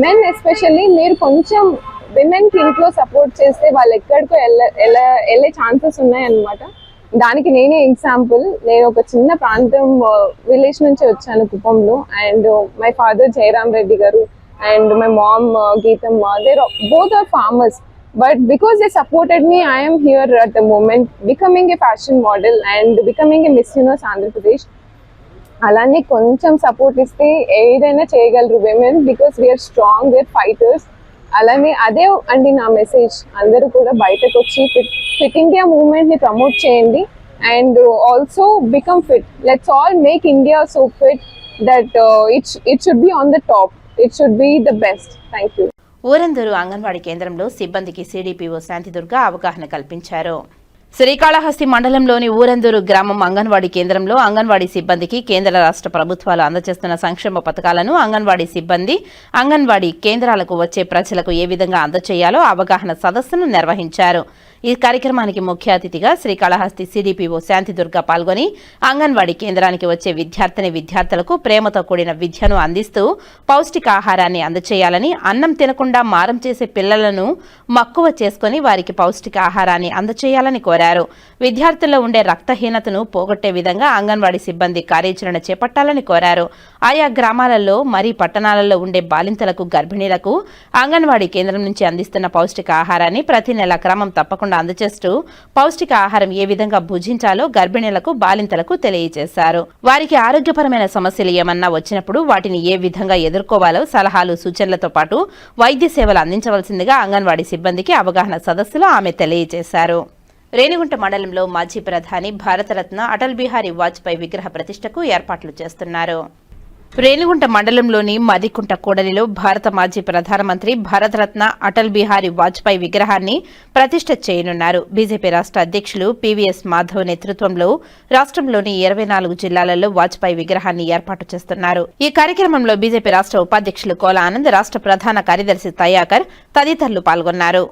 Men especially మీరు కొంచెం విమెన్ కి ఇంట్లో సపోర్ట్ చేస్తే వాళ్ళు ఎక్కడికో వెళ్ళే ఛాన్సెస్ ఉన్నాయన్నమాట. దానికి నేనే ఎగ్జాంపుల్. నేను ఒక చిన్న ప్రాంతం విలేజ్ నుంచి వచ్చాను, కుప్పంలో. And my father Jayaram Reddy garu and my mom Geethamma, their both are farmers. But because they supported me, I am here at the moment, becoming a fashion model and becoming a Miss Universe Andhra Pradesh. అలానే కొంచెం support ఇస్తే ఏదైనా చేయగలరు women, because we are strong, we are fighters. అలానే అదే అండి నా message. అందరూ కూడా బయటకు వచ్చి ఫిట్ ఇండియా మూవ్మెంట్ ని ప్రమోట్ చేయండి and also become fit. Let's all make India so fit that it should be on the top. It should be the best. Thank you. ఊరందూరు అంగన్వాడీ కేంద్రంలో సిబ్బందికి సిడిపిఓ శాంతిదుర్గ అవగాహన కల్పించారు. శ్రీకాళహస్తి మండలంలోని ఊరందూరు గ్రామం అంగన్వాడీ కేంద్రంలో అంగన్వాడీ సిబ్బందికి కేంద్ర రాష్ట్ర ప్రభుత్వాలు అందజేస్తున్న సంక్షేమ పథకాలను అంగన్వాడీ సిబ్బంది అంగన్వాడీ కేంద్రాలకు వచ్చే ప్రజలకు ఏ విధంగా అందజేయాలో అవగాహన సదస్సును నిర్వహించారు. ఈ కార్యక్రమానికి ముఖ్య అతిథిగా శ్రీకాళహస్తి సిడిపిఓ శాంతిదుర్గ పాల్గొని అంగన్వాడీ కేంద్రానికి వచ్చే విద్యార్థులకు ప్రేమతో కూడిన విద్యను అందిస్తూ పౌష్టికాహారాన్ని అందజేయాలని, అన్నం తినకుండా మారం చేసే పిల్లలను మక్కువ చేసుకుని వారికి పౌష్టికాహారాన్ని అందజేయాలని కోరారు. విద్యార్థుల్లో ఉండే రక్తహీనతను పోగొట్టే విధంగా అంగన్వాడీ సిబ్బంది కార్యాచరణ చేపట్టాలని కోరారు. ఆయా గ్రామాలలో మరి పట్టణాలలో ఉండే బాలింతలకు, గర్భిణీలకు అంగన్వాడీ కేంద్రం నుంచి అందిస్తున్న పౌష్టికాహారాన్ని ప్రతి నెల క్రమం తప్పకుండా అందజేస్తూ పౌష్టిక ఆహారం ఏ విధంగా భుజించాలో గర్భిణీలకు, బాలింతలకు తెలియజేశారు. వారికి ఆరోగ్యపరమైన సమస్యలు ఏమన్నా వచ్చినప్పుడు వాటిని ఏ విధంగా ఎదుర్కోవాలో సలహాలు, సూచనలతో పాటు వైద్య సేవలు అందించవలసిందిగా అంగన్వాడీ సిబ్బందికి అవగాహన సదస్సులో ఆమె తెలియజేశారు. రేణిగుంట మండలంలో మాజీ ప్రధాని భారతరత్న అటల్ బిహారీ వాజ్పేయి విగ్రహ ప్రతిష్టకు ఏర్పాట్లు చేస్తున్నారు. రేణిగుంట మండలంలోని మదికుంట కూడలిలో భారత మాజీ ప్రధానమంత్రి భారతరత్న అటల్ బిహారీ వాజ్పేయి విగ్రహాన్ని ప్రతిష్ఠ చేయనున్నారు. బీజేపీ రాష్ట్ర అధ్యక్షులు పీవీఎస్ మాధవ్ నేతృత్వంలో రాష్ట్రంలోని 24 జిల్లాలలో వాజ్పేయి విగ్రహాన్ని ఏర్పాటు చేస్తున్నారు. ఈ కార్యక్రమంలో బీజేపీ రాష్ట్ర ఉపాధ్యక్షులు కోల ఆనంద్, రాష్ట్ర ప్రధాన కార్యదర్శి తయాకర్ తదితరులు పాల్గొన్నారు.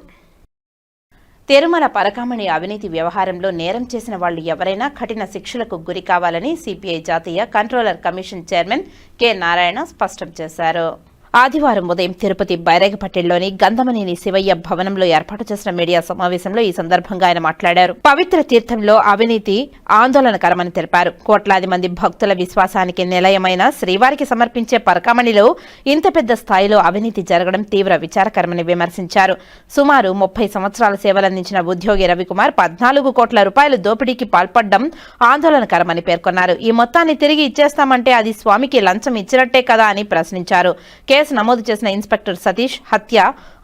తిరుమల పరకామణి అవినీతి వ్యవహారంలో నేరం చేసిన వాళ్లు ఎవరైనా కఠిన శిక్షలకు గురి కావాలని సిపిఐ జాతీయ controller commission chairman K Narayana స్పష్టం చేశారు. ఆదివారం ఉదయం తిరుపతి బైరేగపట్టెల్లోని గంధమనేని శివయ్య భవనంలో ఏర్పాటు చేసిన మీడియా సమావేశంలో ఈ సందర్భంగా ఆయన మాట్లాడారు. పవిత్ర తీర్థంలో అవినీతి ఆందోళనకరమని తెలిపారు. కోట్లాది మంది భక్తుల విశ్వాసానికి నిలయమైన శ్రీవారికి సమర్పించే పరకామణిలో ఇంత పెద్ద స్థాయిలో అవినీతి జరగడం తీవ్ర విచారకరమని విమర్శించారు. సుమారు 30 సంవత్సరాల సేవలందించిన ఉద్యోగి రవికుమార్ 14 కోట్ల రూపాయలు దోపిడీకి పాల్పడడం ఆందోళనకరమని పేర్కొన్నారు. ఈ మొత్తాన్ని తిరిగి ఇచ్చేస్తామంటే అది స్వామికి లంచం ఇచ్చినట్టే కదా అని ప్రశ్నించారు. కేసు నమోదు చేసిన ఇన్స్పెక్టర్ సతీష్ హత్య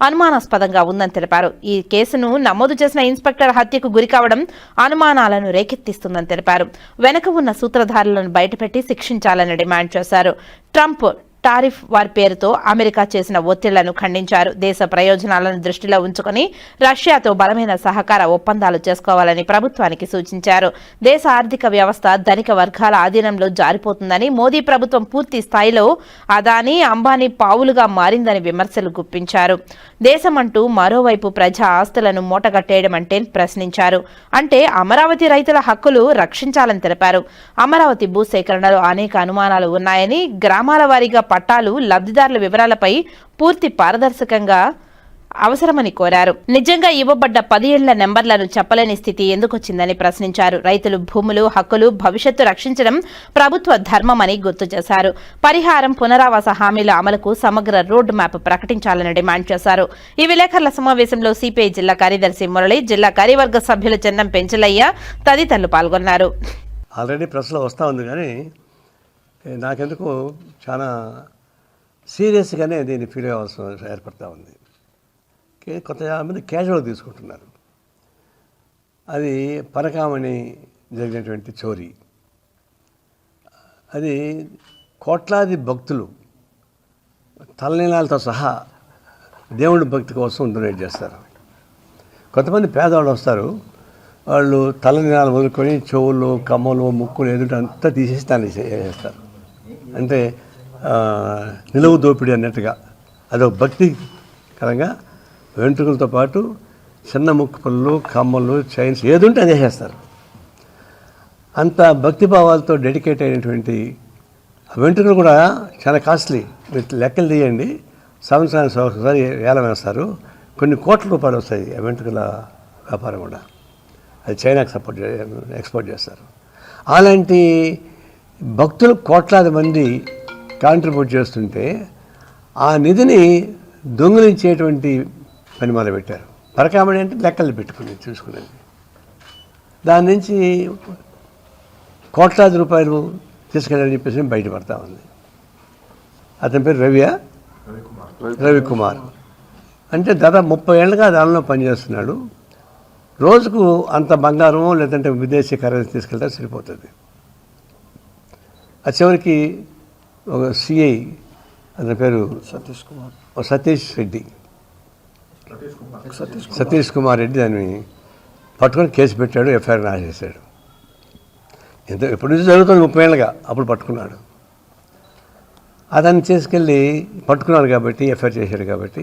అనుమానాస్పదంగా ఉందని తెలిపారు. ఈ కేసును నమోదు చేసిన ఇన్స్పెక్టర్ హత్యకు గురికావడం అనుమానాలను రేకెత్తిస్తుందని తెలిపారు. వెనక ఉన్న సూత్రధారులను బయటపెట్టి శిక్షించాలని డిమాండ్ చేశారు. ట్రంప్ టారిఫ్ వార్ పేరుతో అమెరికా చేసిన ఒత్తిళ్లను ఖండించారు. దేశ ప్రయోజనాలను దృష్టిలో ఉంచుకుని రష్యాతో బలమైన సహకార ఒప్పందాలు చేసుకోవాలని ప్రభుత్వానికి సూచించారు. దేశ ఆర్థిక వ్యవస్థ ధనిక వర్గాల ఆధీనంలో జారిపోతుందని, మోదీ ప్రభుత్వం పూర్తి స్థాయిలో అదానీ, అంబానీ పావులుగా మారిందని విమర్శలు గుప్పించారు. దేశమంటూ మరోవైపు ప్రజా ఆస్తులను మూటగట్టేయడం అంటే ప్రశ్నించారు. అంటే అమరావతి రైతుల హక్కులు రక్షించాలని తెలిపారు. అమరావతి భూసేకరణలో అనేక అనుమానాలు ఉన్నాయని, గ్రామాల వారీగా పట్టాలు, లబ్ధిదారుల వివరాలపై పూర్తి పారదర్శకంగా అవసరమని కోరారు. నిజంగా ఇవ్వబడ్డ 10 ఏళ్ల నెంబర్లను చెప్పలేని స్థితి ఎందుకొచ్చిందని ప్రశ్నించారు. రైతులు భూములు, హక్కులు, భవిష్యత్తు రక్షించడం ప్రభుత్వ ధర్మమని గుర్తు చేశారు. పరిహారం, పునరావాస హామీల అమలుకు సమగ్ర రోడ్ మ్యాప్ ప్రకటించాలని డిమాండ్ చేశారు. ఈ విలేకరుల సమావేశంలో సిపిఐ జిల్లా కార్యదర్శి మురళి, జిల్లా కార్యవర్గ సభ్యులు చెన్నం పెంచలయ్య తదితరులు పాల్గొన్నారు. ఆల్రెడీ ప్రెస్లో వస్తూ ఉంది, కానీ నాకెందుకు చాలా సీరియస్గానే దీన్ని ఫీల్ అవ్వాల్సిన ఏర్పడుతూ ఉంది. కొంతమంది క్యాజువల్గా తీసుకుంటున్నారు. అది పరకామణి జరిగినటువంటి చోరీ. అది కోట్లాది భక్తులు తలనీలాలతో సహా దేవుడి భక్తి కోసం డొనేట్ చేస్తారు. కొంతమంది పేదవాళ్ళు వస్తారు, వాళ్ళు తలనీలాలు వదులుకొని చెవులు, కమ్మలు, ముక్కులు ఎదుట అంతా తీసేసి దాన్ని చేస్తారు. అంటే నిలువు దోపిడీ అన్నట్టుగా అదొక భక్తికరంగా వెంట్రుకలతో పాటు చిన్న ముక్కు పళ్ళు, కమ్మలు, చైన్స్ ఏదుంటే అదే చేస్తారు. అంత భక్తిభావాలతో డెడికేట్ అయినటువంటి వెంట్రుకలు కూడా చాలా కాస్ట్లీ. మీరు లెక్కలు తీయండి, సంవత్సరానికి ఒకసారి వేలం వేస్తారు. కొన్ని కోట్ల రూపాయలు వస్తాయి ఆ వెంట్రుకల వ్యాపారం కూడా. అది చైనాకి ఎక్స్పోర్ట్ చేస్తారు. అలాంటి భక్తులు కోట్లాది మంది కాంట్రిబ్యూట్ చేస్తుంటే ఆ నిధిని దొంగిలించేటువంటి పని మొదలుపెట్టారు. పరకామణి అంటే లెక్కలు పెట్టుకుని చూసుకునేది. దాని నుంచి కోట్లాది రూపాయలు తీసుకెళ్ళని చెప్పేసి బయటపడతా ఉంది. అతని పేరు రవికుమార్. అంటే దాదాపు 30 ఏళ్ళుగా దానిలో పనిచేస్తున్నాడు. రోజుకు అంత బంగారం లేదంటే విదేశీ కరెన్సీ తీసుకెళ్తే సరిపోతుంది. ఆ చివరికి ఒక సిఐ అతని పేరు సతీష్ కుమార్ రెడ్డి దాన్ని పట్టుకొని కేసు పెట్టాడు, ఎఫ్ఐఆర్ నాశ చేశాడు. ఎప్పటి నుంచి జరుగుతుంది 30 ఏళ్ళుగా, అప్పుడు పట్టుకున్నాడు. అతన్ని తీసుకెళ్ళి పట్టుకున్నాడు కాబట్టి ఎఫ్ఐఆర్ చేశాడు కాబట్టి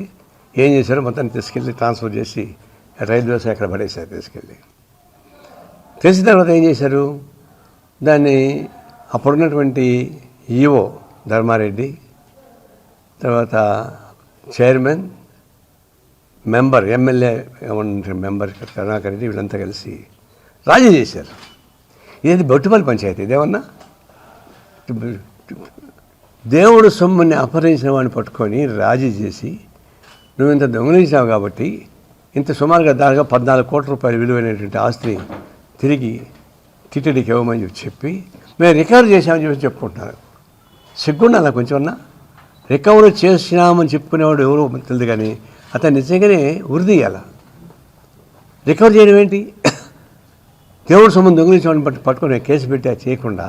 ఏం చేశారు, మొత్తాన్ని తీసుకెళ్ళి ట్రాన్స్ఫర్ చేసి రైల్వే శాఖ పడేశారు. తెలిసిన తర్వాత ఏం చేశారు, దాన్ని అప్పుడున్నటువంటి ఈఓ ధర్మారెడ్డి, తర్వాత chairman, member, MLA member Karunakar Reddy, వీళ్ళంతా కలిసి రాజీ చేశారు. ఇది బొట్టుపల్లి పంచాయతీ. ఇదేమన్నా దేవుడు సొమ్ముని అపహరించిన వాడిని పట్టుకొని రాజీ చేసి, నువ్వు ఇంత దొంగలించావు కాబట్టి ఇంత సుమారుగా దాదాపు 14 కోట్ల రూపాయలు విలువైనటువంటి ఆస్తిని తిరిగి టీటీడీకి ఇవ్వమని చెప్పి మేము రికవర్ చేసామని చెప్పి చెప్పుకుంటున్నారు. సిగ్గుండా అలా కొంచెం అన్నా రికవర్ చేసినామని చెప్పుకునేవాడు ఎవరో తెలియదు, కానీ అతను నిజంగానే ఉరిదీయాల. రికవర్ చేయడం ఏంటి? దేవుడు సొమ్మును దొంగిలించామని పట్టుకొని కేసు పెట్టి అది చేయకుండా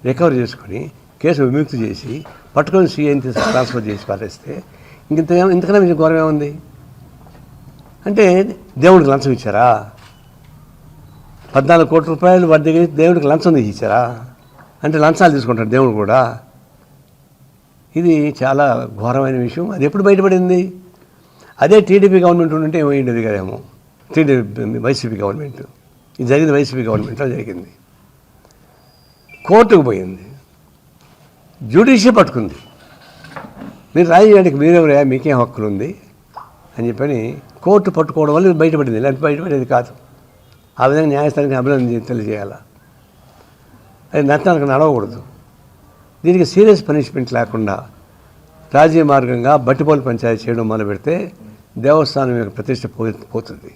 రికవర్ చేసుకొని కేసు విముక్తి చేసి పట్టుకొని సీఐని ట్రాన్స్ఫర్ చేసి పారేస్తే ఇంతకన్నా మీకు ఘోరమే ఉంది. అంటే దేవుడికి లంచం ఇచ్చారా? 14 కోట్ల రూపాయలు వారి దగ్గర దేవుడికి లంచం ఇచ్చారా? అంటే లంచాలు తీసుకుంటారు దేవుడు కూడా. ఇది చాలా ఘోరమైన విషయం. అది ఎప్పుడు బయటపడింది? అదే టీడీపీ గవర్నమెంట్ ఉంటే ఏమైండేది కదేమో. వైసీపీ గవర్నమెంట్, ఇది జరిగింది వైసీపీ గవర్నమెంట్లో జరిగింది. కోర్టుకు పోయింది, జ్యుడిషియల్ పట్టుకుంది. మీరు రాజకీయానికి మీరెవరయా, మీకేం హక్కులు ఉంది అని చెప్పని కోర్టు పట్టుకోవడం వల్ల బయటపడింది. లేకపోతే బయటపడేది కాదు. ఆ విధంగా న్యాయస్థానానికి అభినందన తెలియజేయాలి. అది నష్టానికి నడవకూడదు. దీనికి సీరియస్ పనిష్మెంట్ లేకుండా రాజీ మార్గంగా బట్టిపోలు పంచాయతీ చేయడం మొదలు పెడితే దేవస్థానం యొక్క ప్రతిష్ట పోతుంది.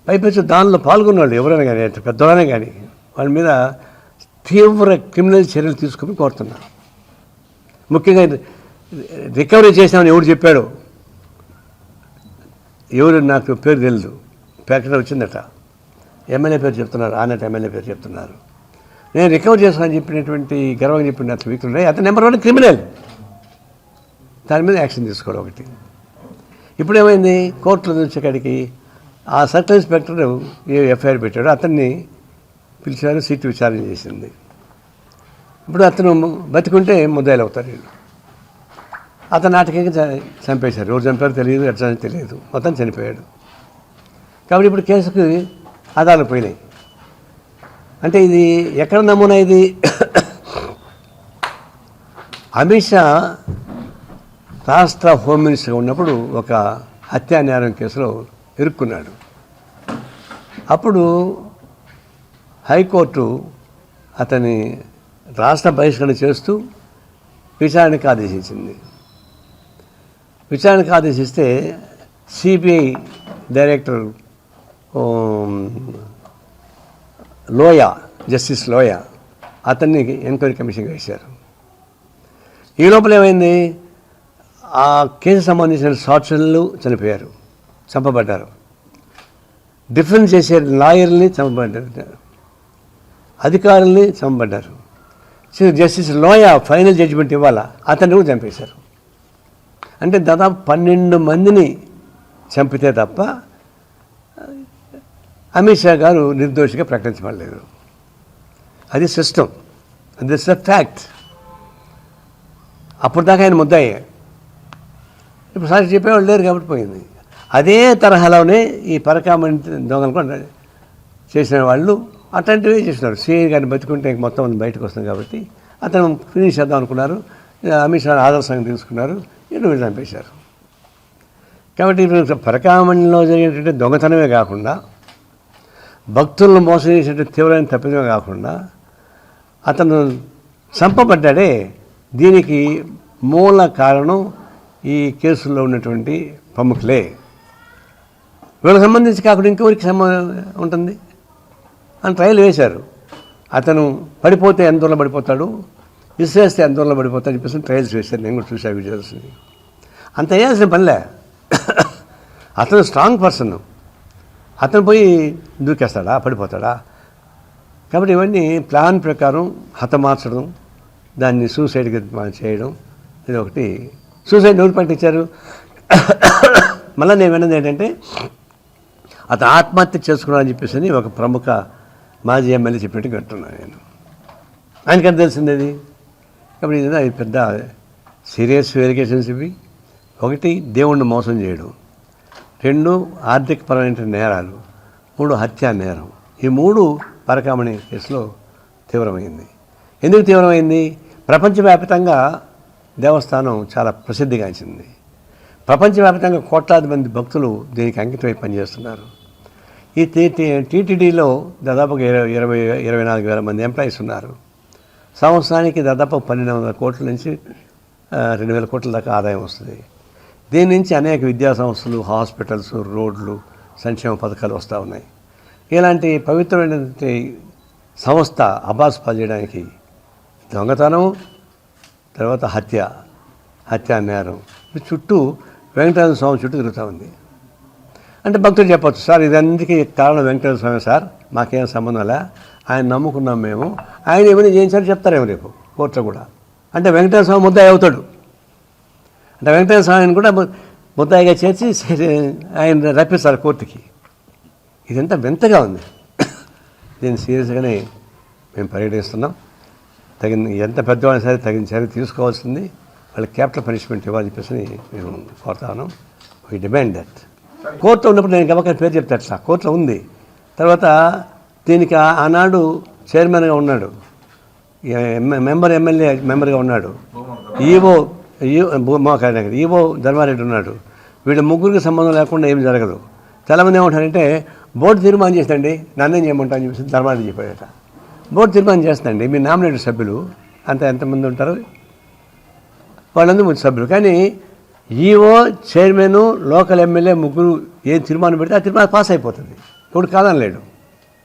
పైపెచ్చు దానిలో పాల్గొన్నవాళ్ళు ఎవరైనా కానీ, పెద్దవాళ్ళనే కానీ, వాళ్ళ మీద తీవ్ర క్రిమినల్ చర్యలు తీసుకుని కోరుతున్నారు. ముఖ్యంగా రికవరీ చేసామని ఎవరు చెప్పాడు, ఎవరు నాకు పేరు తెలియదు, ప్రకటన వచ్చిందట. ఎమ్మెల్యే పేరు చెప్తున్నారు, ఆనట్ ఎమ్మెల్యే పేరు చెప్తున్నారు. నేను రికవర్ చేస్తానని చెప్పినటువంటి గర్వంగా చెప్పిన అతను వ్యక్తులు ఉన్నాయి. అతను నెంబర్ 1 క్రిమినల్. దాని మీద యాక్షన్ తీసుకోవడం ఒకటి. ఇప్పుడు ఏమైంది, కోర్టులో వచ్చేకాడికి ఆ సర్కిల్ ఇన్స్పెక్టర్ ఎఫ్ఐఆర్ పెట్టాడు, అతన్ని పిలిచారు, సిట్ విచారణ చేసింది. ఇప్పుడు అతను బతికుంటే ముద్దాయిలు అవుతారు వీళ్ళు. అతను నాటకంగా చంపేశారు. ఎవరు చంపారో తెలియదు, ఎట్లా తెలియదు, మొత్తం చనిపోయాడు. కాబట్టి ఇప్పుడు కేసుకి ఆధారాలు పోయినాయి. అంటే ఇది ఎక్కడ నమూనా? ఇది అమిత్ షా రాష్ట్ర హోమ్ మినిస్టర్గా ఉన్నప్పుడు ఒక హత్యా నేరం కేసులో ఇరుక్కున్నాడు. అప్పుడు హైకోర్టు అతని రాష్ట్ర బహిష్కరణ చేస్తూ విచారణకు ఆదేశించింది. విచారణకు ఆదేశిస్తే సిబిఐ డైరెక్టర్ లోయా, జస్టిస్ లోయా, అతన్ని ఎంక్వైరీ కమిషన్గా వేశారు. ఈ లోపల ఏమైంది, ఆ కేసు సంబంధించిన సాక్షులు చనిపోయారు, చంపబడ్డారు. డిఫెన్స్ చేసే లాయర్ని చంపబడ్డారు, అధికారుల్ని చంపబడ్డారు. జస్టిస్ లోయా ఫైనల్ జడ్జిమెంట్ ఇవ్వాలా, అతన్ని కూడా చంపేశారు. అంటే దాదాపు 12 మందిని చంపితే తప్ప అమిత్ షా గారు నిర్దోషిగా ప్రకటించబడలేదు. అది సిస్టమ్, అది ఫ్యాక్ట్. అప్పుడు దాకా ఆయన ముద్దాయే. ఇప్పుడు సాక్షి చెప్పేవాళ్ళు లేరు కాబట్టి పోయింది. అదే తరహాలోనే ఈ పరకామణి దొంగలు కూడా చేసిన వాళ్ళు అట్లాంటివే చేస్తున్నారు. సిఐ గారిని బతుకుంటే మొత్తం బయటకు వస్తుంది కాబట్టి అతను ఫినిష్ చేద్దాం అనుకున్నారు. అమిత్ షా ఆదర్శంగా తీసుకున్నారు, వీళ్ళు చంపేశారు. కాబట్టి ఇప్పుడు పరకామణిలో జరిగేటువంటి దొంగతనమే కాకుండా, భక్తులను మోసం చేసేటువంటి తీవ్రమైన తప్పిదమే కాకుండా అతను చంపబడ్డాడే, దీనికి మూల కారణం ఈ కేసుల్లో ఉన్నటువంటి ప్రముఖులే. వీళ్ళకి సంబంధించి కాకుండా ఇంకెవరికి ఉంటుంది అని ట్రయల్ వేశారు. అతను పడిపోతే ఎంత దూరంలో పడిపోతాడు, విసిరేస్తే ఎంత దూరంలో పడిపోతాడు చెప్పేసి ట్రయల్స్ వేశారు. నేను కూడా చూసా వీడియోస్ని. అంత వేయాల్సిన పనిలే. అతను స్ట్రాంగ్ పర్సన్, అతను పోయి దూకేస్తాడా, పడిపోతాడా? కాబట్టి ఇవన్నీ ప్లాన్ ప్రకారం హతమార్చడం, దాన్ని సూసైడ్గా చేయడం, ఇది ఒకటి. సూసైడ్ ఎవరు పట్టించారు? మళ్ళీ నేను విన్నది ఏంటంటే అతను ఆత్మహత్య చేసుకున్నాడని చెప్పేసి ఒక ప్రముఖ మాజీ ఎమ్మెల్యే చెప్పినట్టు వింటున్నాను నేను. ఆయనకంత తెలిసింది అది. కాబట్టి ఇది పెద్ద సీరియస్ వెరిగేషన్స్ ఇవి. ఒకటి, దేవుణ్ణి మోసం చేయడం. 2, ఆర్థికపరమైన నేరాలు. 3, హత్యా నేరం. ఈ 3 పరకామణి కేసులో తీవ్రమైంది. ఎందుకు తీవ్రమైంది? ప్రపంచవ్యాప్తంగా దేవస్థానం చాలా ప్రసిద్ధిగాంచింది. ప్రపంచవ్యాప్తంగా కోట్లాది మంది భక్తులు దీనికి అంకితమై పనిచేస్తున్నారు. ఈ టీటీడీలో దాదాపుగా 24,000 మంది ఎంప్లాయీస్ ఉన్నారు. సంవత్సరానికి దాదాపు 1,200 కోట్ల నుంచి 2,000 కోట్ల దాకా ఆదాయం వస్తుంది. దీని నుంచి అనేక విద్యా సంస్థలు, హాస్పిటల్స్, రోడ్లు, సంక్షేమ పథకాలు వస్తూ ఉన్నాయి. ఇలాంటి పవిత్రమైనటువంటి సంస్థ అబాస్పాలు చేయడానికి దొంగతనం, తర్వాత హత్యా నేరం చుట్టూ వెంకటేశ్వర స్వామి చుట్టూ తిరుగుతూ ఉంది. అంటే భక్తులు చెప్పచ్చు, సార్ ఇదందుకే కారణం వెంకటేశ్వర స్వామి సార్, మాకేం సంబంధం లే, ఆయన నమ్ముకున్నాం మేము, ఆయన ఏమైనా చేయించారో చెప్తారేమో రేపు కోర్టులో కూడా. అంటే వెంకటేశ్వర స్వామి ముద్దాయి అవుతాడు. అంటే వెంకటేశ్వర స్వామిని కూడా ముద్దాయిగా చేర్చి ఆయన రప్పిస్తారు కోర్టుకి. ఇదంతా వింతగా ఉంది. దీన్ని సీరియస్గానే మేము పరిగణిస్తున్నాం. ఎంత పెద్దవాళ్ళని సరే తగిన చర్య తీసుకోవాల్సింది. వాళ్ళకి క్యాపిటల్ పనిష్మెంట్ ఇవ్వాలని చెప్పేసి మేము కోరుతాను. We demand that. కోర్టులో ఉన్నప్పుడు నేను గమక పేరు చెప్తే అట్లా కోర్టులో ఉంది. తర్వాత దీనికి ఆనాడు చైర్మన్గా ఉన్నాడు, ఎమ్మెల్యే మెంబర్గా ఉన్నాడు, ఈవో ధర్మారెడ్డి ఉన్నాడు. వీళ్ళ ముగ్గురికి సంబంధం లేకుండా ఏం జరగదు. చాలామంది ఏమంటారంటే బోర్డు తీర్మానం చేస్తండి, నన్నేం చేయమంటా అని చెప్పేసి ధర్మారెడ్డి చెప్పాడట. బోర్డు తీర్మానం చేస్తండి, మీ నామినేటెడ్ సభ్యులు అంత ఎంతమంది ఉంటారు, వాళ్ళందరూ మంచి సభ్యులు. కానీ ఈఓ, చైర్మన్, లోకల్ ఎమ్మెల్యే ముగ్గురు ఏం తీర్మానం పెడితే ఆ తీర్మానం పాస్ అయిపోతుంది. ఇప్పుడు కాదని లేడు.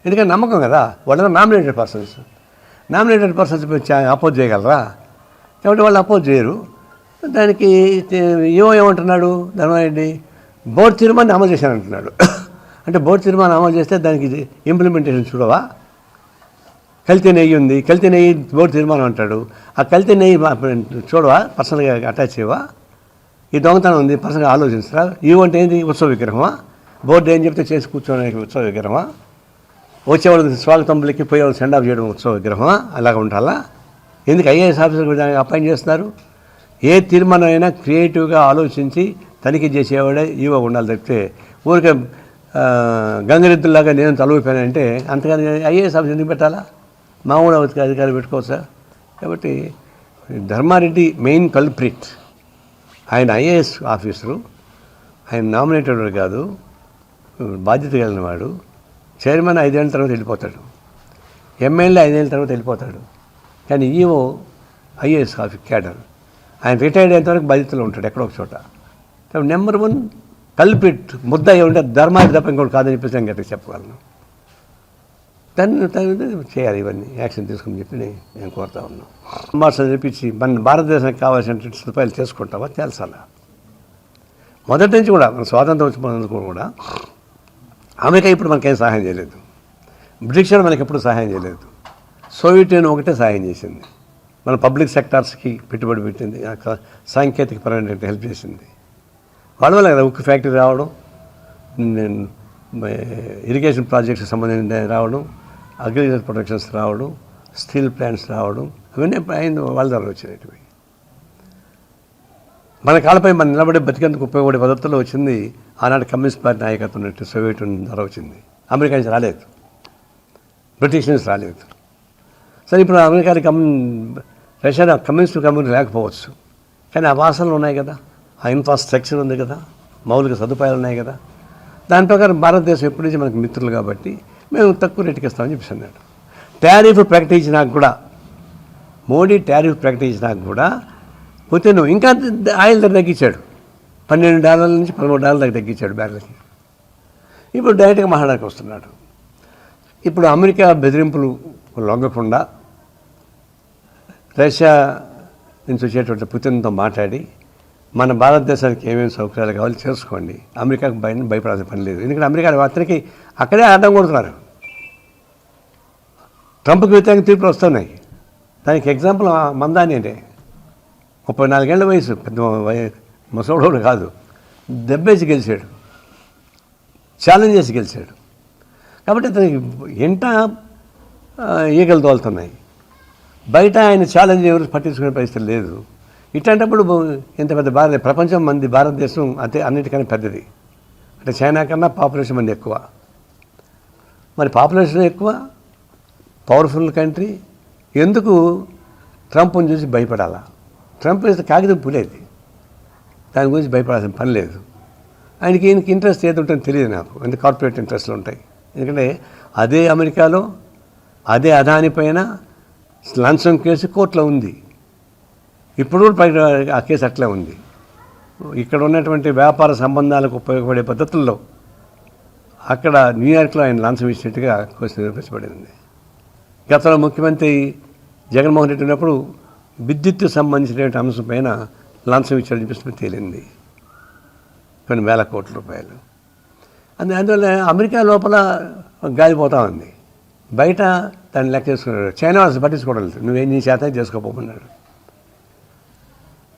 ఎందుకంటే నమ్మకం కదా, వాళ్ళందరూ nominated persons. Nominated persons oppose చేయగలరా? కాబట్టి వాళ్ళు అపోజ్ చేయరు. దానికి ఈఓ ఏమంటున్నాడు ధర్మారెడ్డి, బోర్డు తీర్మానం అమలు చేశానంటున్నాడు. అంటే బోర్డు తీర్మానం అమలు చేస్తే దానికి ఇంప్లిమెంటేషన్ చూడవా? కల్తీ నెయ్యి ఉంది, కల్తీ నెయ్యి బోర్డు తీర్మానం అంటాడు. ఆ కల్తీ నెయ్యి చూడవా? పర్సనల్గా అటాచ్ చేయవా? ఈ దొంగతనం ఉంది, పర్సనల్గా ఆలోచించరా? ఈవో అంటే ఏంటి? ఉత్సవ విగ్రహమా? బోర్డు ఏం చెప్తే చేసి కూర్చోడానికి ఉత్సవ విగ్రహమా? వచ్చేవాళ్ళకి స్వాగతం పలికి పోయేవాళ్ళు సెండ్ ఆఫ్ చేయడం ఉత్సవ విగ్రహమా? అలాగ ఉండాలా? ఎందుకు ఐఏఎస్ ఆఫీసర్ దానికి అపాయింట్ చేస్తున్నారు? ఏ తీర్మానం అయినా క్రియేటివ్గా ఆలోచించి తనిఖీ చేసేవాడే ఈవో ఉండాలి తప్పితే ఊరికే గంగరెద్దులాగా నేను తలూపానంటే అంతగాని ఐఏఎస్ ఆఫీసర్ ఎందుకు పెట్టాలా? మామూలు అధికారి పెట్టుకోవచ్చా? కాబట్టి ధర్మారెడ్డి మెయిన్ కల్ప్రిట్. ఆయన ఐఏఎస్ ఆఫీసరు, ఆయన నామినేటెడ్ కాదు, బాధ్యత కలిగిన వాడు. చైర్మన్ 5 ఏళ్ళ తర్వాత వెళ్ళిపోతాడు, ఎమ్మెల్యే 5 ఏళ్ళ తర్వాత వెళ్ళిపోతాడు. కానీ ఈవో ఐఏఎస్ క్యాడర్, ఆయన రిటైర్డ్ అయ్యేంతవరకు బాధ్యతలో ఉంటాడు ఎక్కడో ఒక చోట. కాబట్టి నెంబర్ 1 కల్పిట్ ముద్ద ఉంటే ధర్మారెడ్డి తప్ప ఇంకోటి కాదని చెప్పేసి నేను గట్టిగా చెప్పగలను. తను చేయాలి, ఇవన్నీ యాక్షన్ తీసుకుని చెప్పి నేను కోరుతా ఉన్నాను. అంబాసిడర్ తెప్పించి మన భారతదేశానికి కావాల్సిన సదుపాయాలు చేసుకుంటావా? తెలుసాలా? మొదటి నుంచి కూడా మన స్వాతంత్రం వచ్చినందుకు కూడా అమెరికా ఇప్పుడు మనకేం సహాయం చేయలేదు, బ్రిటిష్ మనకి ఎప్పుడు సహాయం చేయలేదు. సోవియట్ యూనియన్ ఒకటే సహాయం చేసింది. మన పబ్లిక్ సెక్టార్స్కి పెట్టుబడి పెట్టింది, సాంకేతిక పరమైన హెల్ప్ చేసింది. వాళ్ళ వల్ల కదా ఉక్కు ఫ్యాక్టరీ రావడం, ఇరిగేషన్ ప్రాజెక్ట్స్కి సంబంధించిన రావడం, అగ్రికల్చర్ ప్రొడక్షన్స్ రావడం, స్టీల్ ప్లాంట్స్ రావడం, అవన్నీ వాళ్ళ ద్వారా వచ్చినవి. మన కాళ్ళపై మనం నిలబడి బతికేందుకు ఉపయోగపడే పద్ధతుల్లో వచ్చింది ఆనాటి కమ్యూనిస్ట్ పార్టీ నాయకత్వం ఉన్నట్టు సోవియట్ యూనియన్ ద్వారా వచ్చింది. అమెరికా నుంచి రాలేదు, బ్రిటిష్ నుంచి రాలేదు. సరే ఇప్పుడు అమెరికా రష్యా కమ్యూనిస్ట్ కమ్యూనిటీ లేకపోవచ్చు, కానీ ఆ వాసనలు ఉన్నాయి కదా, ఆ ఇన్ఫ్రాస్ట్రక్చర్ ఉంది కదా, మౌలిక సదుపాయాలు ఉన్నాయి కదా. దాని ప్రకారం భారతదేశం ఎప్పటి నుంచి మనకు మిత్రులు కాబట్టి మేము తక్కువ రేటుకి ఇస్తామని చెప్పేసి అన్నాడు. టారిఫ్ ప్రకటించినాక కూడా, మోడీ టారిఫ్ ప్రకటించినాక కూడా పుతిన్ ఇంకా ఆయిల్ ధర తగ్గించాడు. $12 నుంచి $13 దాకా తగ్గించాడు బ్యారెల్కి. ఇప్పుడు డైరెక్ట్గా మాట్లాడడానికి వస్తున్నాడు. ఇప్పుడు అమెరికా బెదిరింపులు లొంగకుండా రష్యా నుంచి వచ్చేటువంటి పుతిన్తో మాట్లాడి మన భారతదేశానికి ఏమేమి సౌకర్యాలు కావాలో చేసుకోండి. అమెరికాకు భయపడాల్సిన పని లేదు. ఎందుకంటే అమెరికా అతనికి అక్కడే అడ్డం కొడుతున్నారు. ట్రంప్కి వ్యతిరేకంగా తీర్పులు వస్తున్నాయి. దానికి ఎగ్జాంపుల్ మందాని అంటే 34 ఏళ్ల వయసు, పెద్ద ముసలోడు కాదు, దెబ్బేసి గెలిచాడు, ఛాలెంజ్ చేసి గెలిచాడు. కాబట్టి అతనికి ఎంట ఈగలు తోలుతున్నాయి. బయట ఆయన ఛాలెంజ్ ఎవరు పట్టించుకునే పరిస్థితి లేదు. ఇట్లాంటప్పుడు ఇంత పెద్ద ప్రపంచం మంది భారతదేశం అదే అన్నిటికన్నా పెద్దది. అంటే చైనా కన్నా పాపులేషన్ మంది ఎక్కువ. మరి పాపులేషన్ ఎక్కువ, పవర్ఫుల్ కంట్రీ, ఎందుకు ట్రంప్ని చూసి భయపడాలా? ట్రంప్ వేస్తే కాగితం పులేది, దాని గురించి భయపడాల్సిన పని లేదు. ఆయనకి ఈయనకి ఇంట్రెస్ట్ ఏది ఉంటుందో తెలియదు నాకు, అంటే కార్పొరేట్ ఇంట్రెస్ట్లు ఉంటాయి. ఎందుకంటే అదే అమెరికాలో అదే అదాని పైన లంచం కేసు కోర్టులో ఉంది. ఇప్పుడు కూడా ఆ కేసు అట్లే ఉంది. ఇక్కడ ఉన్నటువంటి వ్యాపార సంబంధాలకు ఉపయోగపడే పద్ధతుల్లో అక్కడ న్యూయార్క్లో ఆయన లంచం ఇచ్చినట్టుగా కేసు నిరూపించబడింది. గతంలో ముఖ్యమంత్రి జగన్మోహన్ రెడ్డి ఉన్నప్పుడు విద్యుత్తు సంబంధించినటువంటి అంశం పైన లంచం ఇచ్చాడు చెప్పి తేలింది, కొన్ని వేల కోట్ల రూపాయలు. అందువల్ల అమెరికా లోపల గాలిపోతూ ఉంది, బయట దాన్ని లెక్క చేసుకున్నాడు. చైనా వాళ్ళు పట్టించుకోవడం లేదు, నువ్వేం నీ చేత చేసుకోపోమన్నాడు.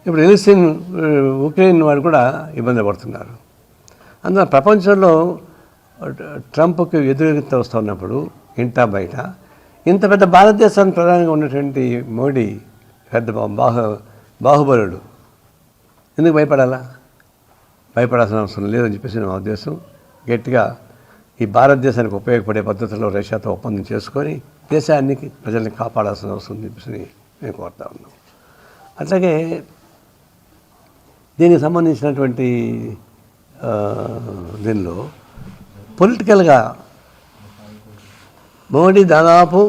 ఇప్పుడు ఉక్రెయిన్ వాళ్ళు కూడా ఇబ్బంది పడుతున్నారు. అందువల్ల ప్రపంచంలో ట్రంప్కి ఎదురెత్త వస్తున్నప్పుడు ఇంటా బయట ఇంత పెద్ద భారతదేశానికి ప్రధానంగా ఉన్నటువంటి మోడీ పెద్ద బాహుబలుడు, ఎందుకు భయపడాలా? భయపడాల్సిన అవసరం లేదని చెప్పేసి నా ఉద్దేశం. గట్టిగా ఈ భారతదేశానికి ఉపయోగపడే పద్ధతిలో రష్యాతో ఒప్పందం చేసుకొని దేశాన్ని ప్రజల్ని కాపాడాల్సిన అవసరం అని చెప్పేసి మేము కోరుతా ఉన్నాం. అట్లాగే దీనికి సంబంధించినటువంటి దీనిలో పొలిటికల్గా మోడీ దాదాపు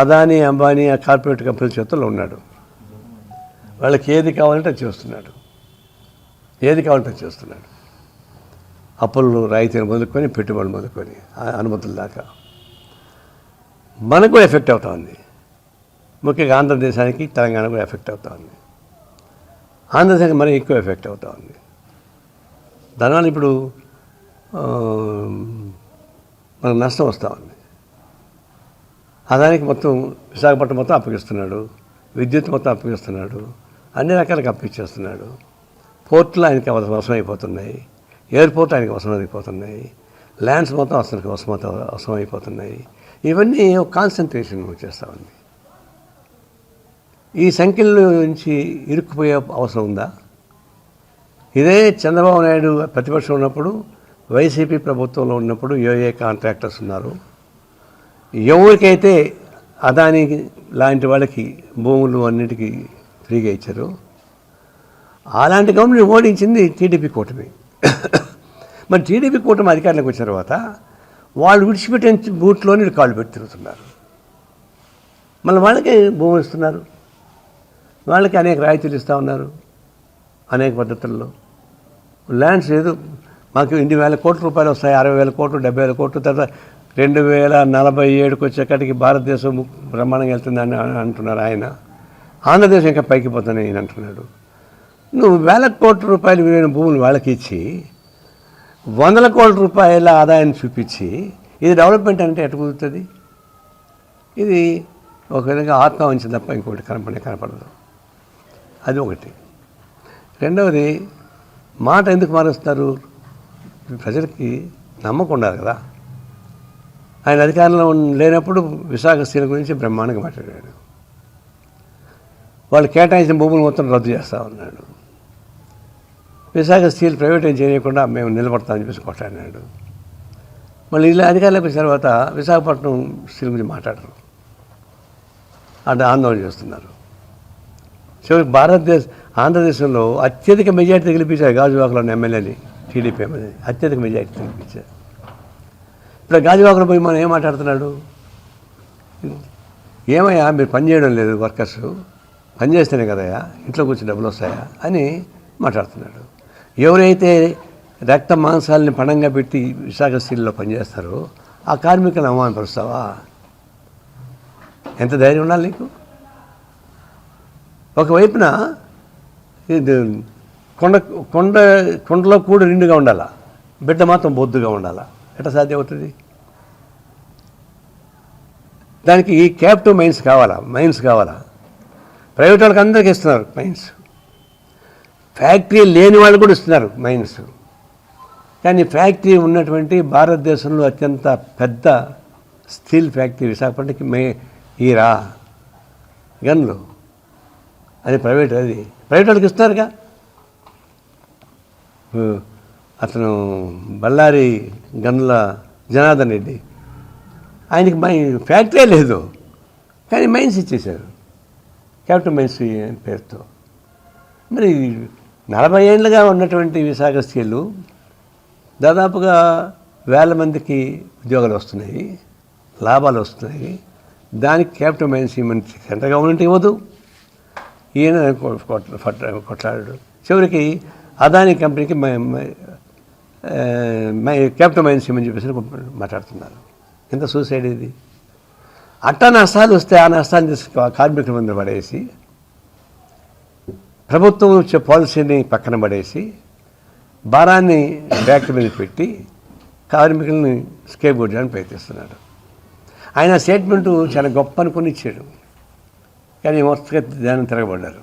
అదానీ, అంబానీ, ఆ కార్పొరేట్ కంపెనీల చేతుల్లో ఉన్నాడు. వాళ్ళకి ఏది కావాలంటే చేస్తున్నాడు, ఏది కావాలంటే చేస్తున్నాడు. అప్పులు రాయితీలు మొదలుకొని, పెట్టుబడులు మొదలుకొని, అనుమతుల దాకా. మనకు కూడా ఎఫెక్ట్ అవుతా ఉంది. ముఖ్యంగా ఆంధ్రదేశానికి, తెలంగాణ కూడా ఎఫెక్ట్ అవుతా ఉంది. ఆంధ్రదేశానికి మరీ ఎక్కువ ఎఫెక్ట్ అవుతా ఉంది. దానివల్ల ఇప్పుడు మనకు నష్టం వస్తూ ఉంది. అదానికి మొత్తం విశాఖపట్నం మొత్తం అప్పగిస్తున్నాడు, విద్యుత్ మొత్తం అప్పగిస్తున్నాడు, అన్ని రకాలుగా అప్పగిచ్చేస్తున్నాడు. పోర్టులు ఆయనకి అవసరమైపోతున్నాయి, ఎయిర్పోర్ట్ ఆయనకి అవసరమైపోతున్నాయి, ల్యాండ్స్ మొత్తం అవసరమైపోతున్నాయి. ఇవన్నీ ఒక కాన్సన్ట్రేషన్ చేస్తూ ఉంది. ఈ సంఖ్యల నుంచి ఇరుక్కుపోయే అవసరం ఉందా? ఇదే చంద్రబాబు నాయుడు ప్రతిపక్షం ఉన్నప్పుడు, వైసీపీ ప్రభుత్వంలో ఉన్నప్పుడు ఏ కాంట్రాక్టర్స్ ఉన్నారు, ఎవరికైతే అదాని లాంటి వాళ్ళకి భూములు అన్నిటికీ ఫ్రీగా ఇచ్చారు, అలాంటి గవర్నమెంట్ ఓడించింది టీడీపీ కూటమి. మరి టీడీపీ కూటమి అధికారంలోకి వచ్చిన తర్వాత వాళ్ళు విడిచిపెట్టిన బూట్లోని కాళ్ళు పెట్టి తిరుగుతున్నారు. మళ్ళీ వాళ్ళకి భూములు ఇస్తున్నారు, వాళ్ళకి అనేక రాయితీలు ఇస్తూ ఉన్నారు, అనేక పద్ధతుల్లో. ల్యాండ్స్ ఏదో మాకు 8,000 కోట్ల రూపాయలు వస్తాయి, 60,000 కోట్లు, 70,000 కోట్లు, తర్వాత 2047కి వచ్చేక్కడికి భారతదేశం బ్రహ్మాండంగా వెళ్తుందని అంటున్నారు ఆయన. ఆంధ్రదేశం ఇంకా పైకి పోతుందని ఆయన అంటున్నాడు. నువ్వు 1,000 కోట్ల రూపాయలు విలువైన భూములు వాళ్ళకి ఇచ్చి 100 కోట్ల రూపాయల ఆదాయాన్ని చూపించి ఇది డెవలప్మెంట్ అంటే ఎట్లా కుదురుతుంది? ఇది ఒక విధంగా ఆత్మవంచన తప్ప ఇంకోటి కనపడదు. అది ఒకటి. రెండవది, మాట ఎందుకు మారుస్తారు? ప్రజలకి నమ్మకం ఉండాలి కదా. ఆయన అధికారంలో లేనప్పుడు విశాఖ స్టీల్ గురించి బ్రహ్మాండంగా మాట్లాడాడు. వాళ్ళు కేటాయించిన భూములు మొత్తం రద్దు చేస్తూ ఉన్నాడు. విశాఖ స్టీల్ ప్రైవేటైజ్ చేయకుండా మేము నిలబడతామని చెప్పేసి కొట్లాడినాడు. మళ్ళీ ఇలా అధికారులకు వచ్చిన తర్వాత విశాఖపట్నం స్టీల్ గురించి మాట్లాడరు, అంటే ఆందోళన చేస్తున్నారు. చివరికి ఆంధ్రదేశంలో అత్యధిక మెజార్టీ గెలిపించారు గాజువాకలో ఉన్న ఎమ్మెల్యేని, టీడీపీ ఎమ్మెల్యే అత్యధిక మెజార్టీ గెలిపించారు. ఇప్పుడు గాజువాకలో పోయి మనం ఏం మాట్లాడుతున్నాడు? ఏమయ్యా మీరు పని చేయడం లేదు, వర్కర్స్ పని చేస్తేనే కదయ్యా ఇంట్లో కూర్చొని డబ్బులు వస్తాయా అని మాట్లాడుతున్నాడు. ఎవరైతే రక్త మాంసాలని పణంగా పెట్టి విశాఖ స్టీల్లో పనిచేస్తారో ఆ కార్మికులను అవమానపరుస్తావా? ఎంత ధైర్యం ఉండాలి నీకు? ఒకవైపున ఇది కొండ కొండ కొండలో కూడా నిండుగా ఉండాలా, బిడ్డ మాత్రం బొద్దుగా ఉండాలా, ఎట్లా సాధ్యం అవుతుంది? దానికి ఈ క్యాపిటల్ మైన్స్ కావాలా. ప్రైవేట్ వాళ్ళకి అందరికీ ఇస్తున్నారు మైన్స్, ఫ్యాక్టరీ లేని వాళ్ళు కూడా ఇస్తున్నారు మైన్స్. కానీ ఫ్యాక్టరీ ఉన్నటువంటి భారతదేశంలో అత్యంత పెద్ద స్టీల్ ఫ్యాక్టరీ విశాఖపట్నంకి ఈరా గన్లు, అది ప్రైవేట్ వాళ్ళకి ఇస్తున్నారుగా. అతను బళ్ళారి గన్నుల జనార్దన్ రెడ్డి, ఆయనకి ఫ్యాక్టరీ లేదు కానీ మైన్స్ ఇచ్చేశారు, క్యాపిటల్ మైన్స్ పేరుతో. మరి 40 ఏళ్ళుగా ఉన్నటువంటి విశాఖ స్టీలు దాదాపుగా 1000 మందికి ఉద్యోగాలు వస్తున్నాయి, లాభాలు వస్తున్నాయి. దానికి క్యాపిటల్ మైన్స్ ఇవ్వమని సెంట్రల్ గవర్నమెంట్ ఇవ్వదు, ఈయన కొట్లాడాడు. చివరికి అదానీ కంపెనీకి క్యాపిటల్ మైన్స్ ఇవ్వమని చెప్పేసి మాట్లాడుతున్నారు. ఎంత సూసైడ్ ఇది! అట్టా నష్టాలు వస్తే ఆ నష్టాన్ని కార్మికుల ముందు పడేసి, ప్రభుత్వం వచ్చే పాలసీని పక్కన పడేసి, భారాన్ని బ్యాక్ మీద పెట్టి కార్మికుల్ని స్కేప్ బోర్డ్ చేయడానికి ప్రయత్నిస్తున్నాడు. ఆయన స్టేట్మెంటు చాలా గొప్ప అనుకుని ఇచ్చాడు, కానీ మొత్తగా ధ్యానం తిరగబడ్డారు.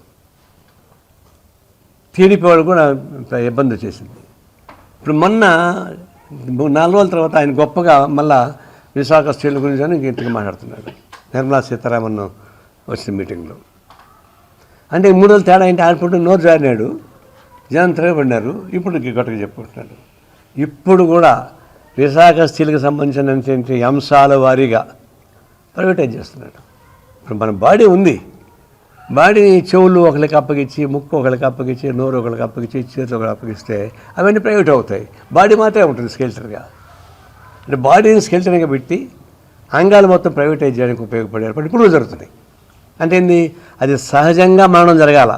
టీడీపీ వాళ్ళు కూడా ఇబ్బంది వచ్చేసింది. ఇప్పుడు మొన్న 4 రోజుల తర్వాత ఆయన గొప్పగా మళ్ళా విశాఖ స్టీల్ గురించి అని గట్టిగా మాట్లాడుతున్నాడు. నిర్మలా సీతారామన్ వచ్చిన మీటింగ్లో. అంటే 3 రోజులు తేడా ఏంటి? ఆడిపోతే నోరు జారినాడు, జనం తిరగబడినారు. ఇప్పుడు గొట్టగా చెప్పుకుంటున్నాడు. ఇప్పుడు కూడా విశాఖ స్టీల్కి సంబంధించినటువంటి అంశాల వారీగా ప్రైవేటైజ్ చేస్తున్నాడు. ఇప్పుడు మన బాడీ ఉంది, బాడీని చెవులు ఒకరికి అప్పగించి, ముక్కు ఒకరికి అప్పగించి, నోరు ఒకరికి అప్పగించి, చేతులు ఒకరికి అప్పగిస్తే అవన్నీ ప్రైవేట్ అవుతాయి. బాడీ మాత్రమే ఉంటుంది స్కెల్టన్గా. అంటే బాడీని స్కెల్టన్గా పెట్టి అంగాలు మొత్తం ప్రైవేటైజ్ చేయడానికి ఉపయోగపడే ఇప్పుడు జరుగుతున్నాయి. అంటే ఏంది? అది సహజంగా మరణం జరగాల,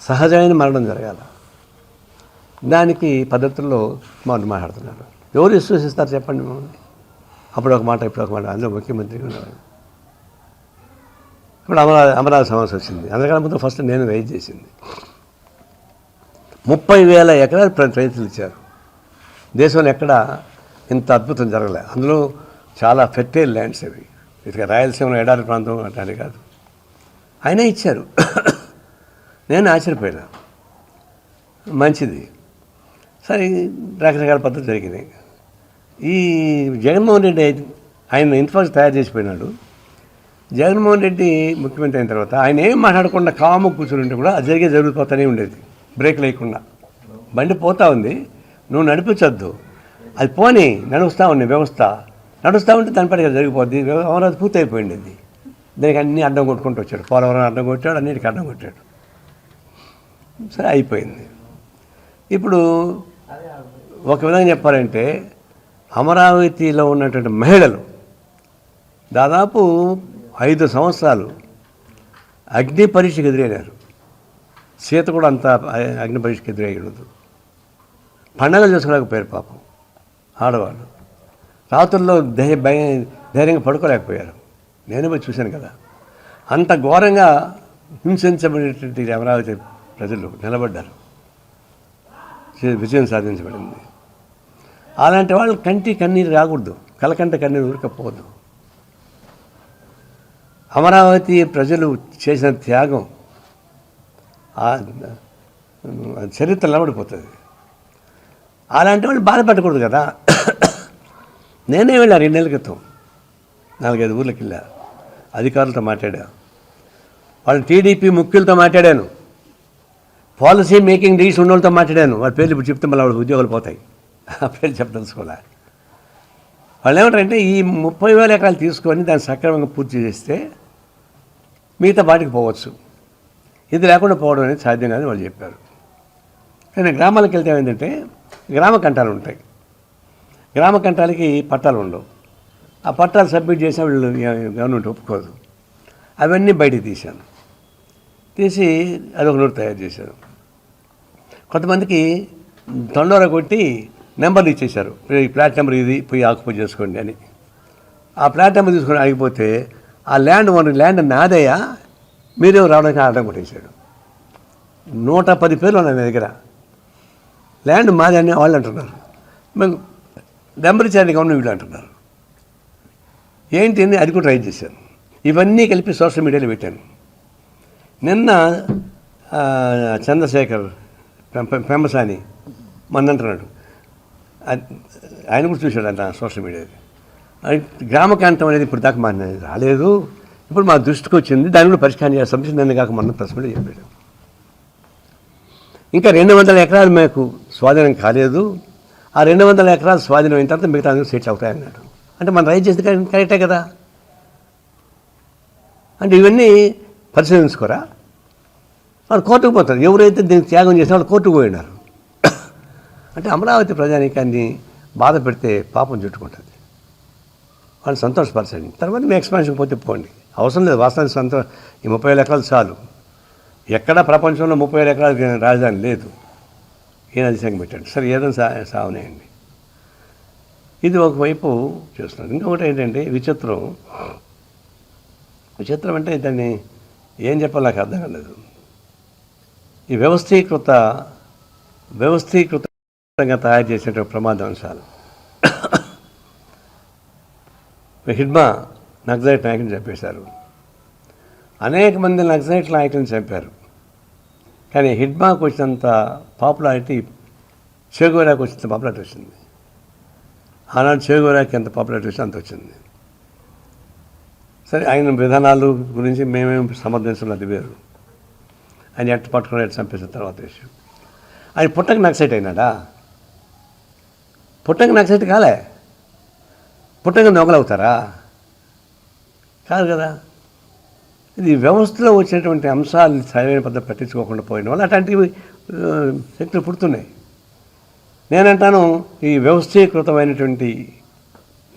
సహజమైన మరణం జరగాల. దానికి పద్ధతుల్లో మాట్లాడుతున్నారు. ఎవరు విశ్వసిస్తారు చెప్పండి మమ్మల్ని? అప్పుడు ఒక మాట, ఇప్పుడు ఒక మాట. అందులో ముఖ్యమంత్రిగా ఉన్నారు. ఇప్పుడు అమరావతి సమస్య వచ్చింది. అందుకని ముందు ఫస్ట్ నేను రైజ్ చేసింది. 30,000 ఎకరాలు రైతులు ఇచ్చారు. దేశంలో ఎక్కడ ఇంత అద్భుతం జరగలే. అందులో చాలా ఫెర్టైల్ ల్యాండ్స్ అవి. ఇక రాయలసీమలో ఎడారి ప్రాంతం అంటే కాదు, ఆయనే ఇచ్చారు. నేను ఆశ్చర్యపోయినా. మంచిది, సరే, రకరకాల పద్ధతులు జరిగినాయి. ఈ జగన్మోహన్ రెడ్డి ఆయన ఇన్ఫ్రాస్ట్రక్చర్ తయారు చేసిపోయినాడు. జగన్మోహన్ రెడ్డి ముఖ్యమంత్రి అయిన తర్వాత ఆయన ఏం మాట్లాడకుండా కాము కూర్చుని ఉంటే కూడా అది జరిగిపోతూనే ఉండేది, బ్రేక్ లేకుండా. బండి పోతా ఉంది, నువ్వు నడిపించొద్దు, అది పోనీ నడుస్తూ ఉంది వ్యవస్థ, నడుస్తూ ఉంటే దాని పని జరిగిపోద్ది. అమరావతి పూర్తి అయిపోయింది. అది దానికి అన్నీ అడ్డం కొట్టుకుంటూ వచ్చాడు. పోలవరం అడ్డం కొట్టాడు, అన్నిటికీ అడ్డం కొట్టాడు. సరే, అయిపోయింది. ఇప్పుడు ఒక విధంగా చెప్పాలంటే అమరావతిలో ఉన్నటువంటి మహిళలు దాదాపు 5 సంవత్సరాలు అగ్ని పరీక్షకు ఎదురైనారు. సీత కూడా అంత అగ్ని పరీక్షకు ఎదురయ్యదు. పండగలు చేసుకోలేకపోయారు పాపం ఆడవాళ్ళు. రాత్రుల్లో ధైర్యంగా పడుకోలేకపోయారు. నేను పోయి చూశాను కదా. అంత ఘోరంగా హింసించబడినటువంటి అమరావతి ప్రజలు నిలబడ్డారు. విజయం సాధించబడింది. అలాంటి వాళ్ళు కంటి కన్నీరు రాకూడదు, కలకంట కన్నీరు ఊరకపోవద్దు. అమరావతి ప్రజలు చేసిన త్యాగం చరిత్ర నిలబడిపోతుంది. అలాంటి వాళ్ళు బాధపడకూడదు కదా. నేనే వెళ్ళా 2 నెలల క్రితం 4-5 ఊర్లకి వెళ్ళా. అధికారులతో మాట్లాడా, వాళ్ళు టీడీపీ ముఖ్యులతో మాట్లాడాను, పాలసీ మేకింగ్ డీస్ ఉన్న వాళ్ళతో మాట్లాడాను. వాళ్ళ పేర్లు ఇప్పుడు చెప్తే మళ్ళీ వాళ్ళకి ఉద్యోగాలు పోతాయి. ఆ పేరు చెప్పదలుచుకోలే. వాళ్ళు ఏమంటారంటే ఈ 30,000 ఎకరాలు తీసుకొని దాన్ని సక్రమంగా పూర్తి చేస్తే మిగతా వాటికి పోవచ్చు, ఇది లేకుండా పోవడం అనేది సాధ్యం కాదని వాళ్ళు చెప్పారు. కానీ గ్రామాలకు వెళ్తే ఏంటంటే గ్రామ కంటాలు ఉంటాయి. గ్రామ కంటాలకి పట్టాలు ఉండవు. ఆ పట్టాలు సబ్మిట్ చేసిన వాళ్ళు గవర్నమెంట్ ఒప్పుకోదు. అవన్నీ బయటికి తీశాను. తీసి అదొక నోటు తయారు చేశారు. కొంతమందికి తొండోర కొట్టి నెంబర్లు ఇచ్చేశారు. ఈ ప్లాట్ నెంబర్ ఇది, పోయి ఆక్యుపై చేసుకోండి అని. ఆ ప్లాట్ నెంబర్ తీసుకొని ఆగిపోతే ఆ ల్యాండ్ నాదయ్యా, మీరేమో రావడానికి అడ్డం కొట్టేశాడు. 110 పేర్లు ఉన్నాయి నా దగ్గర. ల్యాండ్ మాది అని వాళ్ళు అంటున్నారు, మేము డెంబరిచారిని గవర్నమెంట్ వీళ్ళు అంటున్నారు. ఏంటి అని అది కూడా ట్రై చేశాను. ఇవన్నీ కలిపి సోషల్ మీడియాలో పెట్టాను. నిన్న చంద్రశేఖర్ పెంబసాని మొన్న అంటున్నాడు, ఆయన కూడా చూశాడు అంట సోషల్ మీడియాలో. గ్రామ కాంతం అనేది ఇప్పుడు దాకా మా రాలేదు, ఇప్పుడు మా దృష్టికి వచ్చింది, దాన్ని కూడా పరిష్కారం చేస్తాం. నన్ను కాక మొన్న ప్రెస్ మీడియా చెప్పాడు. ఇంకా 200 ఎకరాలు మాకు స్వాధీనం కాలేదు, ఆ 200 ఎకరాలు స్వాధీనం అయిన తర్వాత మిగతా అందరూ సెటిల్ అవుతాయన్నాడు. అంటే మనం రైట్ చేస్తే కరెక్టే కదా. అంటే ఇవన్నీ పరిశీలించుకోరా? వాళ్ళు కోర్టుకు పోతారు. ఎవరైతే దీనికి త్యాగం చేసిన వాళ్ళు కోర్టుకు పోయినారు. అంటే అమరావతి ప్రజానీకాన్ని బాధ పెడితే పాపం చుట్టుకుంటుంది. వాళ్ళు సంతోషపరచండి, తర్వాత మీ ఎక్స్పాన్షన్ పోతే పోండి, అవసరం లేదు. వాస్తవానికి ఈ 30,000 ఎకరాలు చాలు. ఎక్కడా ప్రపంచంలో 30,000 ఎకరాలకి రాజధాని లేదు. ఈయన అధికంగా పెట్టండి, సరే ఏదైనా సాగునేయండి. ఇది ఒకవైపు చేస్తున్నారు. ఇంకొకటి ఏంటంటే విచిత్రం అంటే దాన్ని ఏం చెప్పాలి నాకు అర్థం కాలేదు. ఈ వ్యవస్థీకృతంగా తయారు చేసేట ప్రమాద అంశాలు. హిడ్మా నక్సలైట్ నాయకుని చంపేశారు, అనేక మంది నక్సలైట్ నాయకులను చంపారు. కానీ హిడ్మాకు వచ్చినంత పాపులారిటీ చేగోరాకు వచ్చినంత పాపులారిటీ వచ్చింది. ఆనాడు చేగోరాకి ఎంత పాపులారిటీ వచ్చింది అంత వచ్చింది. సరే, ఆయన విధానాలు గురించి మేమేమి సమర్థించడం అది వేరు. ఆయన ఎట్టు పట్టుకుని ఎట్టు చంపేసిన తర్వాత విషయం. ఆయన పుట్టక నక్సలైట్ అయినాడా? పుట్టక నక్సలైట్ కాలే. పుట్టక దొంగలవుతారా? కాదు కదా. ఇది వ్యవస్థలో వచ్చినటువంటి అంశాలను సరైన పద్ధతి పట్టించుకోకుండా పోయిన వాళ్ళు అట్లాంటివి శక్తులు పుడుతున్నాయి. నేనంటాను, ఈ వ్యవస్థీకృతమైనటువంటి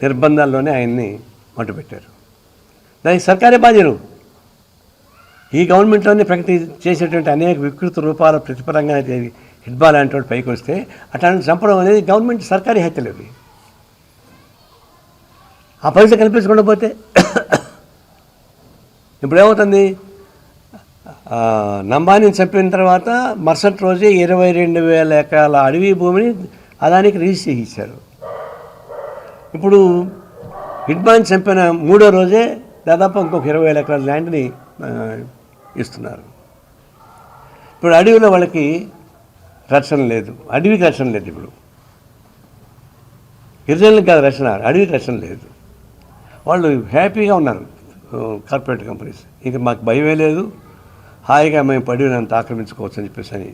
నిర్బంధాల్లోనే ఆయన్ని మట్టుపెట్టారు. దానికి సర్కారే బాధ్యులు. ఈ గవర్నమెంట్లోనే చేసేటువంటి అనేక వికృత రూపాల ప్రతిపరంగా హిడ్బా లాంటి వాడు పైకి వస్తే అట్లాంటి చంపడం అనేది గవర్నమెంట్ సర్కారీ హత్యలు అవి. ఆ పరిస్థితి కల్పించకుండా పోతే ఇప్పుడు ఏమవుతుంది? నంబానీని చంపిన తర్వాత మరుసటి రోజే 22,000 ఎకరాల అడవి భూమిని అదానికి రిజిస్టర్ ఇచ్చారు. ఇప్పుడు హిడ్బాని చంపిన 3వ రోజే దాదాపు ఇంకొక 20,000 ఎకరాల ల్యాండ్ని ఇస్తున్నారు. ఇప్పుడు అడవిలో వాళ్ళకి రక్షణ లేదు, అడవికి రక్షణ లేదు. ఇప్పుడు గిరిజనులకు కాదు రక్షణ, అడవికి రక్షణ లేదు. వాళ్ళు హ్యాపీగా ఉన్నారు కార్పొరేట్ కంపెనీస్. ఇంకా మాకు భయమే లేదు, హాయిగా మేము అడవినంత ఆక్రమించుకోవచ్చు అని చెప్పేసి అని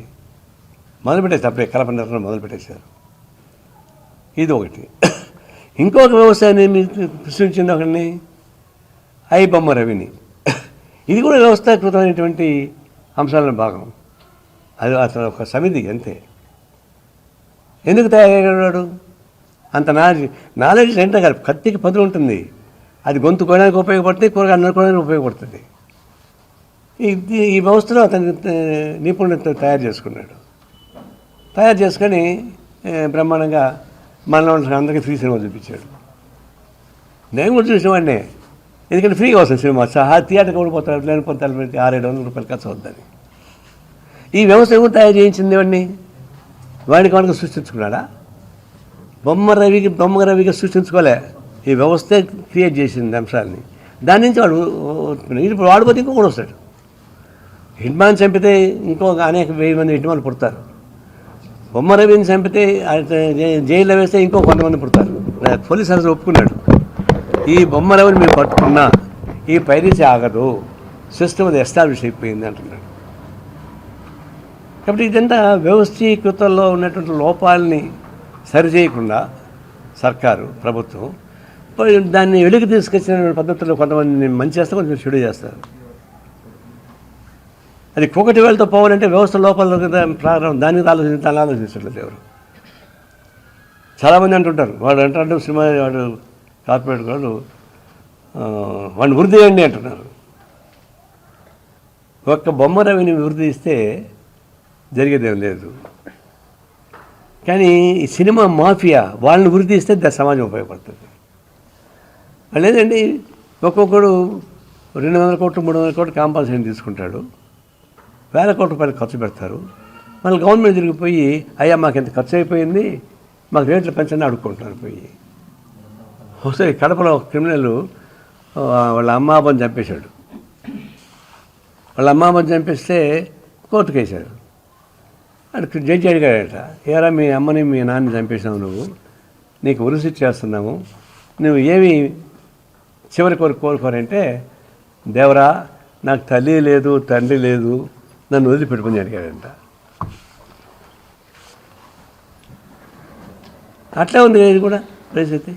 మొదలుపెట్టేసి అప్పుడే కలప నిర్ణయం మొదలుపెట్టేశారు. ఇది ఒకటి. ఇంకొక వ్యవసాయాన్ని సృష్టించింది ఒకరిని, ఐబొమ్మ రవిని. ఇది కూడా వ్యవస్థాకృతమైనటువంటి అంశాలను భాగం. అది అతను ఒక సమితి అంతే. ఎందుకు తయారయ్యాడు? అంత నాలెడ్జ్ రెండో కాదు, కత్తికి పదులు ఉంటుంది. అది గొంతు కోయడానికి ఉపయోగపడుతుంది, కూరగాయలు అన్నుకోవడానికి ఉపయోగపడుతుంది. ఈ వ్యవస్థలో అతను నిపుణులతో తయారు చేసుకున్నాడు. తయారు చేసుకొని బ్రహ్మాండంగా మనలో అందరికీ ఫ్రీ సినిమా చూపించాడు. నేను కూడా చూసేవాడినే, ఎందుకంటే ఫ్రీగా వస్తుంది సినిమా. థియేటర్కి కూడా పోతారు, లేనిపోతే 600-700 రూపాయలు ఖర్చు అవుతుంది. ఈ వ్యవస్థ ఎవరు తయారు చేయించింది? వాడికి సృష్టించుకున్నాడా? బొమ్మ రవిగా సృష్టించుకోలే. ఈ వ్యవస్థే క్రియేట్ చేసింది అంశాలని. దాని నుంచి వాడు ఇప్పుడు వాడిపోతే ఇంకో కూడా వస్తాడు. హిడ్మాన్ చంపితే ఇంకొక అనేక 1000 మంది హిడ్మాన్లు పుడతారు. బొమ్మ రవిని చంపితే జైల్లో వేస్తే ఇంకో కొంతమంది పుడతారు. పోలీస్ ఆఫీసర్ ఒప్పుకున్నాడు, ఈ బొమ్మ రవిని మీరు పట్టుకున్నా ఈ పైరసీ ఆగదు, సిస్టమ్ అది ఎస్టాబ్లిష్ అయిపోయింది అంటున్నాడు. కాబట్టి ఇదంతా వ్యవస్థీకృతంలో ఉన్నటువంటి లోపాలని సరిచేయకుండా సర్కారు ప్రభుత్వం దాన్ని వెలుగు తీసుకొచ్చిన పద్ధతుల్లో కొంతమంది మంచి చేస్తే కొంచెం చెడు చేస్తారు. అది ఒకటి వేళతో పోవాలంటే వ్యవస్థ లోపాల ప్రారంభం, దానికి ఆలోచించట్లేదు ఎవరు. చాలామంది అంటుంటారు, వాడు అంటాడు సినిమా వాడు కార్పొరేట్ వాళ్ళు వాడిని వృద్ధి చేయండి అంటున్నారు. ఒక్క బొమ్మ రవిని వృద్ధి ఇస్తే జరిగేదేం లేదు. కానీ ఈ సినిమా మాఫియా వాళ్ళని వృద్ధి ఇస్తే సమాజం ఉపయోగపడుతుంది. లేదండి, ఒక్కొక్కడు 200 కోట్లు 300 కోట్లు కాంపల్సరీ తీసుకుంటాడు. వేల కోట్ల రూపాయలు ఖర్చు పెడతారు. మళ్ళీ గవర్నమెంట్ తిరిగిపోయి అయ్యా మాకు ఎంత ఖర్చు అయిపోయింది, మాకు రేట్లు పెంచని అడుక్కుంటున్నారు పోయి. ఒకసారి కడపలో ఒక క్రిమినల్ వాళ్ళ అమ్మాబని చంపేశాడు. వాళ్ళ అమ్మాబని చంపేస్తే కోర్టుకు వేశాడు. అక్కడ జడ్జి అడిగాడట, ఏరా మీ అమ్మని మీ నాన్నని చంపేసావు, నువ్వు నీకు ఉరిశిక్ష చేస్తున్నాము, నువ్వు ఏమి చివరి కోరుకోరంటే, దేవరా నాకు తల్లి లేదు తండ్రి లేదు, నన్ను వదిలిపెట్టుకుని అడిగాడంట. అట్లా ఉంది ఇది కూడా పరిస్థితి.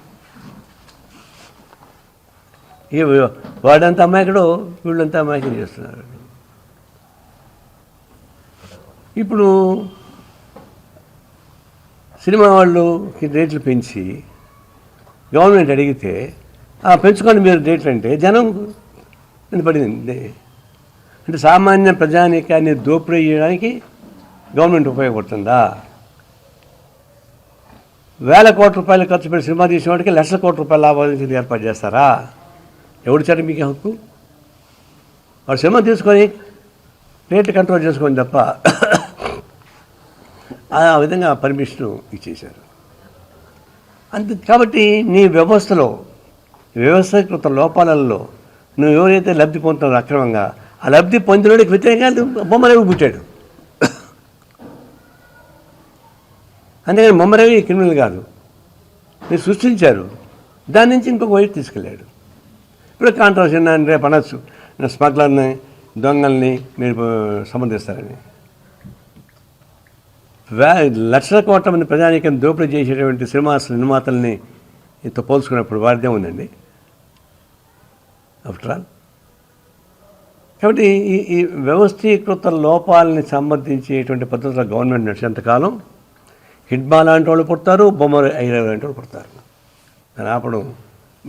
వాడంత అమాయకుడు, వీళ్ళంతా అమాయకులు చేస్తున్నారు. ఇప్పుడు సినిమా వాళ్ళు రేట్లు పెంచి గవర్నమెంట్ అడిగితే పెంచుకోండి మీరు రేట్లు అంటే జనం పడింది. అంటే సామాన్య ప్రజానీకాన్ని దోపిడీ చేయడానికి గవర్నమెంట్ ఉపయోగపడుతుందా? వేల కోట్ల రూపాయలు ఖర్చు పెట్టి సినిమా తీసిన వాడికి లక్షల కోట్ల రూపాయల లాభాలు ఏర్పాటు చేస్తారా? ఎవడు చాటి మీకు హక్కు? వాడు సినిమా తీసుకొని రేట్లు కంట్రోల్ చేసుకొని తప్ప ఆ విధంగా పర్మిషన్ ఇచ్చేశారు. అంతే. కాబట్టి నీ వ్యవస్థలో వ్యవస్థీకృత లోపాలలో నువ్వు ఎవరైతే లబ్ధి పొందుతున్నావు అక్రమంగా, ఆ లబ్ధి పొందినోడికి వ్యతిరేకంగా బొమ్మరవి పుట్టాడు. అంతేగాని బొమ్మరవి క్రిమినల్ కాదు, మీరు సృష్టించారు, దాని నుంచి ఇంకొక వైపు తీసుకెళ్ళాడు. ఇప్పుడు కాంట్రవర్సీ రేపు అనొచ్చు, స్మగ్లర్ని దొంగల్ని మీరు సమర్థిస్తారని. లక్షల కోట్ల మంది ప్రజానీకం దోపిడీ చేసేటువంటి సినిమా నిర్మాతల్ని ఇంత పోల్చుకున్నప్పుడు వారిదే ఉందండి ఆఫ్టర్ ఆల్. కాబట్టి ఈ వ్యవస్థీకృత లోపాలని సంబంధించేటువంటి పద్ధతుల గవర్నమెంట్ నడిచేంతకాలం హిడ్బా లాంటి వాళ్ళు పుడతారు, బొమ్మ అయ్యే లాంటి వాళ్ళు పుడతారు. దాన్ని ఆపడం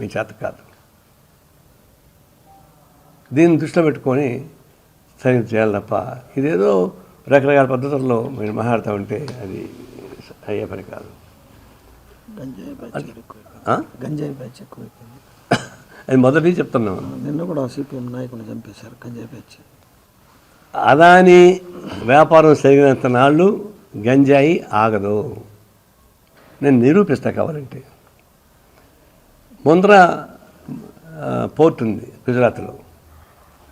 మీ చేత కాదు. దీన్ని దృష్టిలో పెట్టుకొని సరి చేయాలి తప్ప ఇదేదో రకరకాల పద్ధతుల్లో మీరు మాట్లాడుతూ ఉంటే అది అయ్యే పని కాదు. గంజాయి బ్యాచ్ ఎక్కువైపోయింది. అది మొదటి చెప్తున్నాను. నిన్న కూడా సిపిఎం నాయకుని చంపేశారు గంజాయి బ్యాచ్. అదాని వ్యాపారం జరిగినంత నాళ్ళు గంజాయి ఆగదు. నేను నిరూపిస్తా కావాలంటే. ముంద్రా పోర్ట్ ఉంది గుజరాత్లో,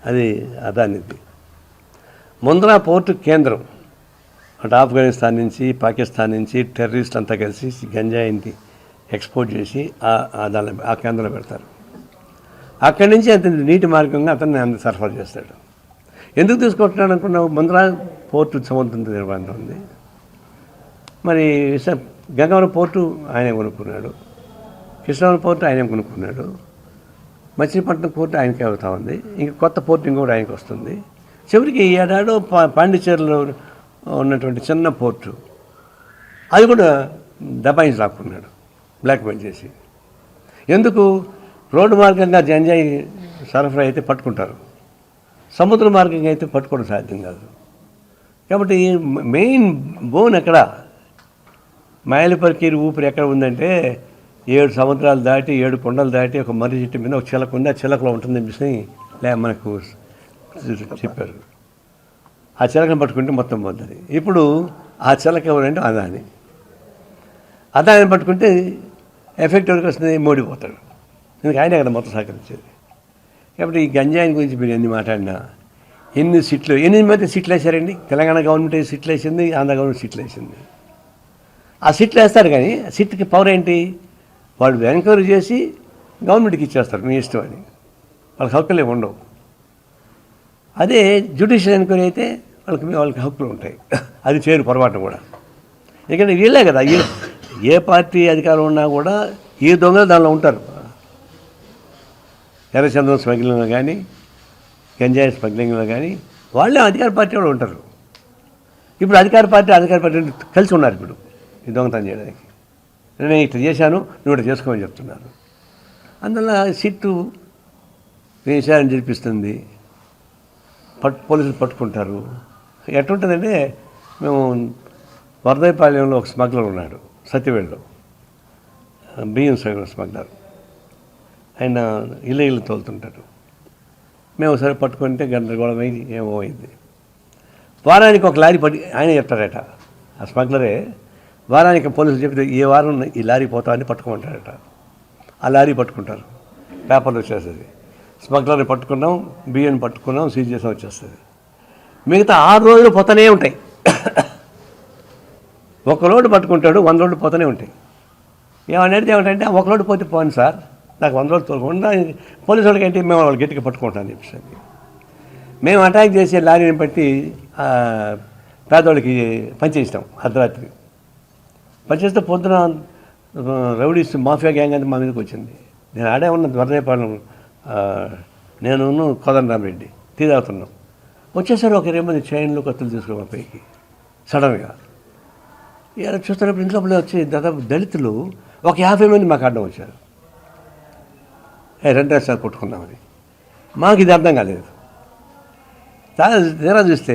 అది అదానిది. ముంద్రా పోర్టు కేంద్రం. అటు ఆఫ్ఘనిస్తాన్ నుంచి పాకిస్తాన్ నుంచి టెర్రరిస్ట్ అంతా కలిసి గంజాయిని ఎక్స్పోర్ట్ చేసి ఆ కేంద్రంలో పెడతారు. అక్కడి నుంచి అతని నీటి మార్గంగా అతన్ని సరఫరా చేస్తాడు. ఎందుకు తీసుకుంటున్నాడు అనుకున్నావు? ముంద్రా పోర్టు సముద్రం నిర్బంధం ఉంది. మరి గంగవరం పోర్టు ఆయనే కొనుక్కున్నాడు, కృష్ణవరం పోర్టు ఆయనే కొనుక్కున్నాడు, మచిలీపట్నం పోర్టు ఆయనకే అవుతా ఉంది, ఇంకా కొత్త పోర్టు ఇంకోటి ఆయనకి వస్తుంది. చివరికి ఏడాడో పాండిచేరిలో ఉన్నటువంటి చిన్న పోర్టు అది కూడా దబాయించి లాక్కున్నాడు, బ్లాక్మెయిల్ చేసి. ఎందుకు? రోడ్డు మార్గంగా గంజాయి సరఫరా అయితే పట్టుకుంటారు, సముద్ర మార్గంగా అయితే పట్టుకోవడం సాధ్యం కాదు. కాబట్టి మెయిన్ బోన్ ఎక్కడ, మైలపరికీరు ఊపిరి ఎక్కడ ఉందంటే 7 సముద్రాలు దాటి 7 కొండలు దాటి ఒక మర్రి చెట్టు మీద ఒక చిలక ఉంది, ఆ చిలకలో ఉంటుంది చెప్పేసి మనకు చెప్పారు. ఆ చిలకను పట్టుకుంటే మొత్తం పోతుంది. ఇప్పుడు ఆ చిలక ఎవరంటే అదాని పట్టుకుంటే ఎఫెక్ట్ ఎవరికి వస్తుంది? మోడీ పోతాడు. ఎందుకు ఆయనే కదా మొత్తం సహకరించేది. కాబట్టి ఈ గంజాయిని గురించి మీరు ఎన్ని మాట్లాడినా, ఎన్ని మంది సీట్లు వేశారండి? తెలంగాణ గవర్నమెంట్ సీట్లు వేసింది, ఆంధ్ర గవర్నమెంట్ సీట్లు వేసింది. ఆ సీట్లు వేస్తారు కానీ సీట్కి పవర్ ఏంటి? వాళ్ళు ఎంక్వైరీ చేసి గవర్నమెంట్కి ఇచ్చేస్తారు, మీ ఇష్టం అని. వాళ్ళకి హక్కులే ఉండవు. అదే జ్యుడిషియల్ ఎంక్వైరీ అయితే వాళ్ళకి హక్కులు ఉంటాయి. అది చేయరు పొరపాటు కూడా. ఎందుకంటే వీళ్ళే కదా, ఏ పార్టీ అధికారం ఉన్నా కూడా ఈ దొంగలు దానిలో ఉంటారు. ఎర్రచంద్రం స్మగ్లింగ్లో కానీ గంజాయి స్మగ్లింగ్లో కానీ వాళ్ళే అధికార పార్టీ వాళ్ళు ఉంటారు. ఇప్పుడు అధికార పార్టీ కలిసి ఉన్నారు ఇప్పుడు ఈ దొంగతనం చేయడానికి. నేను ఇట్లా చేశాను, నువ్వు ఇట్లా చేసుకోమని చెప్తున్నారు. అందువల్ల సిట్టు విషయాన్ని జరిపిస్తుంది, పోలీసులు పట్టుకుంటారు. ఎట్లుంటుందంటే, మేము వరదైపాలెంలో ఒక స్మగ్లర్ ఉన్నాడు, సత్యవేడులో బియ్యం స్మగ్లర్. ఆయన ఇల్లు తోలుతుంటాడు. మేము ఒకసారి పట్టుకుంటే గంటగోళం అయింది, ఏమో అయింది. వారానికి ఒక లారీ ఆయన చెప్తారట, ఆ స్మగ్లరే వారానికి పోలీసులు చెప్తే ఏ వారం ఈ లారీ పోతామని పట్టుకోమంటారట. ఆ లారీ పట్టుకుంటారు, పేపర్లు వచ్చేస్తుంది, స్మగ్లర్ని పట్టుకున్నాం, బియ్యం పట్టుకున్నాం, సీజ్ చేసాం వచ్చేస్తుంది. మిగతా 6 రోజులు పోతూనే ఉంటాయి. ఒక లోడ్ పట్టుకుంటాడు, 100 లోడ్లు పోతూనే ఉంటాయి. ఏమని అడిగితే ఏమంటే 1 లోడ్ పోతే పోను సార్, నాకు 100 లోడ్ తోలుకుండా పోలీసు వాళ్ళకి ఏంటి మేము వాళ్ళు గట్టిగా పట్టుకుంటామని చెప్పేసి మేము అటాక్ చేసే లారీని బట్టి పేదవాళ్ళకి పనిచేస్తాం. అర్ధరాత్రి పనిచేస్తే పొద్దున రౌడీస్ మాఫియా గ్యాంగ్ అంతా మా మీదకి వచ్చింది. నేను ఆడే ఉన్న వర్ణేపాలెం, నేను కోదండరామరెడ్డి టీ తాగుతున్నాం. వచ్చేసరి ఒక 20 మంది చైన్లు కత్తులు తీసుకున్నాం పైకి సడన్గా. ఇలా చూస్తున్నప్పుడు ఇంట్లో వచ్చి దాదాపు దళితులు ఒక 50 మంది మాకు అడ్డం వచ్చారు. 2 సార్లు కొట్టుకున్నామని. మాకు ఇది అర్థం కాలేదు. తీరా చూస్తే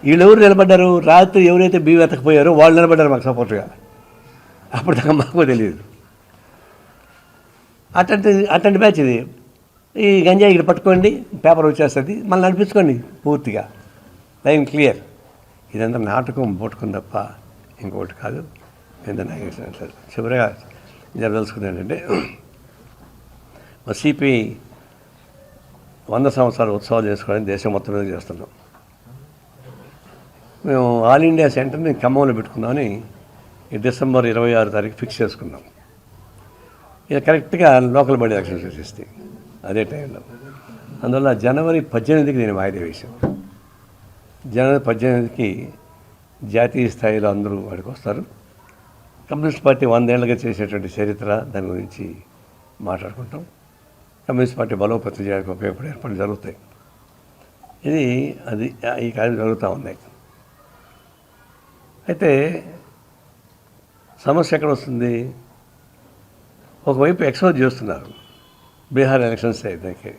వీళ్ళెవరు నిలబడ్డారు, రాత్రి ఎవరైతే బియ్యం ఎత్తకపోయారో వాళ్ళు నిలబడ్డారు మాకు సపోర్ట్గా. అప్పటిదాకా మాకు తెలియదు. అట్లాంటి బ్యాచ్ ఇది. ఈ గంజాయి ఇక్కడ పట్టుకోండి, పేపర్ వచ్చేస్తుంది, మళ్ళీ నడిపించుకోండి పూర్తిగా, లైన్ క్లియర్. ఇదంతా నాటకం పట్టుకుని తప్ప ఇంకొకటి కాదు. ఏంటన్నా చివరిగా జరదలుచుకుంది ఏంటంటే, మా సిపిఐ 100 సంవత్సరాల ఉత్సవాలు చేసుకోవడానికి దేశం మొత్తం మీద చేస్తున్నాం. మేము ఆల్ ఇండియా సెంటర్ని ఖమ్మంలో పెట్టుకుందామని ఈ డిసెంబర్ 26 తారీఖు ఫిక్స్ చేసుకున్నాం. ఇది కరెక్ట్గా లోకల్ బాడీ ఎలక్షన్స్ వచ్చేస్తాయి అదే టైంలో. అందువల్ల జనవరి 18కి నేను వాయిదా వేశాను. జనవరి 18కి జాతీయ స్థాయిలో అందరూ వాడికి వస్తారు. కమ్యూనిస్ట్ పార్టీ 100 ఏళ్ళుగా చేసేటువంటి చరిత్ర, దాని గురించి మాట్లాడుకుంటాం. కమ్యూనిస్ట్ పార్టీ బలోపేతం చేయడానికి ఉపయోగపడే ఏర్పాట్లు జరుగుతాయి. ఈ కార్యం జరుగుతూ ఉన్నాయి. అయితే సమస్య ఎక్కడ వస్తుంది? ఒకవైపు ఎక్స్పోజ్ చేస్తున్నారు బీహార్ ఎలక్షన్స్ అయితే,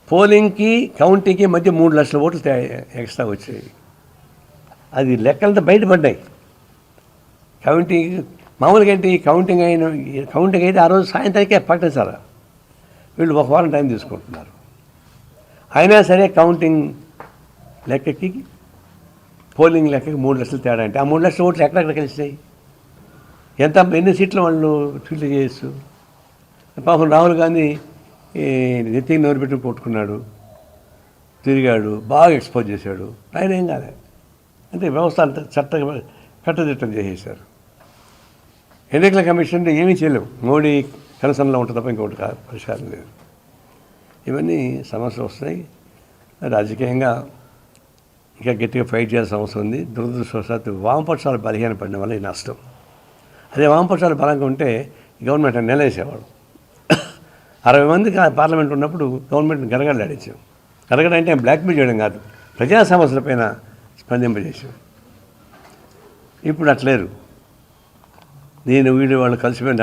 పోలింగ్కి కౌంటింగ్కి మధ్య 3 లక్షల ఓట్లు ఎక్స్ట్రా వచ్చాయి. అది లెక్కలంతా బయటపడ్డాయి. కౌంటింగ్ మామూలుగా ఏంటి, కౌంటింగ్ అయితే ఆ రోజు సాయంత్రానికే ప్రకటించాలి. వీళ్ళు 1 వారం టైం తీసుకుంటున్నారు. అయినా సరే కౌంటింగ్ లెక్కకి పోలింగ్ లెక్కకి 3 లక్షలు తేడా. అంటే ఆ 3 లక్షల ఓట్లు ఎక్కడెక్కడ కలిసినాయి? ఎన్ని సీట్లు వాళ్ళు ఫిల్ చేయొచ్చు? పాపం రాహుల్ గాంధీ నెత్తికి నోరు పెట్టి కొట్టుకున్నాడు, తిరిగాడు, బాగా ఎక్స్పోజ్ చేశాడు. ఆయన ఏం కాలే. అంటే వ్యవస్థ అంతా కట్టుదిట్టం చేసేశారు. ఎన్నికల కమిషన్ ఏమీ చేయలేవు. మోడీ కనసంలో ఉంటుంది తప్ప ఇంకొకటి పరిష్కారం లేదు. ఇవన్నీ సమస్యలు వస్తాయి. రాజకీయంగా ఇంకా గట్టిగా ఫైట్ చేయాల్సిన అవసరం ఉంది. దురదృష్టవశాత్తు వామపక్షాలు బలహీన పడిన వల్ల ఈ నష్టం. అదే వామపక్షాలు బలంగా ఉంటే గవర్నమెంట్ నిలవేసేవాడు. 60 మంది పార్లమెంట్ ఉన్నప్పుడు గవర్నమెంట్ని గడగడలాడించాం. గడగడ అంటే బ్లాక్మెయిల్ చేయడం కాదు, ప్రజా సమస్యలపైన స్పందింపజేసాం. ఇప్పుడు అట్లేరు. వీళ్ళు వాళ్ళు కలిసిపోయి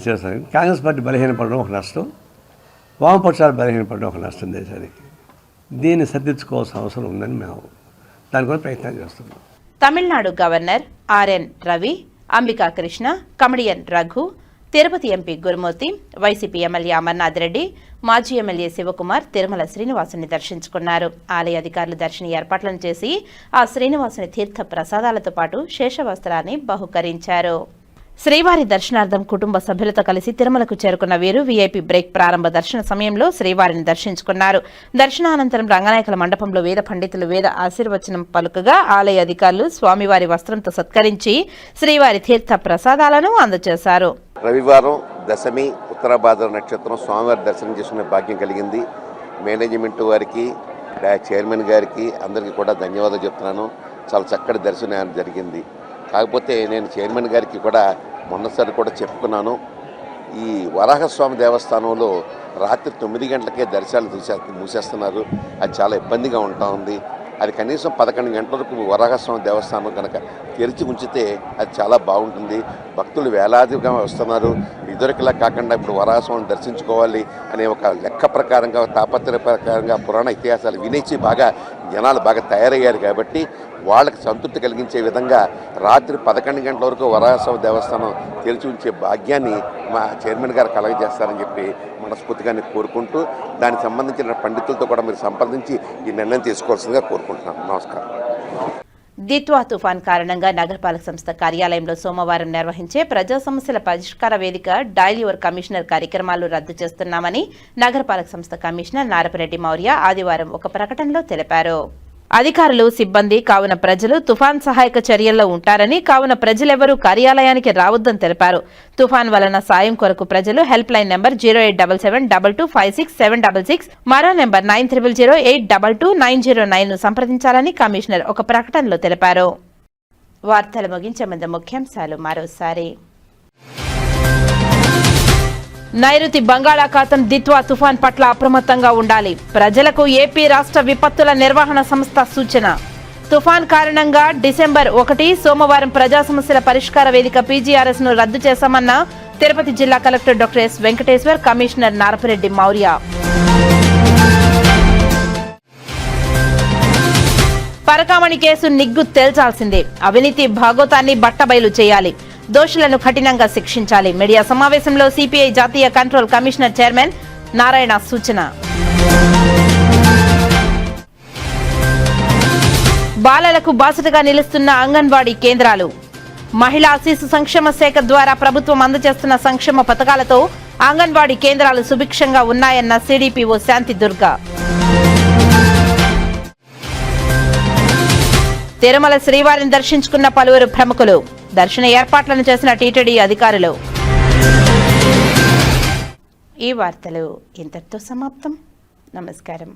చేస్తాను. కాంగ్రెస్ పార్టీ బలహీనపడడం ఒక నష్టం, వామపక్షాలు బలహీనపడడం ఒక నష్టం దేశానికి. దీన్ని సర్దించుకోవాల్సిన అవసరం ఉందని మేము దానికోసం ప్రయత్నం చేస్తున్నాం. Tamil Nadu governor RN Ravi, Ambika Krishna, comedian Raghu, Tirupati MP Gurumurthy, YCP MLA Amarnath Reddy, మాజీ ఎమ్మెల్యే శివకుమార్ తిరుమల శ్రీనివాసుని దర్శించుకున్నారు. ఆలయ అధికారులు దర్శన ఏర్పాట్లను చేసి ఆ శ్రీనివాసుని తీర్థ ప్రసాదాలతో పాటు శేషవస్త్రాన్ని బహుకరించారు. శ్రీవారి దర్శనార్థం కుటుంబ సభ్యులతో కలిసి తిరుమలకు చేరుకున్న వీరు వీఐపీ బ్రేక్ ప్రారంభ దర్శన సమయంలో శ్రీవారిని దర్శించుకున్నారు. దర్శనానంతరం రంగనాయకుల మండపంలో వేద పండితులు వేద ఆశీర్వచనం పలుకగా ఆలయ అధికారులు స్వామివారి వస్త్రంతో సత్కరించి శ్రీవారి తీర్థ ప్రసాదాలను అందజేశారు. రవివారం దశమి ఉత్తరాభాద్ర నక్షత్రం స్వామివారి దర్శనం చేసుకునే భాగ్యం కలిగింది. మేనేజ్మెంట్ వారికి, చైర్మన్ గారికి అందరికీ కూడా ధన్యవాదాలు చెప్తున్నాను. చాలా చక్కటి దర్శనం జరిగింది. కాకపోతే నేను చైర్మన్ గారికి కూడా మొన్నసారి కూడా చెప్పుకున్నాను, ఈ వరాహస్వామి దేవస్థానంలో రాత్రి 9 గంటలకే దర్శనాలు మూసేస్తున్నారు. అది చాలా ఇబ్బందిగా ఉంటా ఉంది. అది కనీసం 11 గంటల వరకు వరాహస్వామి దేవస్థానం కనుక తెరిచి ఉంచితే అది చాలా బాగుంటుంది. భక్తులు వేలాదిగా వస్తున్నారు. ఇదివరకులా కాకుండా ఇప్పుడు వరాహస్వామిని దర్శించుకోవాలి అనే ఒక లెక్క ప్రకారంగా, తాపత్రయ ప్రకారంగా పురాణ ఇతిహాసాలు వినేసి బాగా జనాలు బాగా తయారయ్యారు. కాబట్టి వాళ్ళకి సంతృప్తి కలిగించే విధంగా రాత్రి 11 గంటల వరకు వరాహస్వామి దేవస్థానం తెరిచి ఉంచే భాగ్యాన్ని మా చైర్మన్ గారు కలగజేస్తారని చెప్పి మనస్ఫూర్తిగా కోరుకుంటూ దానికి సంబంధించిన పండితులతో కూడా మీరు సంప్రదించి ఈ నిర్ణయం తీసుకోవాల్సిందిగా కోరుకుంటున్నాను. నమస్కారం. దిత్వా తుఫాన్ కారణంగా నగరపాలక సంస్థ కార్యాలయంలో సోమవారం నిర్వహించే ప్రజా సమస్యల పరిష్కార వేదిక డయల్ యువర్ కమిషనర్ కార్యక్రమాలు రద్దు చేస్తున్నామని నగరపాలక సంస్థ కమిషనర్ నారపరెడ్డి మౌర్య ఆదివారం ఒక ప్రకటనలో తెలిపారు. అధికారులు, సిబ్బంది కావున ప్రజలు తుఫాన్ సహాయక చర్యల్లో ఉంటారని, కావున ప్రజలెవరూ కార్యాలయానికి రావద్దని తెలిపారు. తుఫాన్ వలన సాయం కొరకు ప్రజలు హెల్ప్ లైన్ నెంబర్ 0877225676, మరో నెంబర్ 9008222909 సంప్రదించాలని కమిషనర్ ఒక ప్రకటనలో తెలిపారు. వార్తలు ముగించే ముందు ముఖ్యాంశాలు మరోసారి. నైరుతి బంగాళాఖాతం దిత్వా తుఫాన్ పట్ల అప్రమత్తంగా ఉండాలి. ప్రజలకు ఏపీ రాష్ట్ర విపత్తుల నిర్వహణ సంస్థ సూచన. తుఫాన్ కారణంగా డిసెంబర్ 1 సోమవారం ప్రజా సమస్యల పరిష్కార వేదిక PGRS ను రద్దు చేశామన్న తిరుపతి జిల్లా collector doctor yes Venkateshwar, commissioner Narapa Reddy Maurya. Parakamani case నిగ్గు తేల్చాల్సిందే. అవినీతి భాగోతాన్ని బట్టబయలు చేయాలి. దోషులను కఠినంగా శిక్షించాలి. మీడియా సమావేశంలో సిపిఐ జాతీయ కంట్రోల్ కమిషనర్ చైర్మన్ నారాయణ సూచన. బాలలకు బాసటగా నిలుస్తున్న అంగన్వాడీ కేంద్రాలు. మహిళా శిశు సంక్షేమ శాఖ ద్వారా ప్రభుత్వం అందజేస్తున్న సంక్షేమ పథకాలతో అంగన్వాడీ కేంద్రాలు సుభిక్షంగా ఉన్నాయన్న సిడిపిఓ శాంతి దుర్గా. తిరుమల శ్రీవారిని దర్శించుకున్న పలువురు ప్రముఖులు. దర్శన ఏర్పాట్లను చేసిన టీటీడీ అధికారులు. ఈ వార్తలు ఇంతటితో సమాప్తం. నమస్కారం.